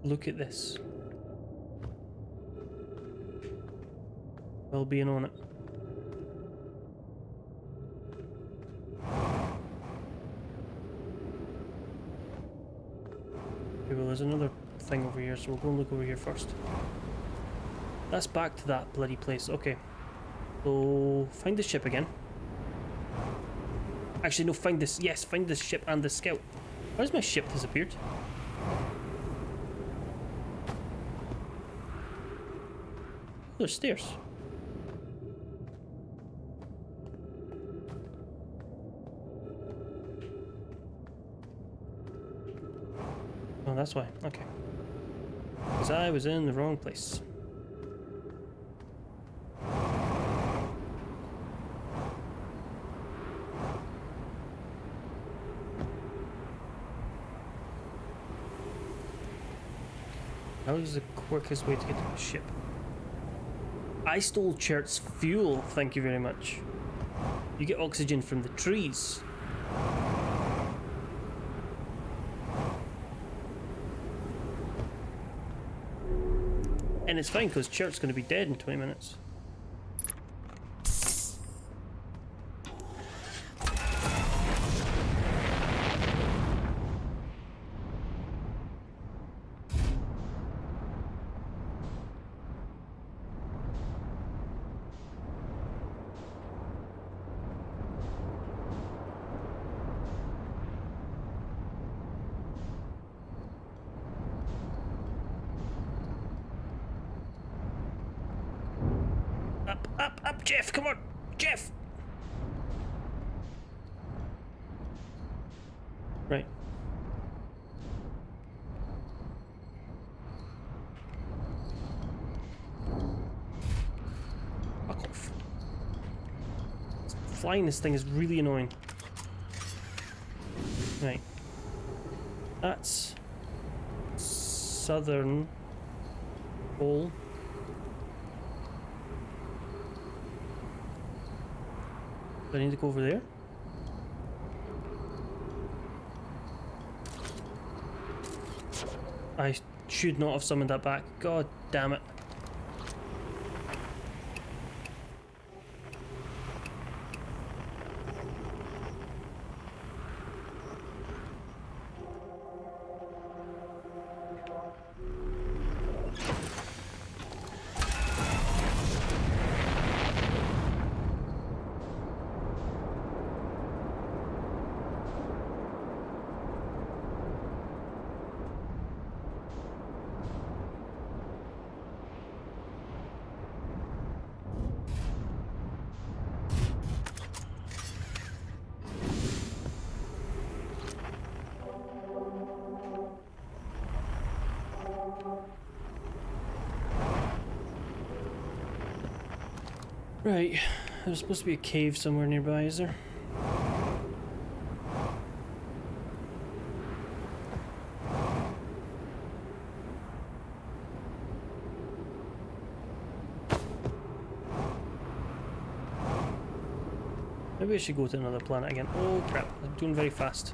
A: look at this while being on it? Okay, well there's another thing over here, so we'll go and look over here first. That's back to that bloody place. Okay, so find the ship again. Actually, no, find this. Yes, find the ship and the scout. Why has my ship disappeared? Oh, there's stairs. Oh, that's why. Okay. Because I was in the wrong place. How is the quickest way to get to the ship? I stole Chert's fuel, thank you very much. You get oxygen from the trees. And it's fine because Chert's going to be dead in 20 minutes. Jeff, come on! Jeff! Right. Fuck off. Flying this thing is really annoying. Right. That's southern pole. Do I need to go over there? I should not have summoned that back. God damn it. Right, there's supposed to be a cave somewhere nearby, is there? Maybe I should go to another planet again. Oh crap, I'm doing very fast.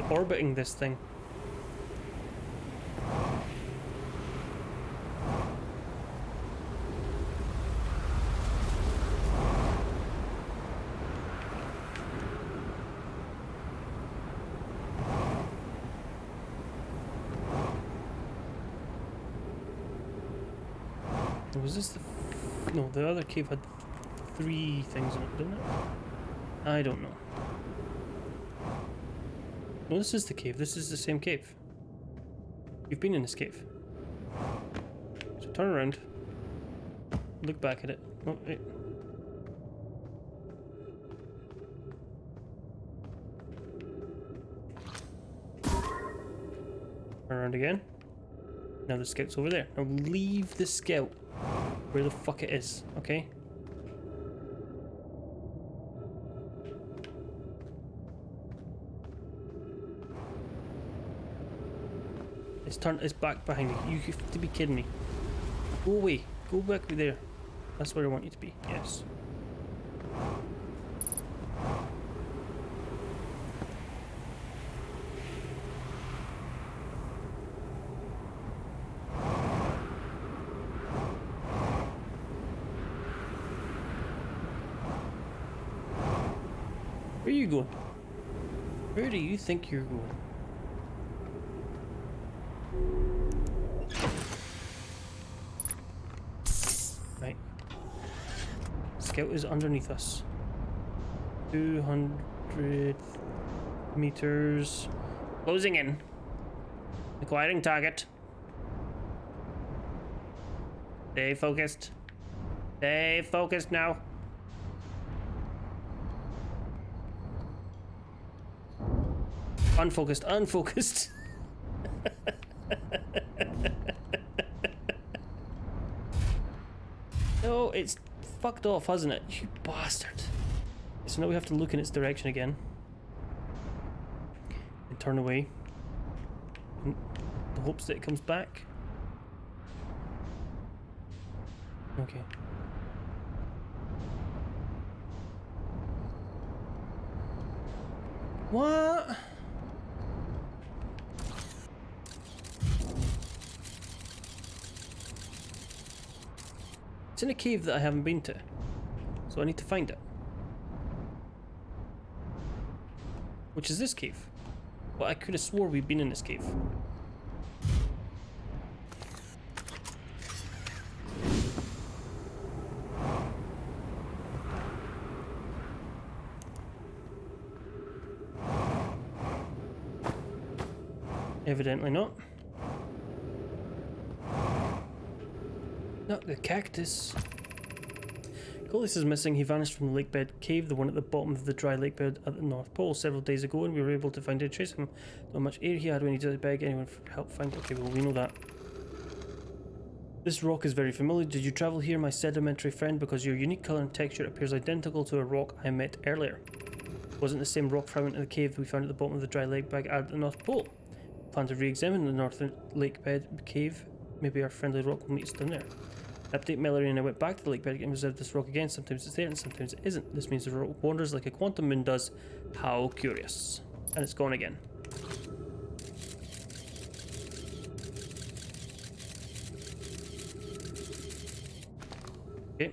A: Orbiting this thing. Was this the... No, the other cave had 3 things in it, didn't it? I don't know. No, this is the cave. This is the same cave. You've been in this cave. So turn around. Look back at it. Oh, wait. Turn around again. Now the scout's over there. Now leave the scout where the fuck it is, okay? It's back behind you. You have to be kidding me. Go away. Go back there. That's where I want you to be. Yes. Where are you going? Where do you think you're going? Right. Scout is underneath us. 200 meters. Closing in. Acquiring target. Stay focused. Stay focused now. Unfocused, unfocused. No, it's fucked off, hasn't it? You bastard. So now we have to look in its direction again. And turn away. In the hopes that it comes back. Okay. What? It's in a cave that I haven't been to, so I need to find it. which is this cave. But I could have swore we'd been in this cave. Evidently not. Not the cactus. Coleus is missing. He vanished from the lake bed cave, the one at the bottom of the dry lake bed at the North Pole, several days ago, and we were able to find and trace him. Not much air he had when he did beg anyone for help find. Okay, well, we know that. This rock is very familiar. Did you travel here, my sedimentary friend? Because your unique colour and texture appears identical to a rock I met earlier. Wasn't the same rock fragment in the cave we found at the bottom of the dry lake bed at the North Pole? Plan to re-examine the northern lake bed cave. Maybe our friendly rock will meet us down there. Update Mallory and I went back to the lake bed and observed this rock again. Sometimes it's there and sometimes it isn't. This means the rock wanders like a quantum moon does. How curious. And it's gone again. Okay.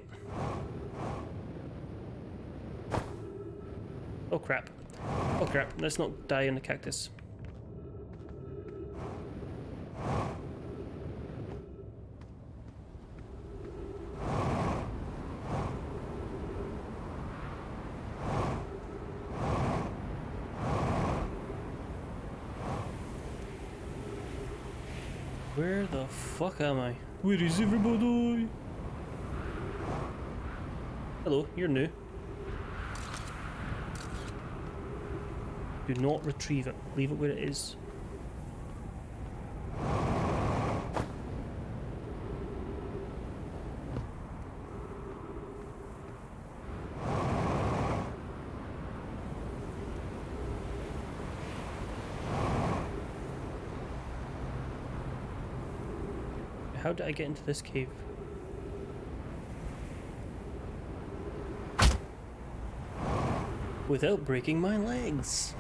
A: Oh crap. Oh crap. Let's not die in the cactus. Where the fuck am I? Where is everybody? Hello, you're new. Do not retrieve it. Leave it where it is. How did I get into this cave? Without breaking my legs.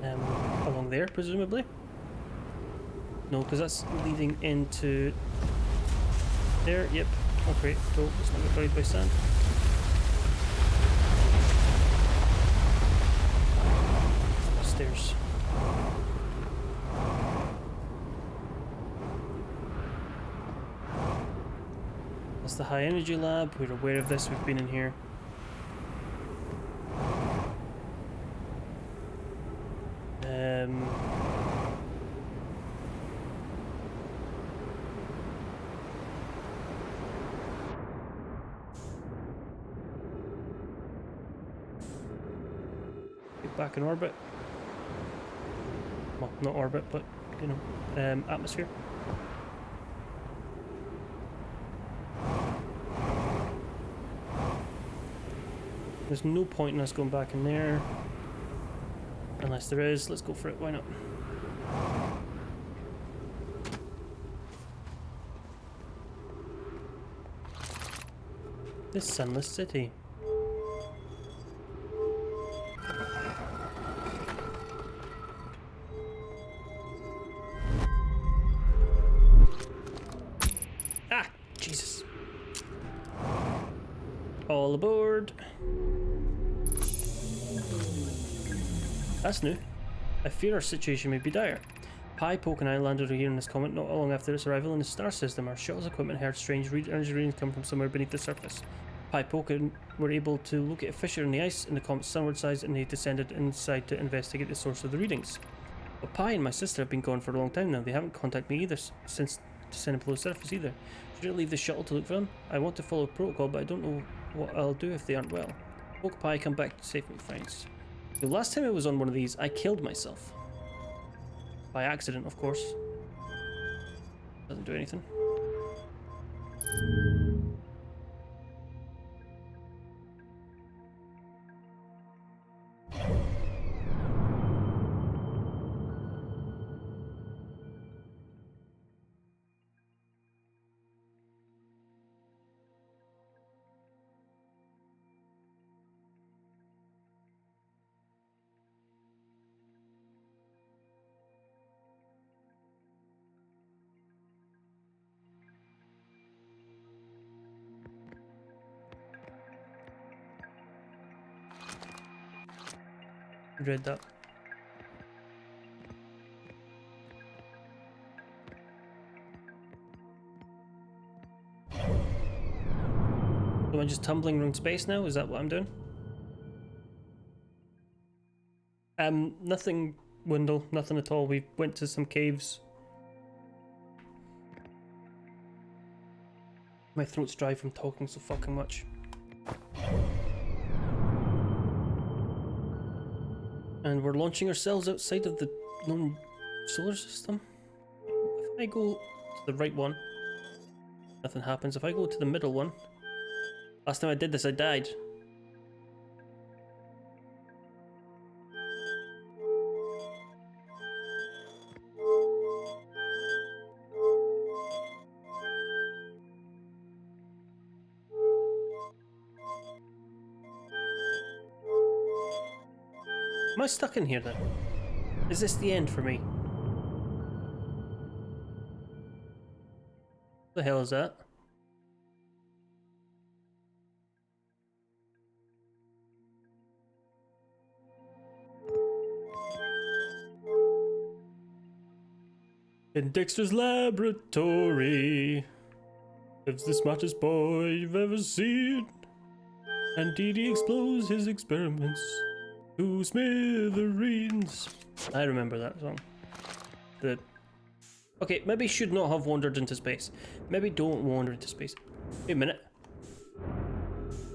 A: Along there, presumably? No, because that's leading into there. Yep. Oh great, cool. Let's not get buried by sand. Stairs. That's the high energy lab. We're aware of this. We've been in here. Get back in orbit. Well, not orbit, but you know, atmosphere. There's no point in us going back in there. Unless there is, let's go for it, why not? This sunless city. Ah! Jesus. All aboard. That's new. I fear our situation may be dire. Pi, Poke and I landed here in this comet not long after its arrival in the star system. Our shuttle's equipment heard strange energy readings come from somewhere beneath the surface. Pi, Poke were able to locate a fissure in the ice in the comet's sunward side, and they descended inside to investigate the source of the readings. But Pi and my sister have been gone for a long time now. They haven't contacted me either since descending below the surface either. Should I leave the shuttle to look for them? I want to follow protocol, but I don't know what I'll do if they aren't well. Poke, Pi, come back safe and friends. The last time I was on one of these, I killed myself. By accident, of course. Doesn't do anything. Read that. Am I just tumbling around space now? Is that what I'm doing? Nothing, Wendell. Nothing at all. We went to some caves. My throat's dry from talking so fucking much. And we're launching ourselves outside of the known solar system. If I go to the right one, nothing happens. If I go to the middle one, last time I did this, I died. Am I stuck in here then? Is this the end for me? The hell is that? In Dexter's laboratory lives the smartest boy you've ever seen. And Dee explodes his experiments to smithereens. I remember that song. Okay, maybe should not have wandered into space. Maybe don't wander into space. Wait a minute.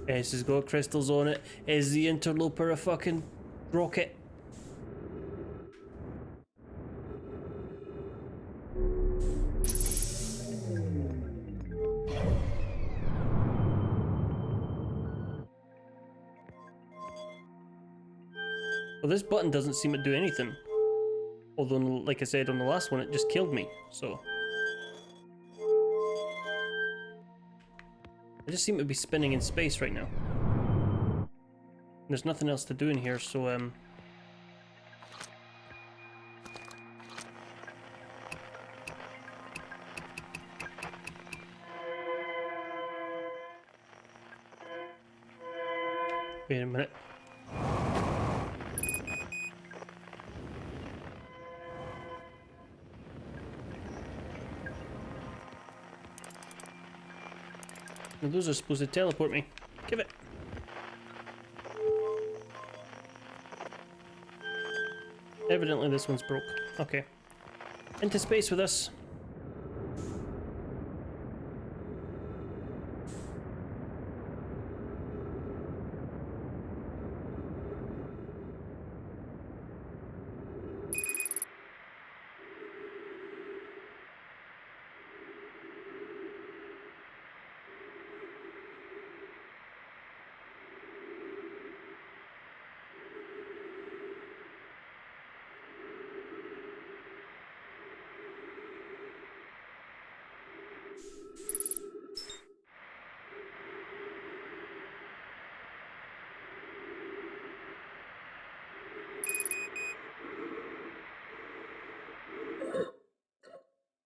A: This has got crystals on it. Is the interloper a fucking rocket? Well, this button doesn't seem to do anything. Although, like I said on the last one, it just killed me, so... I just seem to be spinning in space right now. There's nothing else to do in here, so, wait a minute. Now those are supposed to teleport me. Give it. Evidently this one's broke. Okay. Into space with us.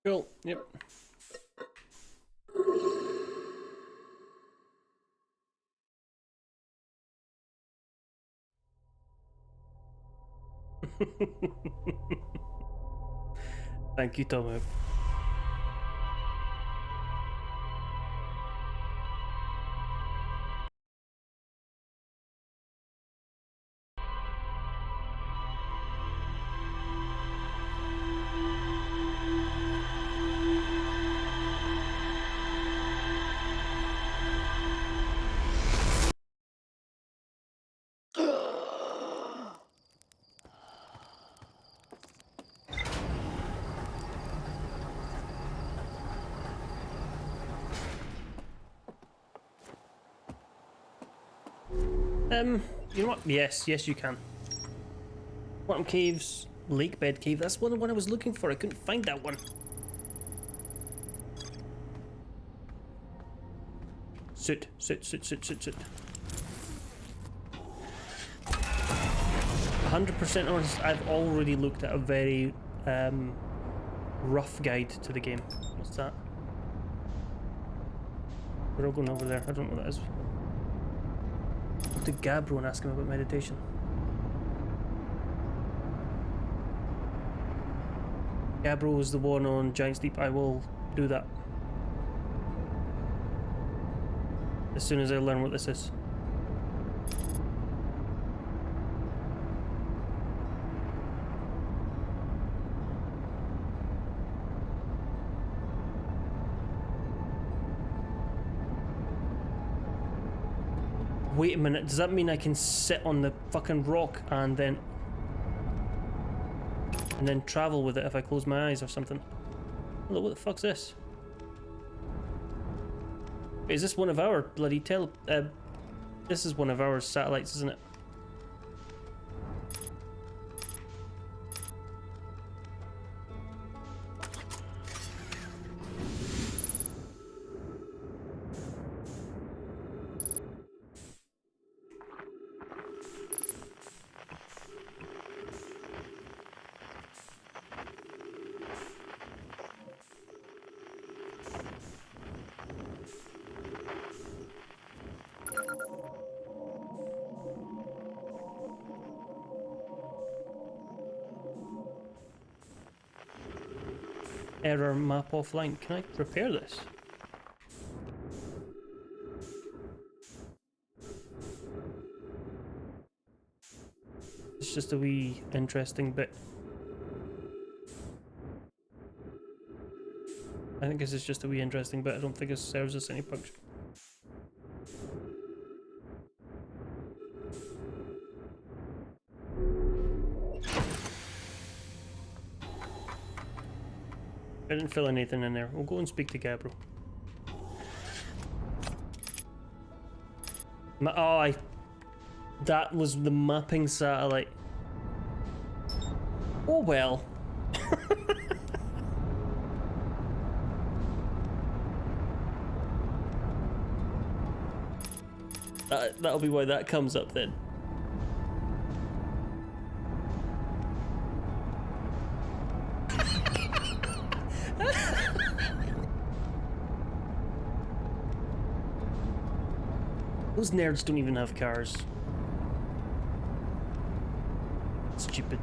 A: Cool, yep. Thank you, Tom. You know what? Yes, you can. Quantum Caves, Lake Bed Cave. That's the one I was looking for. I couldn't find that one. Sit. 100% honest, I've already looked at a very rough guide to the game. What's that? We're all going over there. I don't know what that is. Go to Gabro and ask him about meditation. Gabbro is the one on Giant's Deep. I will do that as soon as I learn what this is. Wait a minute, does that mean I can sit on the fucking rock and then travel with it if I close my eyes or something? Hello, what the fuck's this? Wait, is this one of our bloody this is one of our satellites, isn't it? Error map offline. Can I repair this? It's just a wee interesting bit. I think this is just a wee interesting bit. I don't think it serves us any function. I didn't fill anything in there. We'll go and speak to Gabbro. That was the mapping satellite. Oh well. That'll be why that comes up then. Those nerds don't even have cars. Stupid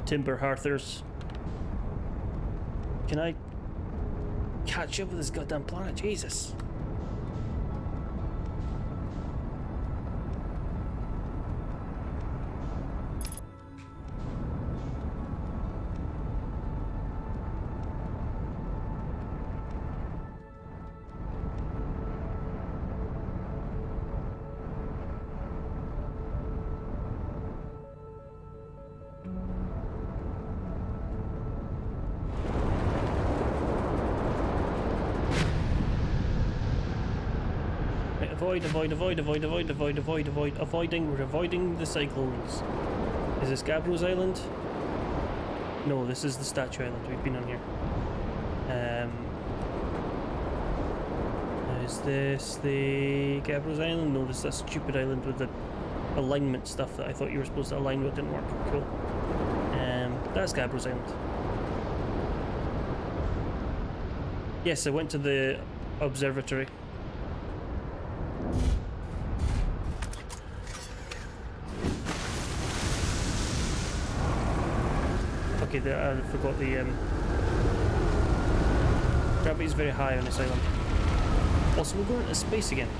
A: timber hearthers. Can I catch up with this goddamn planet? Jesus. We're avoiding the cyclones. Is this Gabbro's Island? No, this is the Statue Island. We've been on here. Is this the Gabbro's Island? No, this is that stupid island with the alignment stuff that I thought you were supposed to align with. Didn't work. Cool. That's Gabbro's Island. Yes, I went to the observatory. Okay, I forgot the gravity is very high on this island. Also, we're going into space again.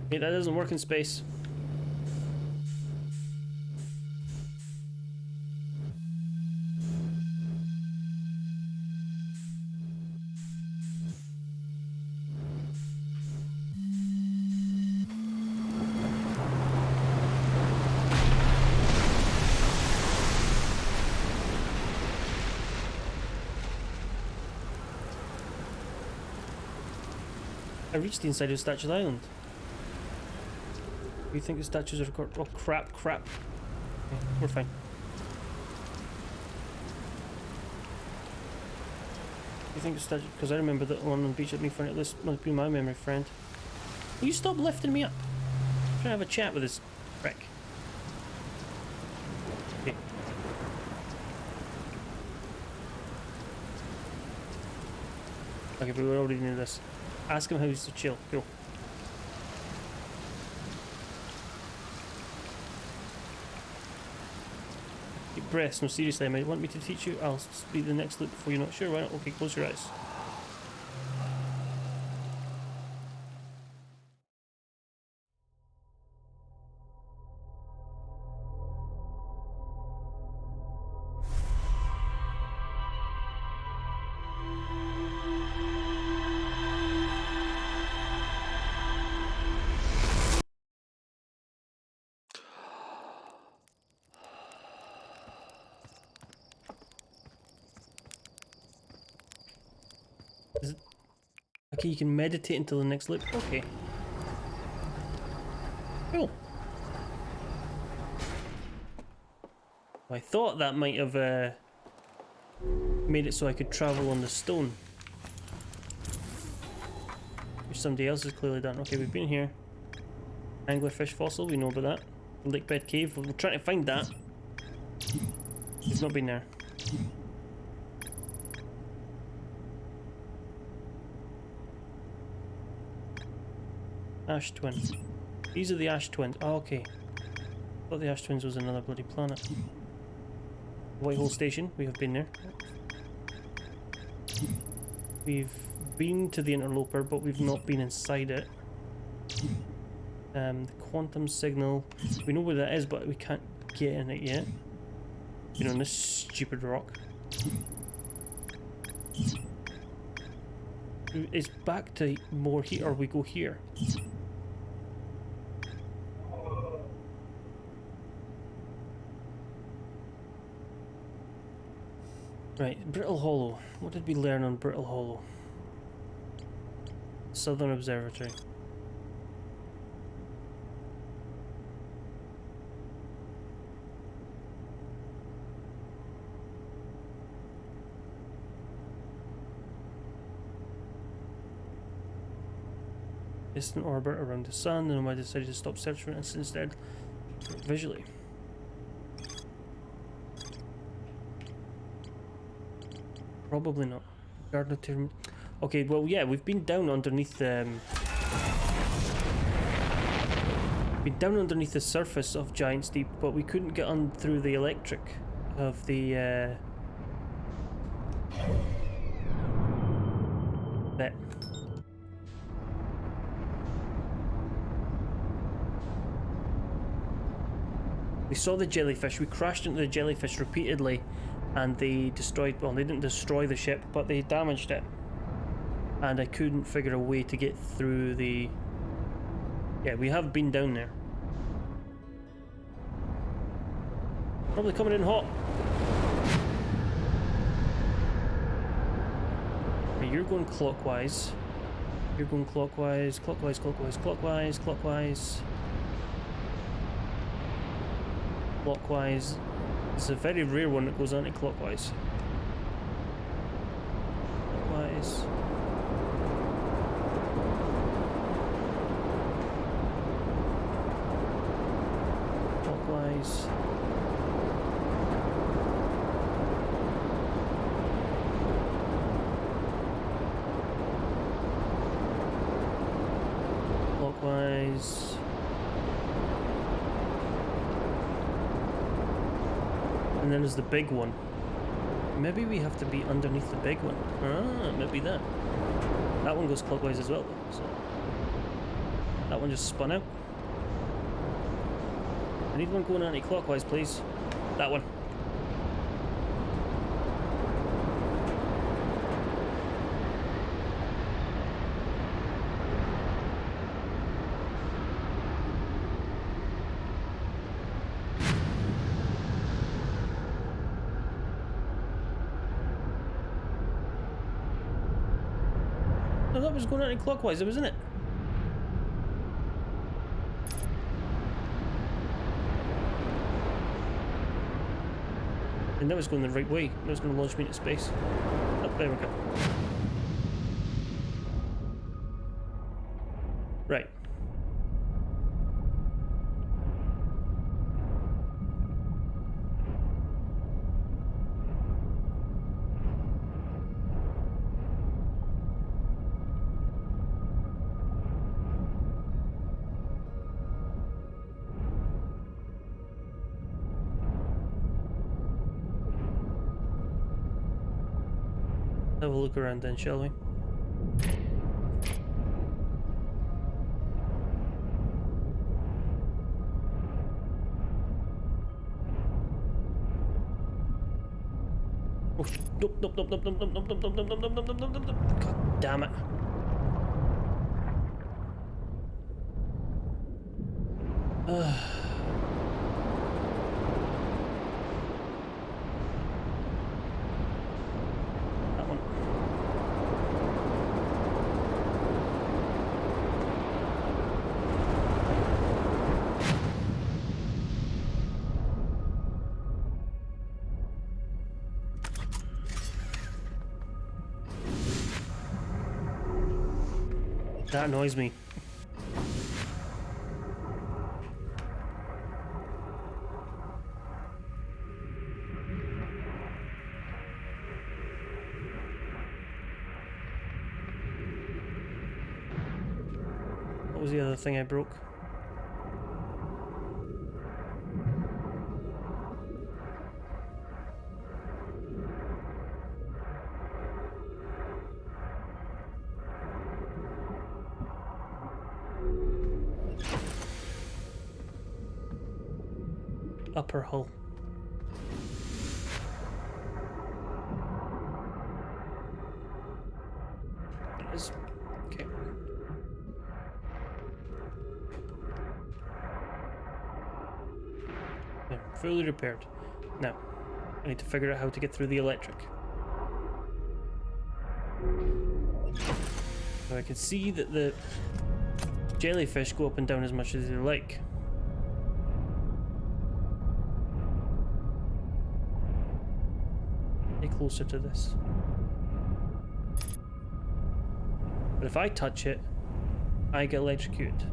A: Okay, that doesn't work in space. I reached the inside of Statue's Island. You think the statues are... Oh, crap. Okay, we're fine. You think the statue... Because I remember that one on the beach at me for it. This must be my memory, friend. Will you stop lifting me up? I'm trying to have a chat with this wreck. Okay. Okay, but we already knew this. Ask him how he's to chill. Go. breaths. No, seriously, I might want me to teach you. I'll speak the next loop before you're not sure. Why not? Okay, close your eyes. Okay, you can meditate until the next loop. Okay. Cool. I thought that might have made it so I could travel on the stone. Which somebody else has clearly done. Okay, we've been here. Anglerfish fossil, we know about that. Lake bed cave, we're trying to find that. We've not been there. Ash twin. These are the ash twins. Oh, okay. I thought the ash twins was another bloody planet. Whitehole station. We have been there. We've been to the interloper, but we've not been inside it. The quantum signal. We know where that is, but we can't get in it yet. You know, on this stupid rock. It's back to more here, or we go here. Right, Brittle Hollow. What did we learn on Brittle Hollow? Southern Observatory. Distant orbit around the sun, and I decided to stop searching for it instead visually. Probably not. Garden of Tyranny. Okay, well, yeah, we've been down underneath the surface of Giant's Deep, but we couldn't get on through the electric of the bit. We saw the jellyfish. We crashed into the jellyfish repeatedly. And they destroyed, well, they didn't destroy the ship, but they damaged it. And I couldn't figure a way to get through the... Yeah, we have been down there. Probably coming in hot. Okay, you're going clockwise. You're going clockwise, clockwise, clockwise, clockwise, clockwise. Clockwise. It's a very rare one that goes anti-clockwise. Clockwise. Clockwise. Clockwise. And then there's the big one. Maybe we have to be underneath the big one. Ah, maybe that. That one goes clockwise as well, though, so that one just spun out. I need one going anti-clockwise, please. That one. No, that was going anti-clockwise, wasn't it? And that was going the right way. That was going to launch me into space. Oh, there we go. Right. Have a look around then, shall we? Oh, nope, nope, nope, nope, nope, nope, nope, nope, nope, nope, nope, nope, nope, nope, nope. God damn it. That one. That annoys me. What was the other thing I broke? Upper hull. There it is. Okay. There, fully repaired. Now, I need to figure out how to get through the electric. So I can see that the jellyfish go up and down as much as they like. Get closer to this. But if I touch it, I get electrocuted.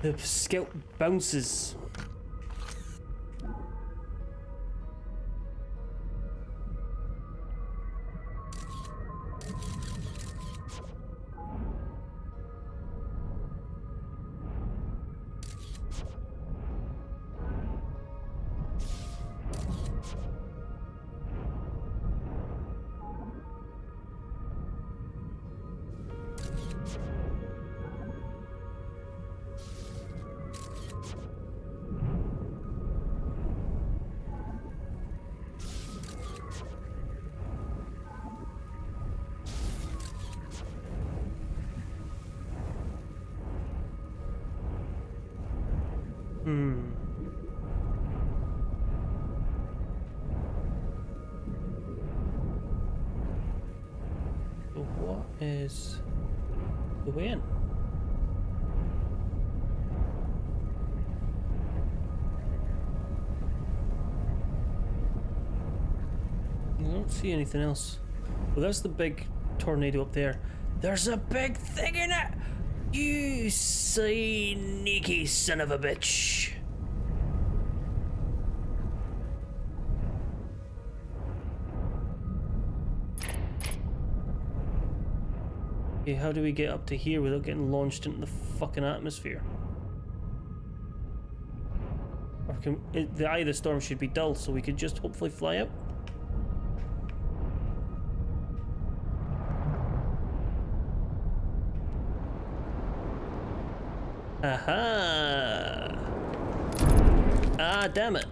A: The scout bounces. So what is the way in? I don't see anything else. Well, that's the big tornado up there. There's a big thing in it! You sneaky son of a bitch! Okay, how do we get up to here without getting launched into the fucking atmosphere? Or the eye of the storm should be dull, so we could just hopefully fly out. Aha! Ah, damn it!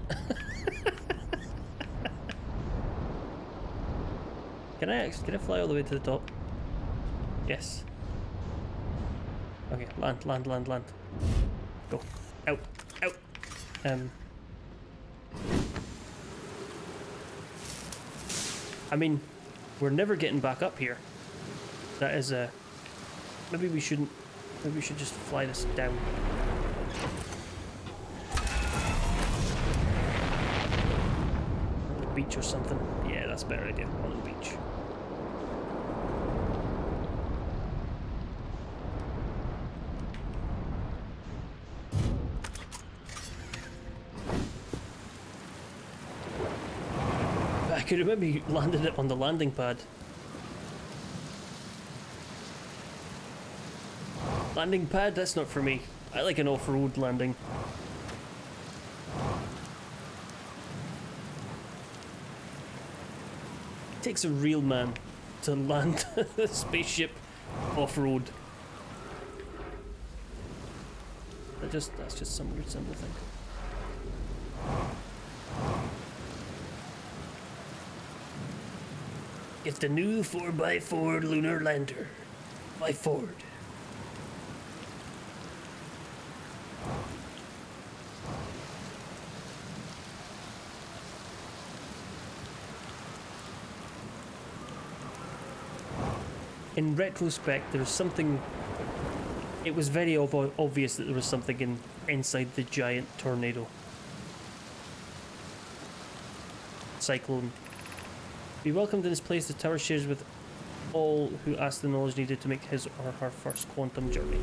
A: Can I fly all the way to the top? Yes. Okay, land. Go. Out. I mean, we're never getting back up here. That is a... Maybe we shouldn't... Maybe we should just fly this down. Beach or something. Yeah, that's that's a better idea. On the beach. I could remember you landed it on the landing pad. Landing pad? That's not for me. I like an off-road landing. It takes a real man to land a spaceship off-road. That's just some weird simple thing. It's the new 4x4 lunar lander by Ford. In retrospect, there's something. It was very obvious that there was something inside the giant tornado. Cyclone. Be welcomed in this place the tower shares with all who ask the knowledge needed to make his or her first quantum journey.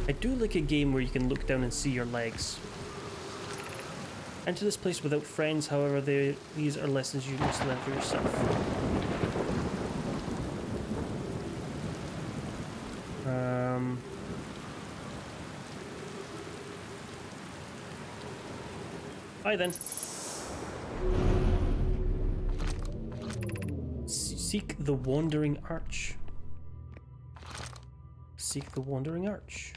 A: I do like a game where you can look down and see your legs. Enter this place without friends, however, these are lessons you must learn for yourself. Hi then. Seek the Wandering Arch. Seek the Wandering Arch.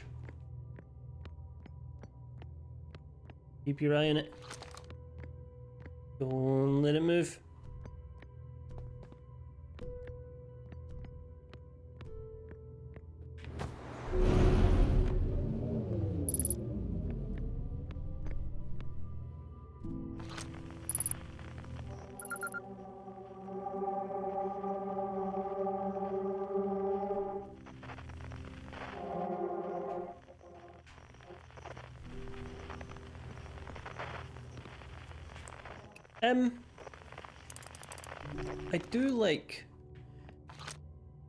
A: Keep your eye on it. Don't let it move. I do like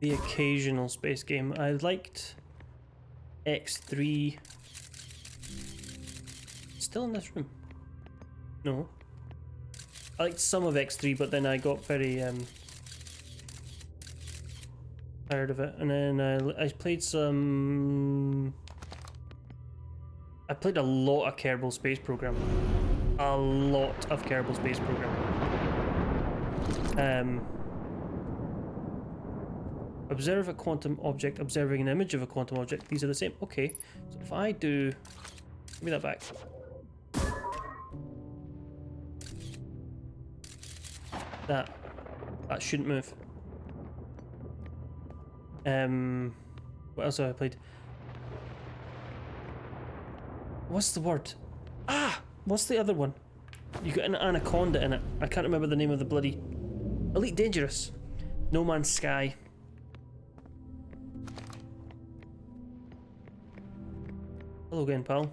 A: the occasional space game. I liked X3. Still in this room? No. I liked some of X3, but then I got very tired of it. And then I played some. I played a lot of Kerbal Space Program. A lot of Kerbal Space Program. Observe a quantum object, observing an image of a quantum object. These are the same. Okay, so if I do, give me that back. That shouldn't move. What else have I played? What's the word? Ah, what's the other one? You got an anaconda in it. I can't remember the name of the bloody. Elite Dangerous. No Man's Sky. Hello again, pal.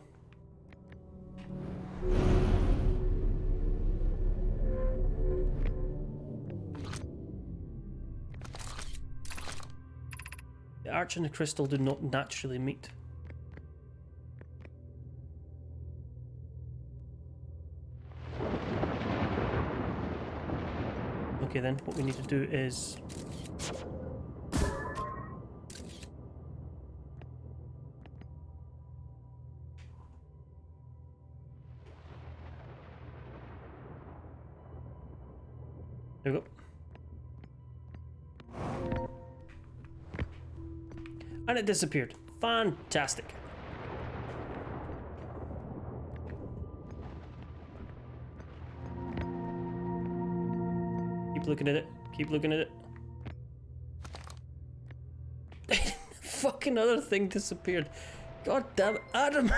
A: The arch and the crystal do not naturally meet. Okay then, what we need to do is there we go. And it disappeared. Fantastic. Keep looking at it. Keep looking at it. Fucking other thing disappeared. God damn it, Adam.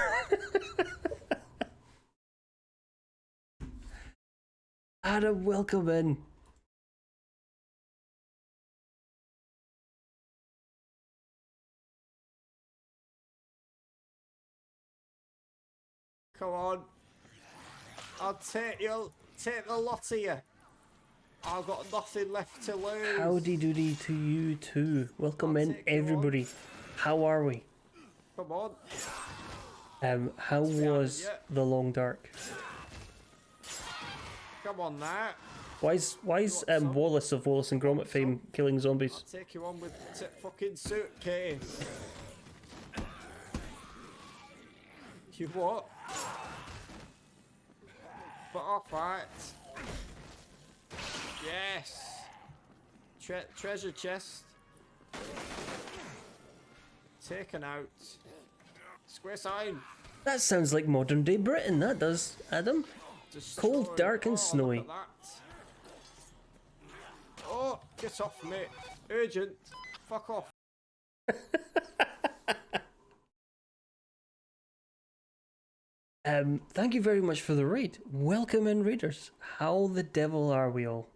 A: Adam, welcome in.
F: Come on. I'll take the lot of you. I've got nothing left to lose.
A: Howdy doody to you too. Welcome
F: I'll
A: in,
F: take you on.
A: everybody. How are we?
F: Come on.
A: How was
F: yeah.
A: the long dark?
F: Come on now.
A: Why's
F: some?
A: Wallace of Wallace and Gromit fame killing
F: I'll
A: zombies?
F: take you on with the fucking suitcase. You what? But off, right. Yes. Treasure chest. Taken out. Square sign.
A: That sounds like modern day Britain, that does, Adam. Cold,
F: Destroyed.
A: dark and
F: Oh, look
A: snowy.
F: at that. Oh, get off me. Urgent. Fuck off.
A: Thank you very much for the raid. Welcome in, raiders. How the devil are we all?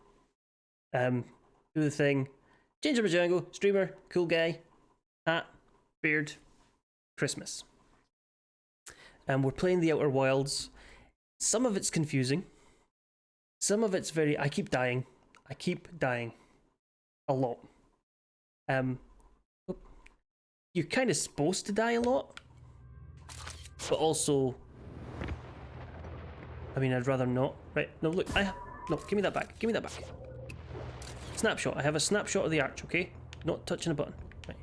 A: Do the thing. Ginger Bajango, streamer, cool guy, hat, beard, Christmas. And we're playing the Outer Wilds. Some of it's confusing. Some of it's very... I keep dying. A lot. You're kind of supposed to die a lot. But also... I mean, I'd rather not. Right, no, look, no, give me that back. Give me that back. Snapshot. I have a snapshot of the arch, okay? Not touching a button. Right.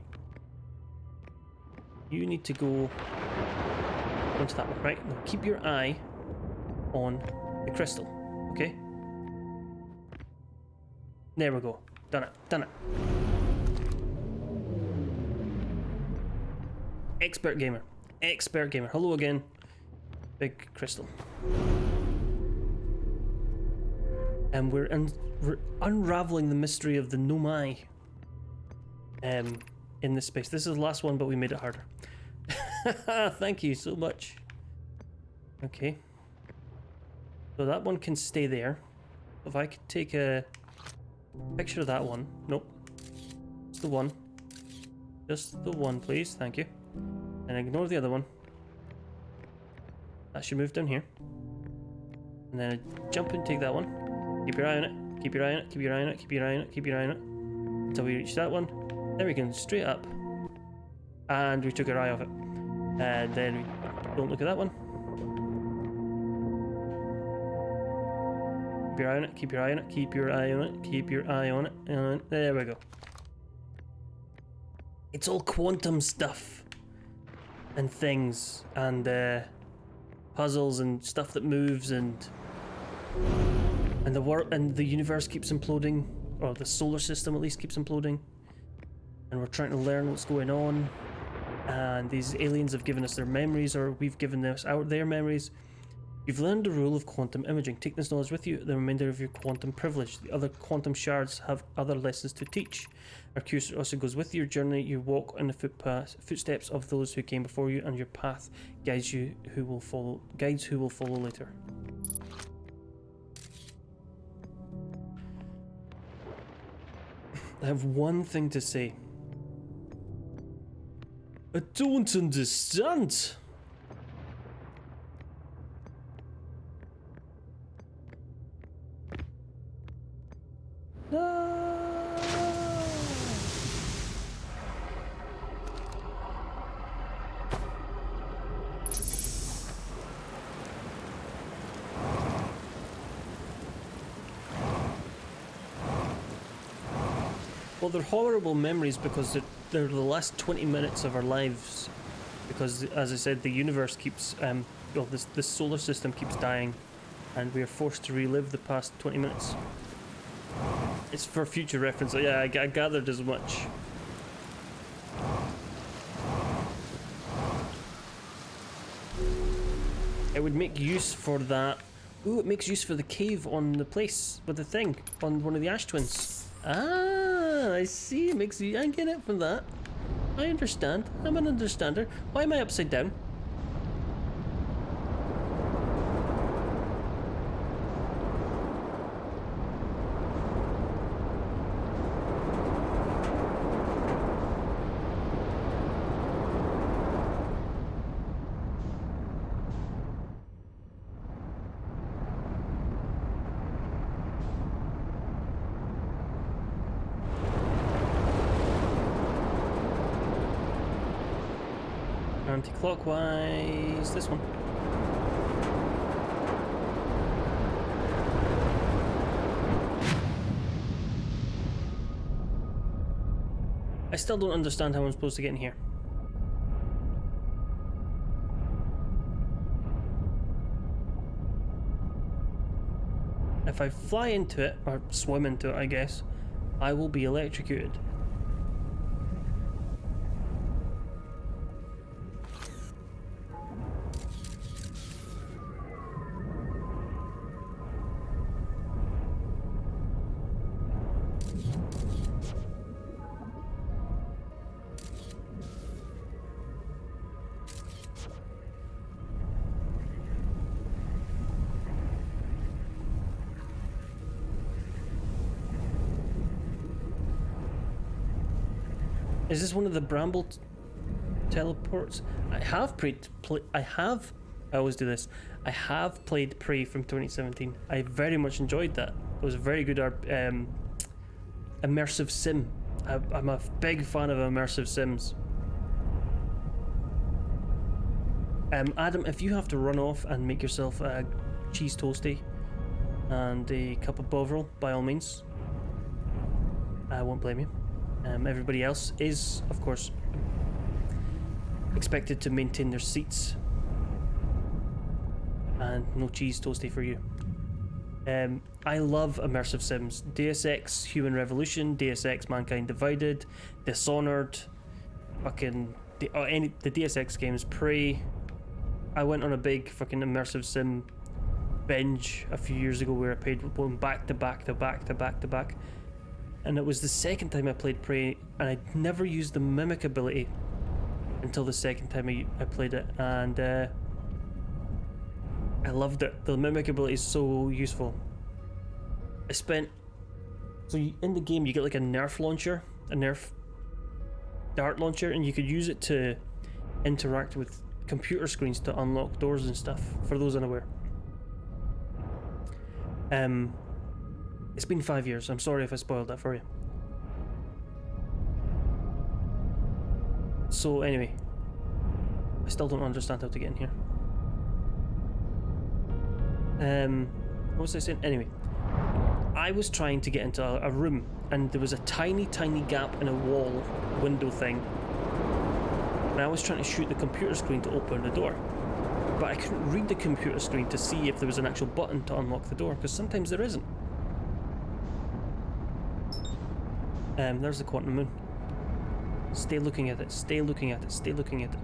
A: You need to go onto that one, right? Now keep your eye on the crystal, okay? There we go. Done it. Done it. Expert gamer. Expert gamer. Hello again. Big crystal. And we're unraveling the mystery of the Nomai in this space. This is the last one, but we made it harder. Thank you so much. Okay. So that one can stay there. If I could take a picture of that one. Nope. Just the one. Just the one, please. Thank you. And ignore the other one. That should move down here. And then I jump and take that one. Keep your eye on it. Keep your eye on it. Keep your eye on it. Keep your eye on it. Keep your eye on it. Until we reach that one. Then we can straight up. And we took our eye off it. And then we don't look at that one. Keep your eye on it. Keep your eye on it. Keep your eye on it. Keep your eye on it. And there we go. It's all quantum stuff. And things. And puzzles and stuff that moves and the world and the universe keeps imploding, or the solar system at least keeps imploding, and we're trying to learn what's going on. And these aliens have given us their memories, or we've given us their memories. You've learned the rule of quantum imaging. Take this knowledge with you, the remainder of your quantum privilege. The other quantum shards have other lessons to teach. Our cursor also goes with your journey. You walk on the footsteps of those who came before you, and your path guides who will follow later. I have one thing to say. I don't understand. No. Well, they're horrible memories because they're the last 20 minutes of our lives. Because, as I said, the universe keeps, this solar system keeps dying, and we are forced to relive the past 20 minutes. It's for future reference. Yeah, I gathered as much. It would make use for that. Ooh, it makes use for the cave on the place with the thing on one of the Ash Twins. Ah, I see. It makes you. I get it from that. I understand. I'm an understander. Why am I upside down? Anti-clockwise, this one. I still don't understand how I'm supposed to get in here. If I fly into it, or swim into it, I guess, I will be electrocuted. Is this one of the Bramble teleports? I always do this. I have played Prey from 2017. I very much enjoyed that. It was a very good immersive sim. I'm a big fan of immersive sims. Adam, if you have to run off and make yourself a cheese toasty and a cup of Bovril, by all means, I won't blame you. Everybody else is, of course, expected to maintain their seats. And no cheese toasty for you. I love immersive sims. Deus Ex Human Revolution, Deus Ex Mankind Divided, Dishonored, fucking the Deus Ex games, Prey. I went on a big fucking immersive sim binge a few years ago where I played one back to back to back to back to back. And it was the second time I played Prey, and I'd never used the mimic ability until the second time I played it, and I loved it. The mimic ability is so useful. In the game you get like a Nerf launcher, a Nerf dart launcher, and you could use it to interact with computer screens to unlock doors and stuff, for those unaware. It's been 5 years. I'm sorry if I spoiled that for you. So anyway, I still don't understand how to get in here. What was I saying? Anyway, I was trying to get into a room, and there was a tiny gap in a wall window thing, and I was trying to shoot the computer screen to open the door, but I couldn't read the computer screen to see if there was an actual button to unlock the door, because sometimes there isn't. There's the quantum moon. Stay looking at it, stay looking at it, stay looking at it.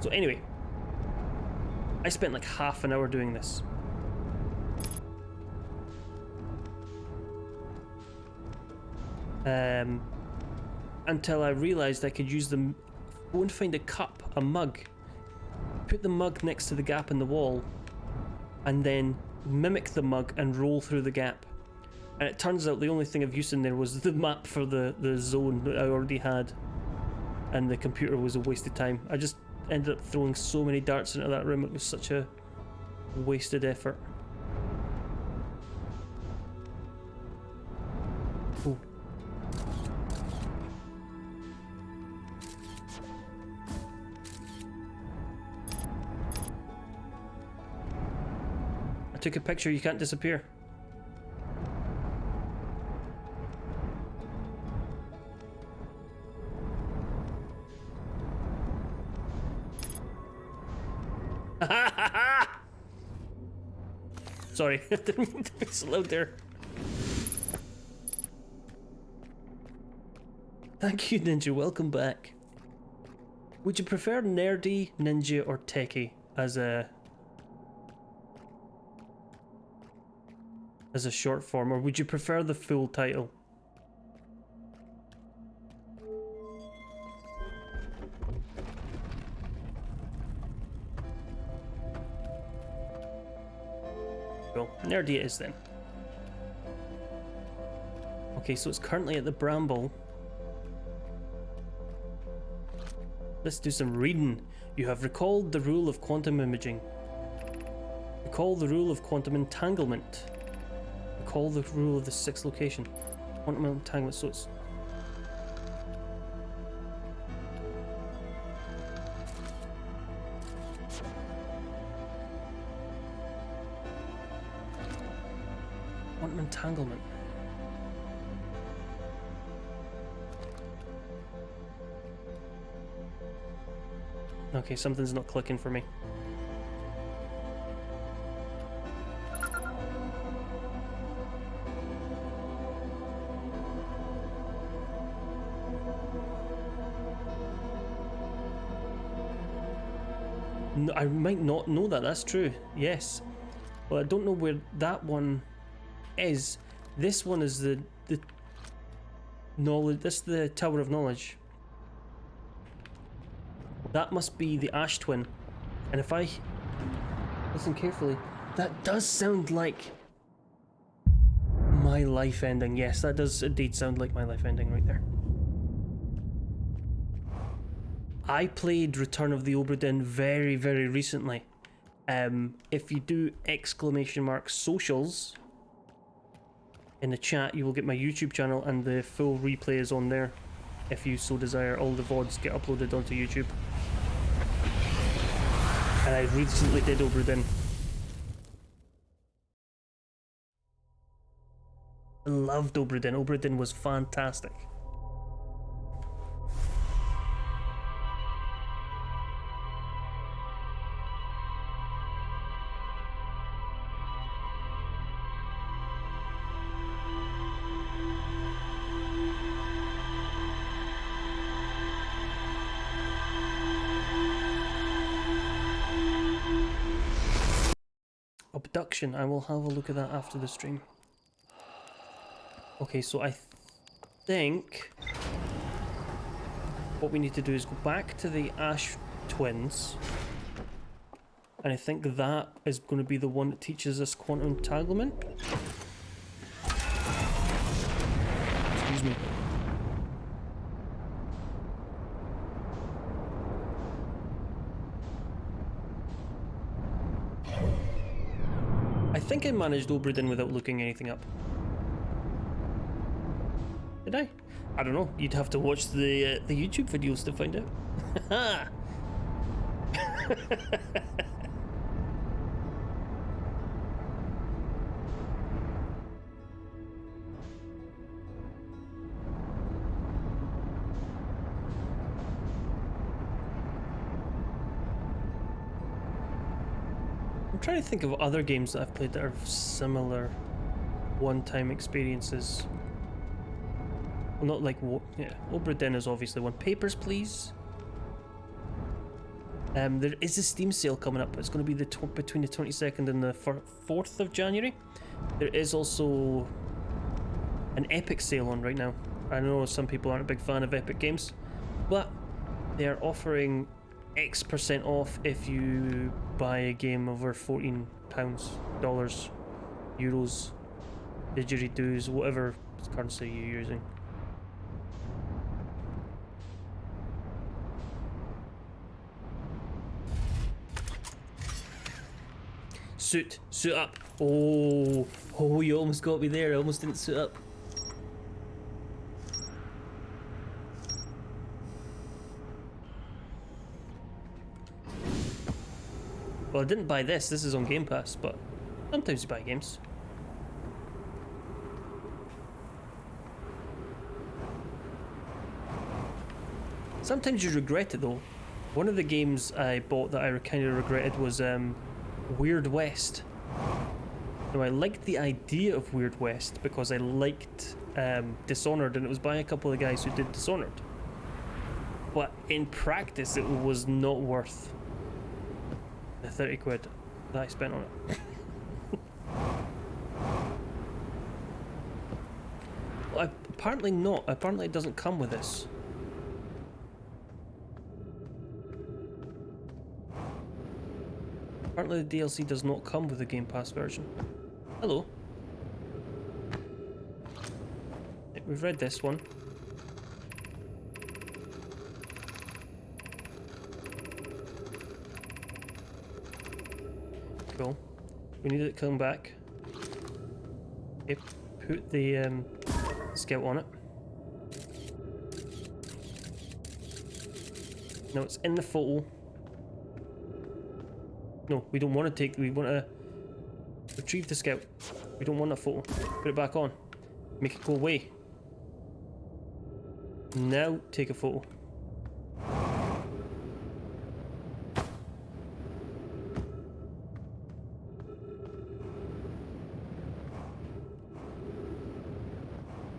A: So anyway, I spent like half an hour doing this. Until I realized I could use them. Go and find a cup, a mug, put the mug next to the gap in the wall, and then mimic the mug and roll through the gap. And it turns out the only thing of use in there was the map for the zone that I already had, and the computer was a waste of time. I just ended up throwing so many darts into that room. It was such a wasted effort. Ooh. I took a picture. You can't disappear. Sorry, I didn't mean to be so loud there. Thank you, Ninja. Welcome back. Would you prefer nerdy, ninja, or techie as a short form, or would you prefer the full title? Well, nerdy it is then. Okay, so it's currently at the Bramble. Let's do some reading. You have recalled the rule of quantum imaging. Recall the rule of quantum entanglement. Recall the rule of the sixth location. Quantum entanglement, so it's... Quantum entanglement. Okay, something's not clicking for me. No, I might not know that, that's true, yes. Well, I don't know where that one is. This one is the knowledge, this is the Tower of Knowledge. That must be the Ash Twin. And if I listen carefully, that does sound like my life ending. Yes, that does indeed sound like my life ending right there. I played Return of the Obra Dinn very, very recently. If you do ! Socials in the chat, you will get my YouTube channel, and the full replay is on there. If you so desire, all the VODs get uploaded onto YouTube. And I recently did Obra Dinn. I loved Obra Dinn. Obra Dinn was fantastic. Abduction, I will have a look at that after the stream. Okay, so I think what we need to do is go back to the Ash Twins, and I think that is going to be the one that teaches us quantum entanglement. Excuse me. I think I managed Obra Dinn without looking anything up. Did I? I don't know. You'd have to watch the YouTube videos to find out. I'm trying to think of other games that I've played that are similar one-time experiences. Well, not like, yeah, Obra Dinn is obviously one. Papers, Please. There is a Steam sale coming up. It's going to be between the 22nd and the 4th of January. There is also an Epic sale on right now. I know some people aren't a big fan of Epic games, but they are offering X% off if you buy a game over £14, dollars, euros, didgeridoos, whatever currency you're using. Suit up. Oh, you almost got me there. I almost didn't suit up. Well, I didn't buy this. This is on Game Pass, but sometimes you buy games. Sometimes you regret it though. One of the games I bought that I kind of regretted was Weird West. Now, I liked the idea of Weird West because I liked Dishonored, and it was by a couple of guys who did Dishonored. But in practice, it was not worth the 30 quid that I spent on it. Well, apparently not. Apparently it doesn't come with this. Apparently the DLC does not come with the Game Pass version. Hello. We've read this one. Cool. We need it to come back. Okay, put the scout on it. No, it's in the photo. No, we don't want to take. We want to retrieve the scout. We don't want a photo. Put it back on. Make it go away. Now take a photo.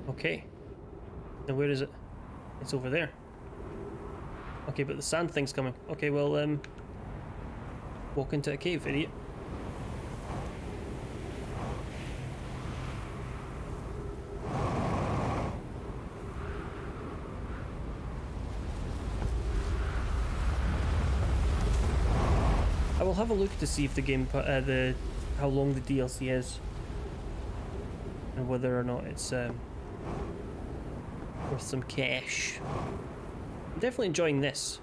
A: Okay. Now where is it? It's over there. Okay, but the sand thing's coming. Okay, well, walk into a cave, idiot. I will have a look to see if the game, how long the DLC is, and whether or not it's worth some cash. I'm definitely enjoying this.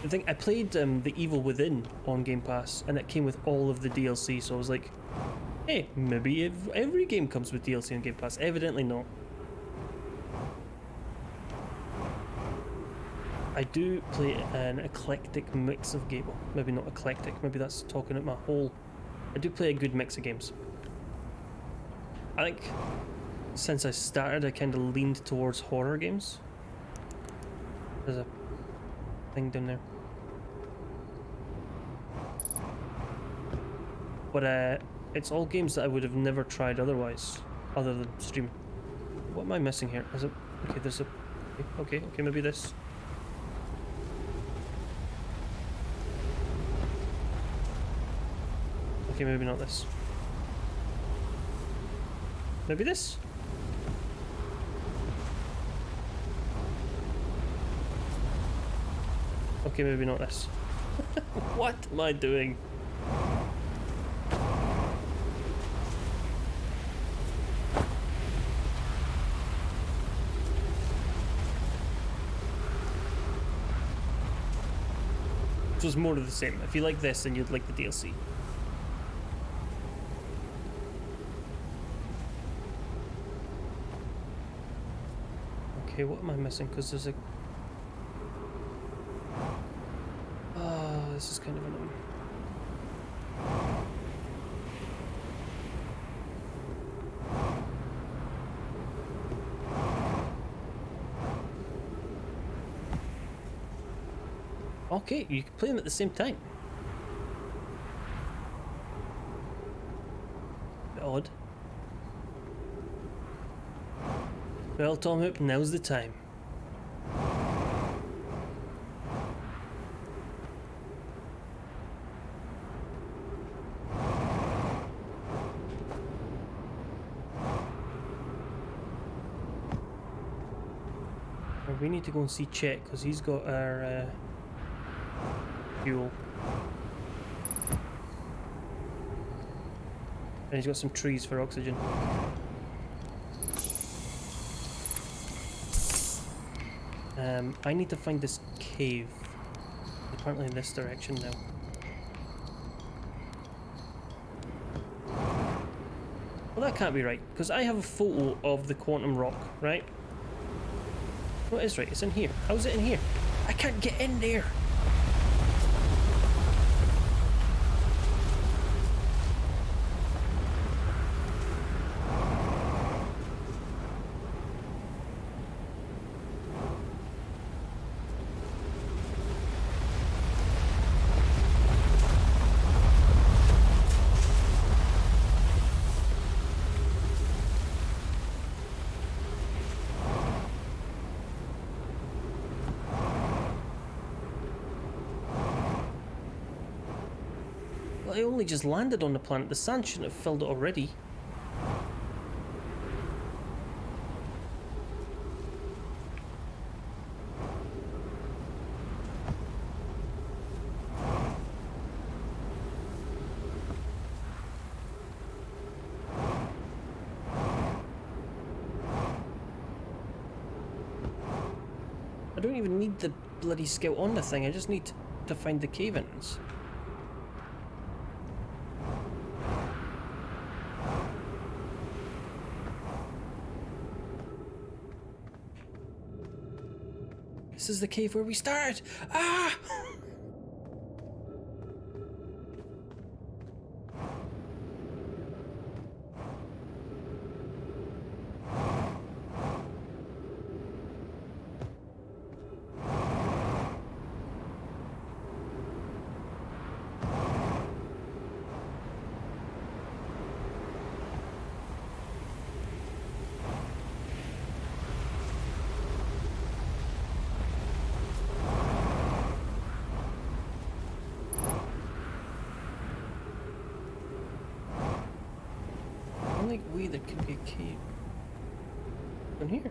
A: I think I played The Evil Within on Game Pass, and it came with all of the DLC, so I was like, hey, maybe if every game comes with DLC on Game Pass. Evidently not. I do play an eclectic mix of games. Well, maybe not eclectic, maybe that's talking at my whole... I do play a good mix of games. I think since I started, I kind of leaned towards horror games. There's a thing down there. But it's all games that I would have never tried otherwise, other than streaming. What am I missing here? Is it... Okay, there's a... Okay, maybe this. Okay, maybe not this. Maybe this? Okay, maybe not this. What am I doing? This was more of the same. If you like this, then you'd like the DLC. Okay, what am I missing? Because there's a... Oh, this is kind of annoying. Okay, you can play them at the same time. Bit odd. Well, Tom Hoop, now's the time. We need to go and see Chet, because he's got our fuel. And he's got some trees for oxygen. I need to find this cave. Apparently in this direction now. Well, that can't be right, because I have a photo of the quantum rock, right? No, it is right. It's in here. How is it in here? I can't get in there. I only just landed on the planet. The sand shouldn't have filled it already. I don't even need the bloody scout on the thing. I just need to find the cave entrance. This is the cave where we started! Ah! keep in here.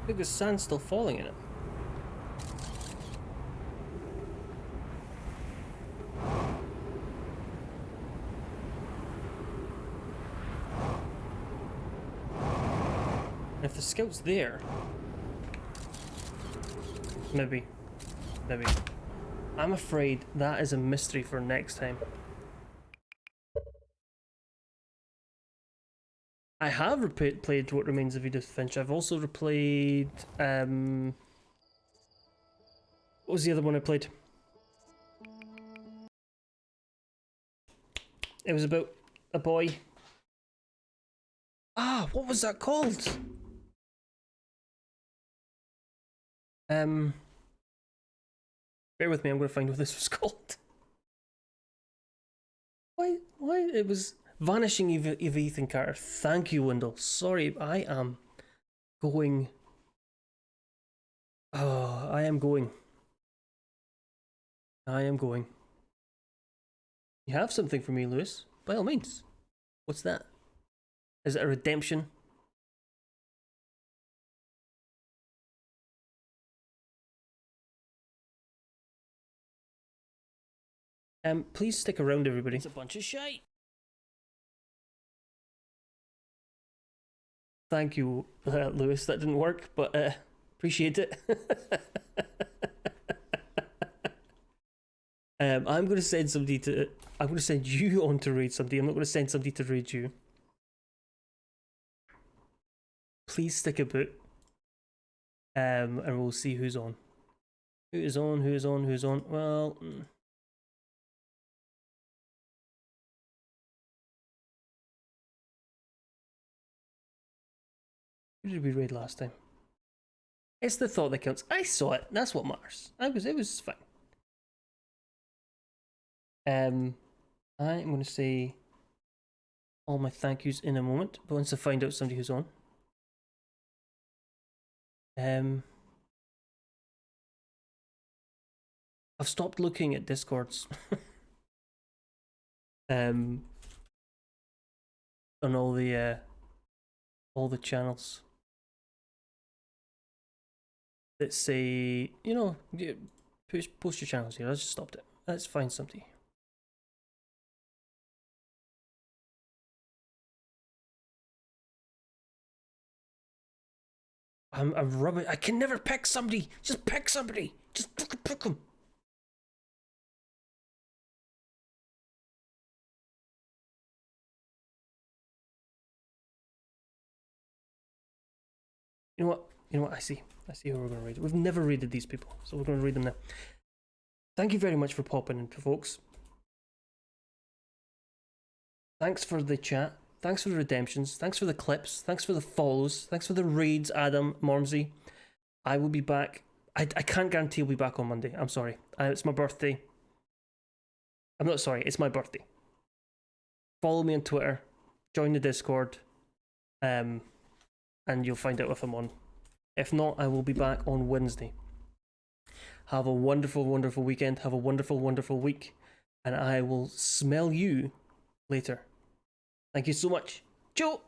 A: I think the sand's still falling in it. If the scout's there, maybe. I'm afraid that is a mystery for next time. I have replayed What Remains of Edith Finch. I've also replayed, what was the other one I played? It was about a boy. Ah, what was that called? Bear with me, I'm gonna find what this was called. Why, it was Vanishing of Ethan Carter. Thank you, Wendell. Sorry, I am going. Oh, I am going. You have something for me, Lewis? By all means. What's that? Is it a redemption? Please stick around, everybody.
D: It's a bunch of shite.
A: Thank you, Lewis. That didn't work, but appreciate it. I'm going to send somebody to. I'm going to send you on to raid somebody. I'm not going to send somebody to raid you. Please stick about. And we'll see who's on. Who is on? Well. Who did we raid last time? It's the thought that counts. I saw it. That's what matters. It was fine. I'm going to say all my thank yous in a moment, but once I find out somebody who's on. I've stopped looking at Discords. On all the channels that say, you know, post your channels here. I just stopped it. Let's find somebody. I'm rubbing. I can never pick somebody. Just pick somebody. Just fucking pick them. You know what? I see who we're going to raid. We've never raided these people, so we're going to raid them now. Thank you very much for popping in, folks. Thanks for the chat. Thanks for the redemptions. Thanks for the clips. Thanks for the follows. Thanks for the raids, Adam, Mormsey. I will be back. I can't guarantee I'll be back on Monday. I'm sorry. It's my birthday. I'm not sorry. It's my birthday. Follow me on Twitter. Join the Discord. And you'll find out if I'm on. If not, I will be back on Wednesday. Have a wonderful, wonderful weekend. Have a wonderful, wonderful week. And I will smell you later. Thank you so much. Ciao!